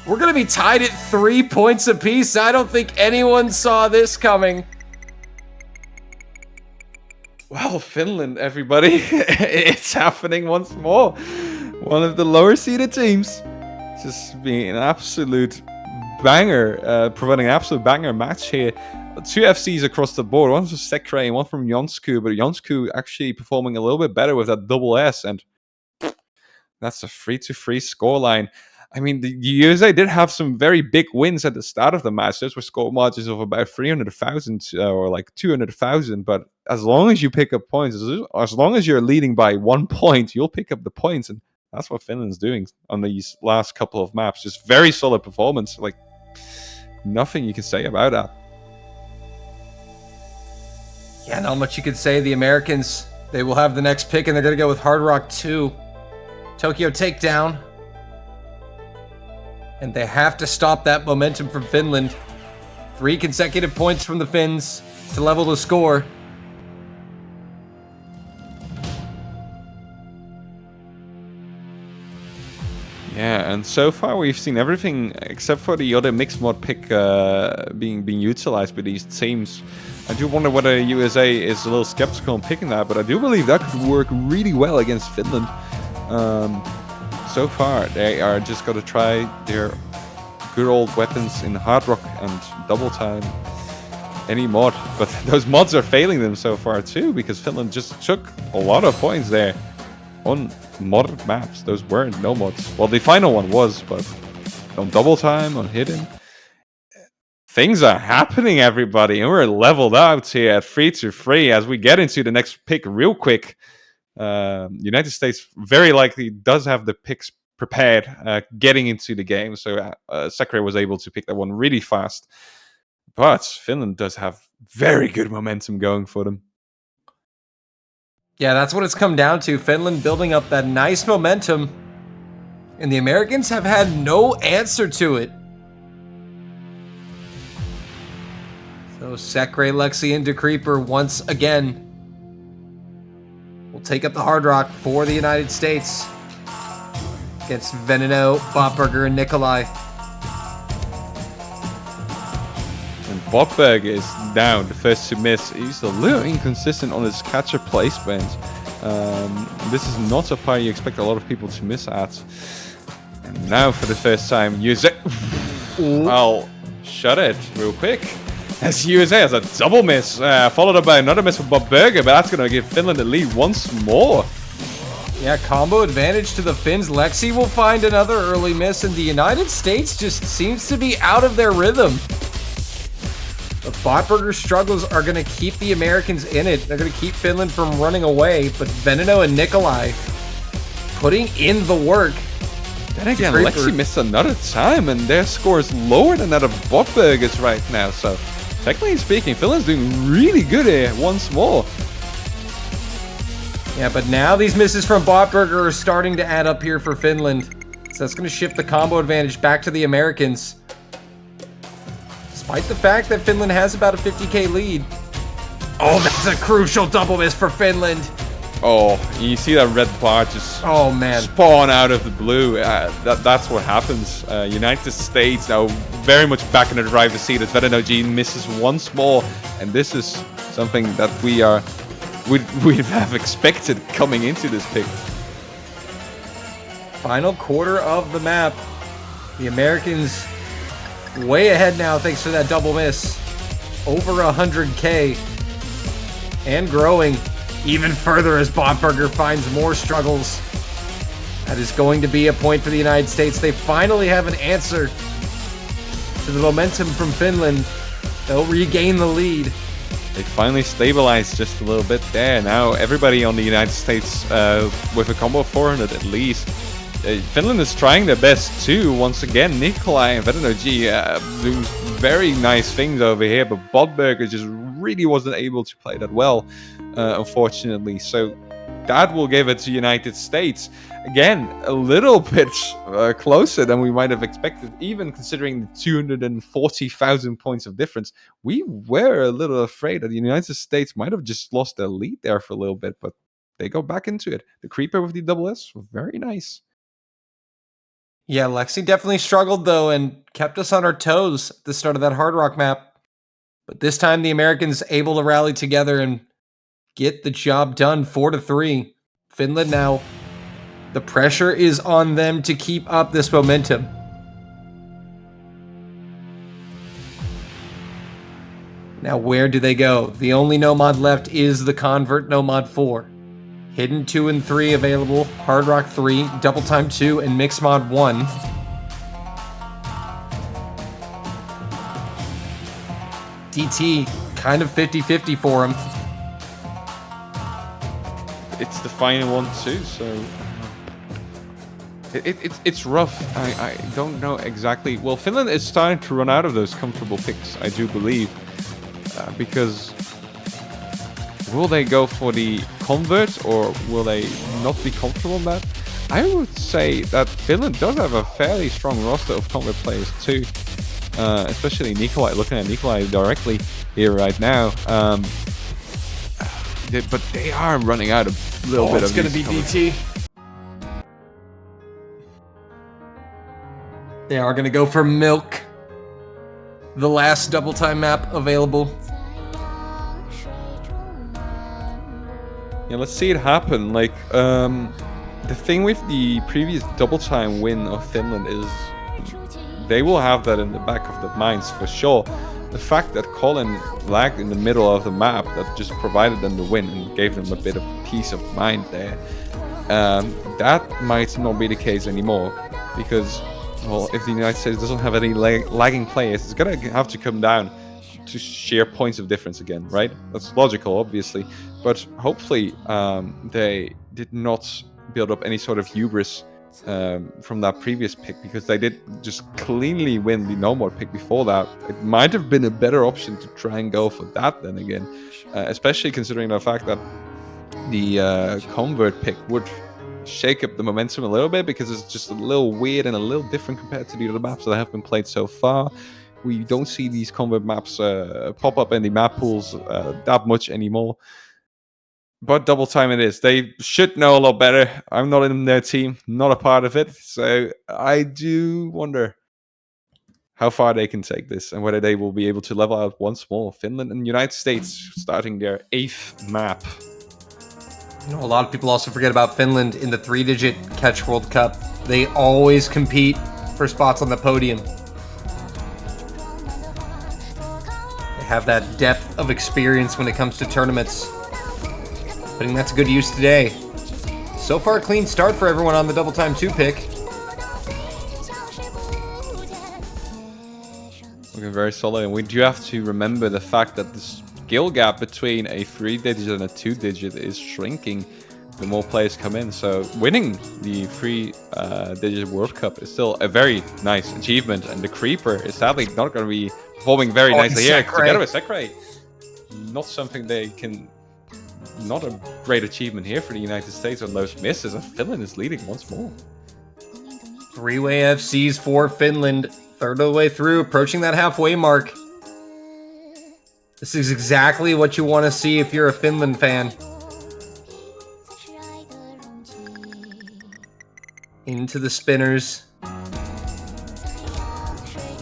We're going to be tied at 3 points apiece. I don't think anyone saw this coming. Well, Finland, everybody. It's happening once more. One of the lower seeded teams just being an absolute banger, providing an absolute banger match here. 2 FCs across the board. One from Sekre and one from Jonsku, but Jonsku actually performing a little bit better with that double S, and that's a 3-3 scoreline. I mean, the USA did have some very big wins at the start of the match. Those were score margins of about 300,000 or like 200,000. But as long as you pick up points, as long as you're leading by 1 point, you'll pick up the points. And that's what Finland's doing on these last couple of maps. Just very solid performance. Like, nothing you can say about that. Yeah, not much you could say. The Americans, they will have the next pick, and they're going to go with Hard Rock 2. Tokyo takedown. And they have to stop that momentum from Finland. 3 consecutive points from the Finns to level the score. Yeah, and so far we've seen everything except for the other mixed mod pick being utilized by these teams. I do wonder whether USA is a little skeptical in picking that, but I do believe that could work really well against Finland. So far, they are just going to try their good old weapons in Hard Rock and Double Time. Any mod, but those mods are failing them so far too, because Finland just took a lot of points there on modded maps. Those weren't no mods. Well, the final one was, but on Double Time, on Hidden, things are happening, everybody, and we're leveled out here at 3-3 as we get into the next pick real quick. United States very likely does have the picks prepared getting into the game, so Sekre was able to pick that one really fast. But Finland does have very good momentum going for them. Yeah, that's what it's come down to. Finland building up that nice momentum, and the Americans have had no answer to it. So Sekre, Lexi, and Decreeper once again will take up the Hard Rock for the United States against Veneno, Botberger, and Nikolai. And Botberg is down, the first to miss. He's a little inconsistent on his catcher placement. This is not a par you expect a lot of people to miss at. And now for the first time, USA... I'll shut it real quick. As USA has a double miss, followed up by another miss from Botberger, but that's going to give Finland the lead once more. Yeah, combo advantage to the Finns. Lexi will find another early miss, and the United States just seems to be out of their rhythm. The Botberger struggles are going to keep the Americans in it. They're going to keep Finland from running away, but Veneno and Nikolai putting in the work. Then again, Lexi missed another time, and their score is lower than that of Botberger's right now, so technically speaking, Finland's doing really good here once more. Yeah, but now these misses from Botberger are starting to add up here for Finland. So that's going to shift the combo advantage back to the Americans. Despite the fact that Finland has about a 50k lead. Oh, that's a crucial double miss for Finland. Oh, you see that red bar just spawn out of the blue. That's what happens. United States now very much back in the driver's seat as Veneno G misses once more. And this is something that we'd have expected coming into this pick. Final quarter of the map. The Americans way ahead now thanks to that double miss. Over 100k. And growing even further as Botberger finds more struggles. That is going to be a point for the United States. They finally have an answer to the momentum from Finland. They'll regain the lead. They finally stabilized just a little bit there. Now everybody on the United States with a combo of 400 at least. Finland is trying their best too. Once again, Nikolai and Veneno G doing very nice things over here, but Botberger just really wasn't able to play that well, unfortunately. So that will give it to United States. again, a little bit closer than we might have expected, even considering the 240,000 points of difference. We were a little afraid that the United States might have just lost their lead there for a little bit, but they go back into it. The creeper with the double S, very nice. Yeah, Lexi definitely struggled, though, and kept us on our toes at the start of that Hard Rock map. But this time, the Americans able to rally together and get the job done, 4-3. Finland now, the pressure is on them to keep up this momentum. Now, where do they go? The only Nomad left is the Convert Nomad 4. Hidden 2 and 3 available, Hard Rock 3, Double Time 2, and Mix Mod 1. DT, kind of 50-50 for him. It's the final one too, so it's rough. I don't know exactly. Well, Finland is starting to run out of those comfortable picks, I do believe, because will they go for the convert or will they not be comfortable in that? I would say that Finland does have a fairly strong roster of convert players too, especially Nikolai. Looking at Nikolai directly here right now. But they are running out a little bit of. It's going to be DT. They are going to go for Milk. The last double time map available. Yeah, let's see it happen. Like, the thing with the previous double time win of Finland is they will have that in the back of their minds for sure. The fact that Colin lagged in the middle of the map, that just provided them the win and gave them a bit of peace of mind there. That might not be the case anymore, because, well, if the United States doesn't have any lagging players, it's gonna have to come down to sheer points of difference again, right? That's logical, obviously, but hopefully they did not build up any sort of hubris from that previous pick, because they did just cleanly win the no more pick before that. It might have been a better option to try and go for that then again, especially considering the fact that the convert pick would shake up the momentum a little bit, because it's just a little weird and a little different compared to the other maps that have been played so far. We don't see these convert maps pop up in the map pools that much anymore. But double time it is. They should know a lot better. I'm not in their team, not a part of it. So I do wonder how far they can take this and whether they will be able to level out once more. Finland and United States starting their 8th map. You know, a lot of people also forget about Finland in the 3-digit Catch World Cup. They always compete for spots on the podium. They have that depth of experience when it comes to tournaments. Putting that to good use today. So far, a clean start for everyone on the double time 2 pick. Looking very solid, and we do have to remember the fact that the skill gap between a 3-digit and a 2-digit is shrinking the more players come in. So winning the 3-digit World Cup is still a very nice achievement, and the Creeper is sadly not going to be performing very nicely here together with Sekrai. Not something they can. Not a great achievement here for the United States on those misses, and Finland is leading once more. 3-way FCs for Finland. Third of the way through, approaching that halfway mark. This is exactly what you want to see if you're a Finland fan. Into the spinners.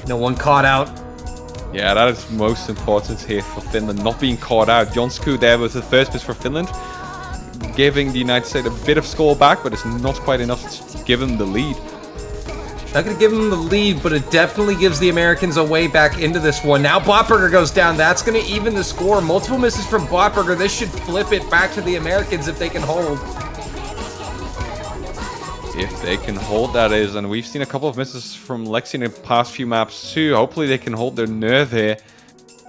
No one caught out. Yeah, that is most important here for Finland, not being caught out. Jonsku there was the first miss for Finland, giving the United States a bit of score back, but it's not quite enough to give them the lead. Not going to give them the lead, but it definitely gives the Americans a way back into this one. Now Botberger goes down. That's going to even the score. Multiple misses from Botberger. This should flip it back to the Americans if they can hold. If they can hold, that is. And we've seen a couple of misses from Lexi in the past few maps too. Hopefully they can hold their nerve here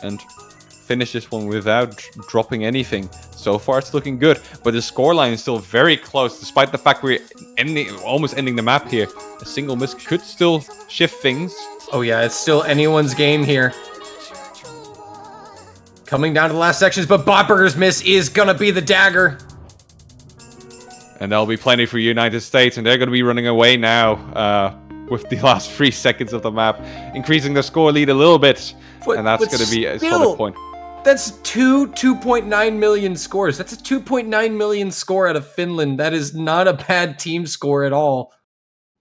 and finish this one without dropping anything. So far it's looking good, but the scoreline is still very close, despite the fact we're almost ending the map here. A single miss could still shift things. Oh yeah, it's still anyone's game here. Coming down to the last sections, but Botberger's miss is gonna be the dagger. And there'll be plenty for United States, and they're going to be running away now with the last 3 seconds of the map, increasing their score lead a little bit. And that's going to be a solid point. That's 2.9 million scores. That's a 2.9 million score out of Finland. That is not a bad team score at all.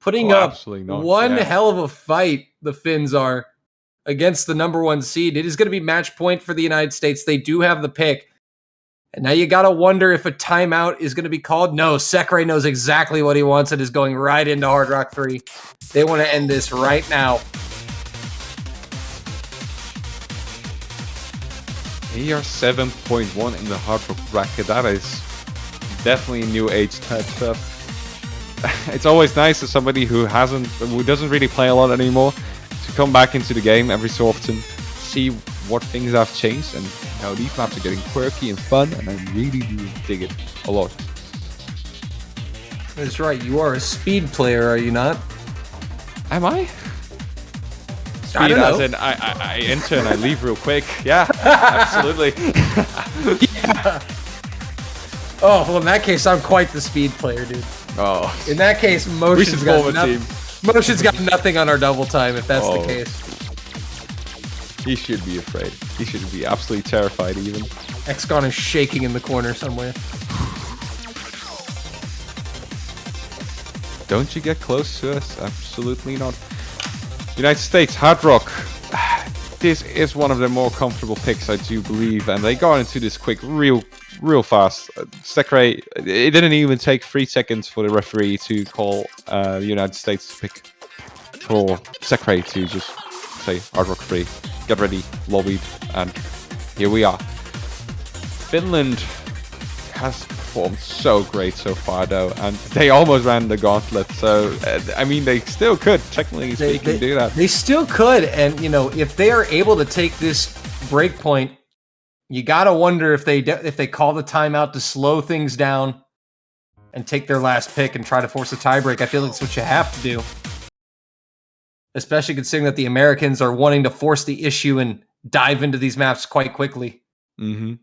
Putting up one hell of a fight, the Finns are, against the number 1 seed. It is going to be match point for the United States. They do have the pick. And now you got to wonder if a timeout is going to be called. No, Sekre knows exactly what he wants and is going right into Hard Rock 3. They want to end this right now. They are 7.1 in the Hard Rock bracket. That is definitely new age type stuff. It's always nice as somebody who doesn't really play a lot anymore to come back into the game every so often, see what things have changed, and these maps are getting quirky and fun, and I really do dig it a lot. That's right. You are a speed player, are you not? Am I? Speed I don't know. as in I enter and I leave real quick. Yeah, absolutely. Yeah. Oh, well, in that case, I'm quite the speed player, dude. Oh. In that case, Motion's got nothing on our double time, if that's the case. He should be afraid. He should be absolutely terrified even. XCon is shaking in the corner somewhere. Don't you get close to us? Absolutely not. United States, Hard Rock. This is one of the more comfortable picks, I do believe. And they got into this quick real fast. Sekre, it didn't even take 3 seconds for the referee to call United States pick for Sekre to just say Hard Rock 3. Get ready, lobbied, and here we are. Finland has performed so great so far, though, and they almost ran the gauntlet. So, I mean, they still could, technically speaking, do that. They still could, and if they are able to take this break point, you gotta wonder if they call the timeout to slow things down and take their last pick and try to force a tiebreak. I feel like it's what you have to do. Especially considering that the Americans are wanting to force the issue and dive into these maps quite quickly. Mm-hmm.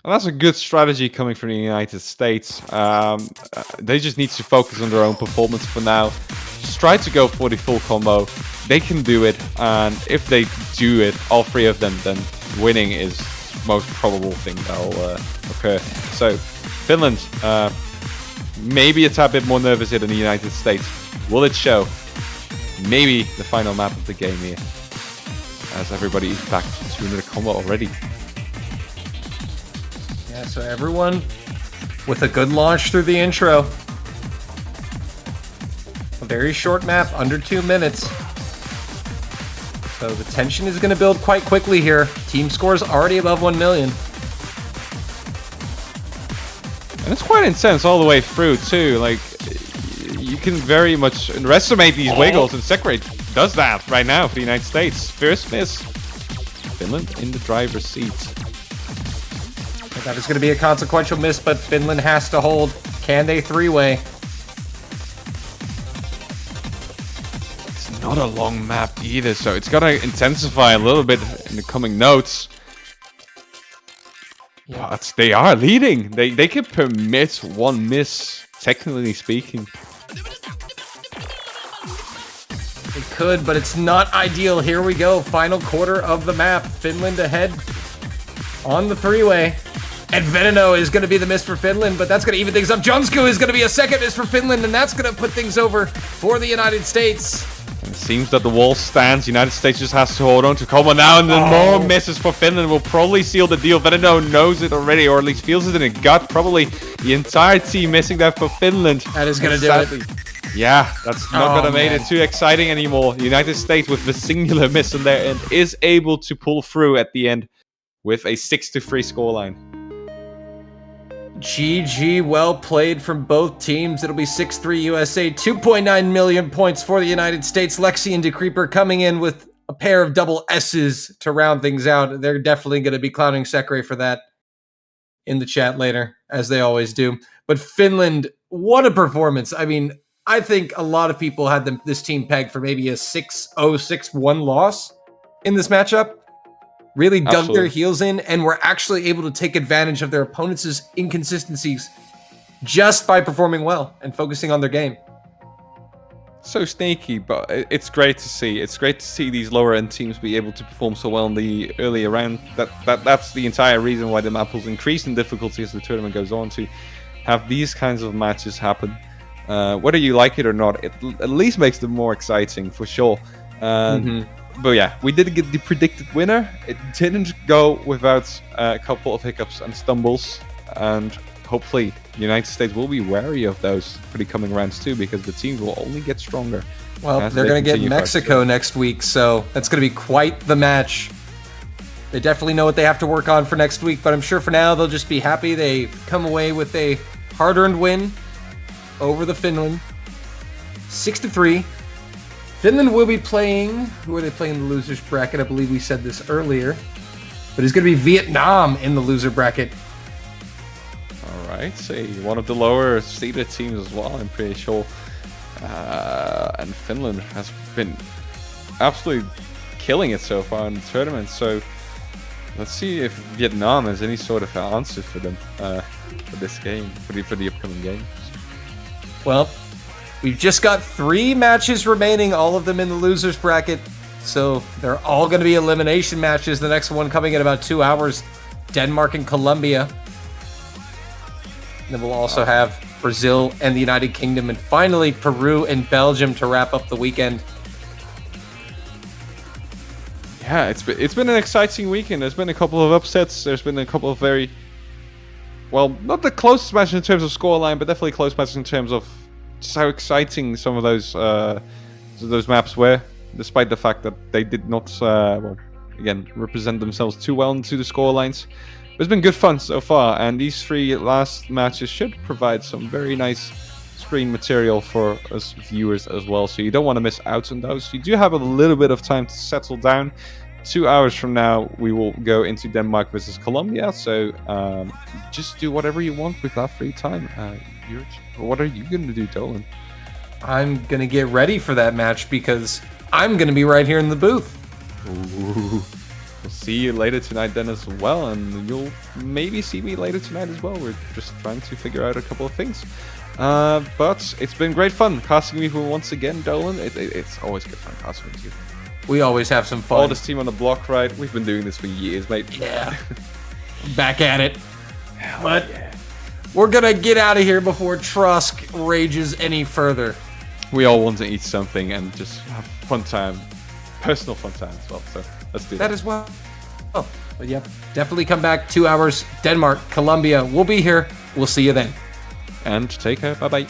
And that's a good strategy coming from the United States. They just need to focus on their own performance for now. Just try to go for the full combo. They can do it, and if they do it, all 3 of them, then winning is the most probable thing that will occur. So, Finland, maybe a tad bit more nervous here than the United States. Will it show? Maybe the final map of the game here, as everybody is back to another combo already. Yeah, so everyone with a good launch through the intro. A very short map, under 2 minutes. So the tension is going to build quite quickly here. Team scores already above 1 million. And it's quite intense all the way through, too. Like, you can very much underestimate these wiggles, and Sekre does that right now for the United States. First miss. Finland in the driver's seat. That is going to be a consequential miss, but Finland has to hold. Can they 3-way? It's not a long map either, so it's got to intensify a little bit in the coming notes. Yeah. But they are leading. They can permit 1 miss, technically speaking. It could, but it's not ideal. Here we go. Final quarter of the map. Finland ahead on the 3-way. And Veneno is going to be the miss for Finland, but that's going to even things up. Jonsku is going to be a second miss for Finland, and that's going to put things over for the United States. And it seems that the wall stands. United States just has to hold on to Como now, and then more misses for Finland will probably seal the deal. Veneno knows it already, or at least feels it in his gut. Probably the entire team missing that for Finland. That is going to do it. Yeah, that's not going to make it too exciting anymore. United States, with the singular miss in their end, is able to pull through at the end with a 6-3 scoreline. GG, well played from both teams. It'll be 6-3 USA, 2.9 million points for the United States. Lexi and DeCreeper coming in with a pair of double S's to round things out. They're definitely going to be clowning Sekre for that in the chat later, as they always do. But Finland, what a performance. I mean, I think a lot of people had this team pegged for maybe a 6-0, 6-1 loss in this matchup. Really dug their heels in and were actually able to take advantage of their opponents' inconsistencies just by performing well and focusing on their game. So sneaky, but it's great to see. It's great to see these lower end teams be able to perform so well in the earlier round. That's the entire reason why the map will increase in difficulty as the tournament goes on, to have these kinds of matches happen. Whether you like it or not, it at least makes them more exciting for sure. But yeah, we did get the predicted winner. It didn't go without a couple of hiccups and stumbles, and hopefully the United States will be wary of those for the coming rounds too, because the teams will only get stronger. Well, they're going to get Mexico next week, so that's going to be quite the match. They definitely know what they have to work on for next week, but I'm sure for now they'll just be happy they come away with a hard-earned win over the Finland. 6-3. Finland will be playing... Who are they playing in the losers bracket? I believe we said this earlier. But it's going to be Vietnam in the loser bracket. Alright, so one of the lower seeded teams as well, I'm pretty sure. And Finland has been absolutely killing it so far in the tournament. So let's see if Vietnam has any sort of answer for them for this game, for the upcoming game. Well, we've just got 3 matches remaining, all of them in the losers bracket. So they're all going to be elimination matches. The next one coming in about 2 hours, Denmark and Colombia. Then we'll also have Brazil and the United Kingdom, and finally Peru and Belgium to wrap up the weekend. Yeah, it's been an exciting weekend. There's been a couple of upsets. There's been a couple of very, well, not the closest matches in terms of scoreline, but definitely close matches in terms of just how exciting some of those maps were, despite the fact that they did not, again, represent themselves too well into the scorelines. But it's been good fun so far, and these 3 last matches should provide some very nice screen material for us viewers as well, so you don't want to miss out on those. You do have a little bit of time to settle down. 2 hours from now, we will go into Denmark versus Colombia, so just do whatever you want with that free time. What are you going to do, Dolan? I'm going to get ready for that match because I'm going to be right here in the booth. Ooh. We'll see you later tonight then as well, and you'll maybe see me later tonight as well. We're just trying to figure out a couple of things. But it's been great fun casting with you once again, Dolan. It's always good fun casting with you. We always have some fun. All this team on the block, right? We've been doing this for years, mate. Yeah. Back at it. But we're going to get out of here before Trusk rages any further. We all want to eat something and just have fun time. Personal fun time as well, so let's do that. That as well. Oh, but yeah, definitely come back. 2 hours. Denmark, Colombia. We'll be here. We'll see you then. And take care. Bye-bye.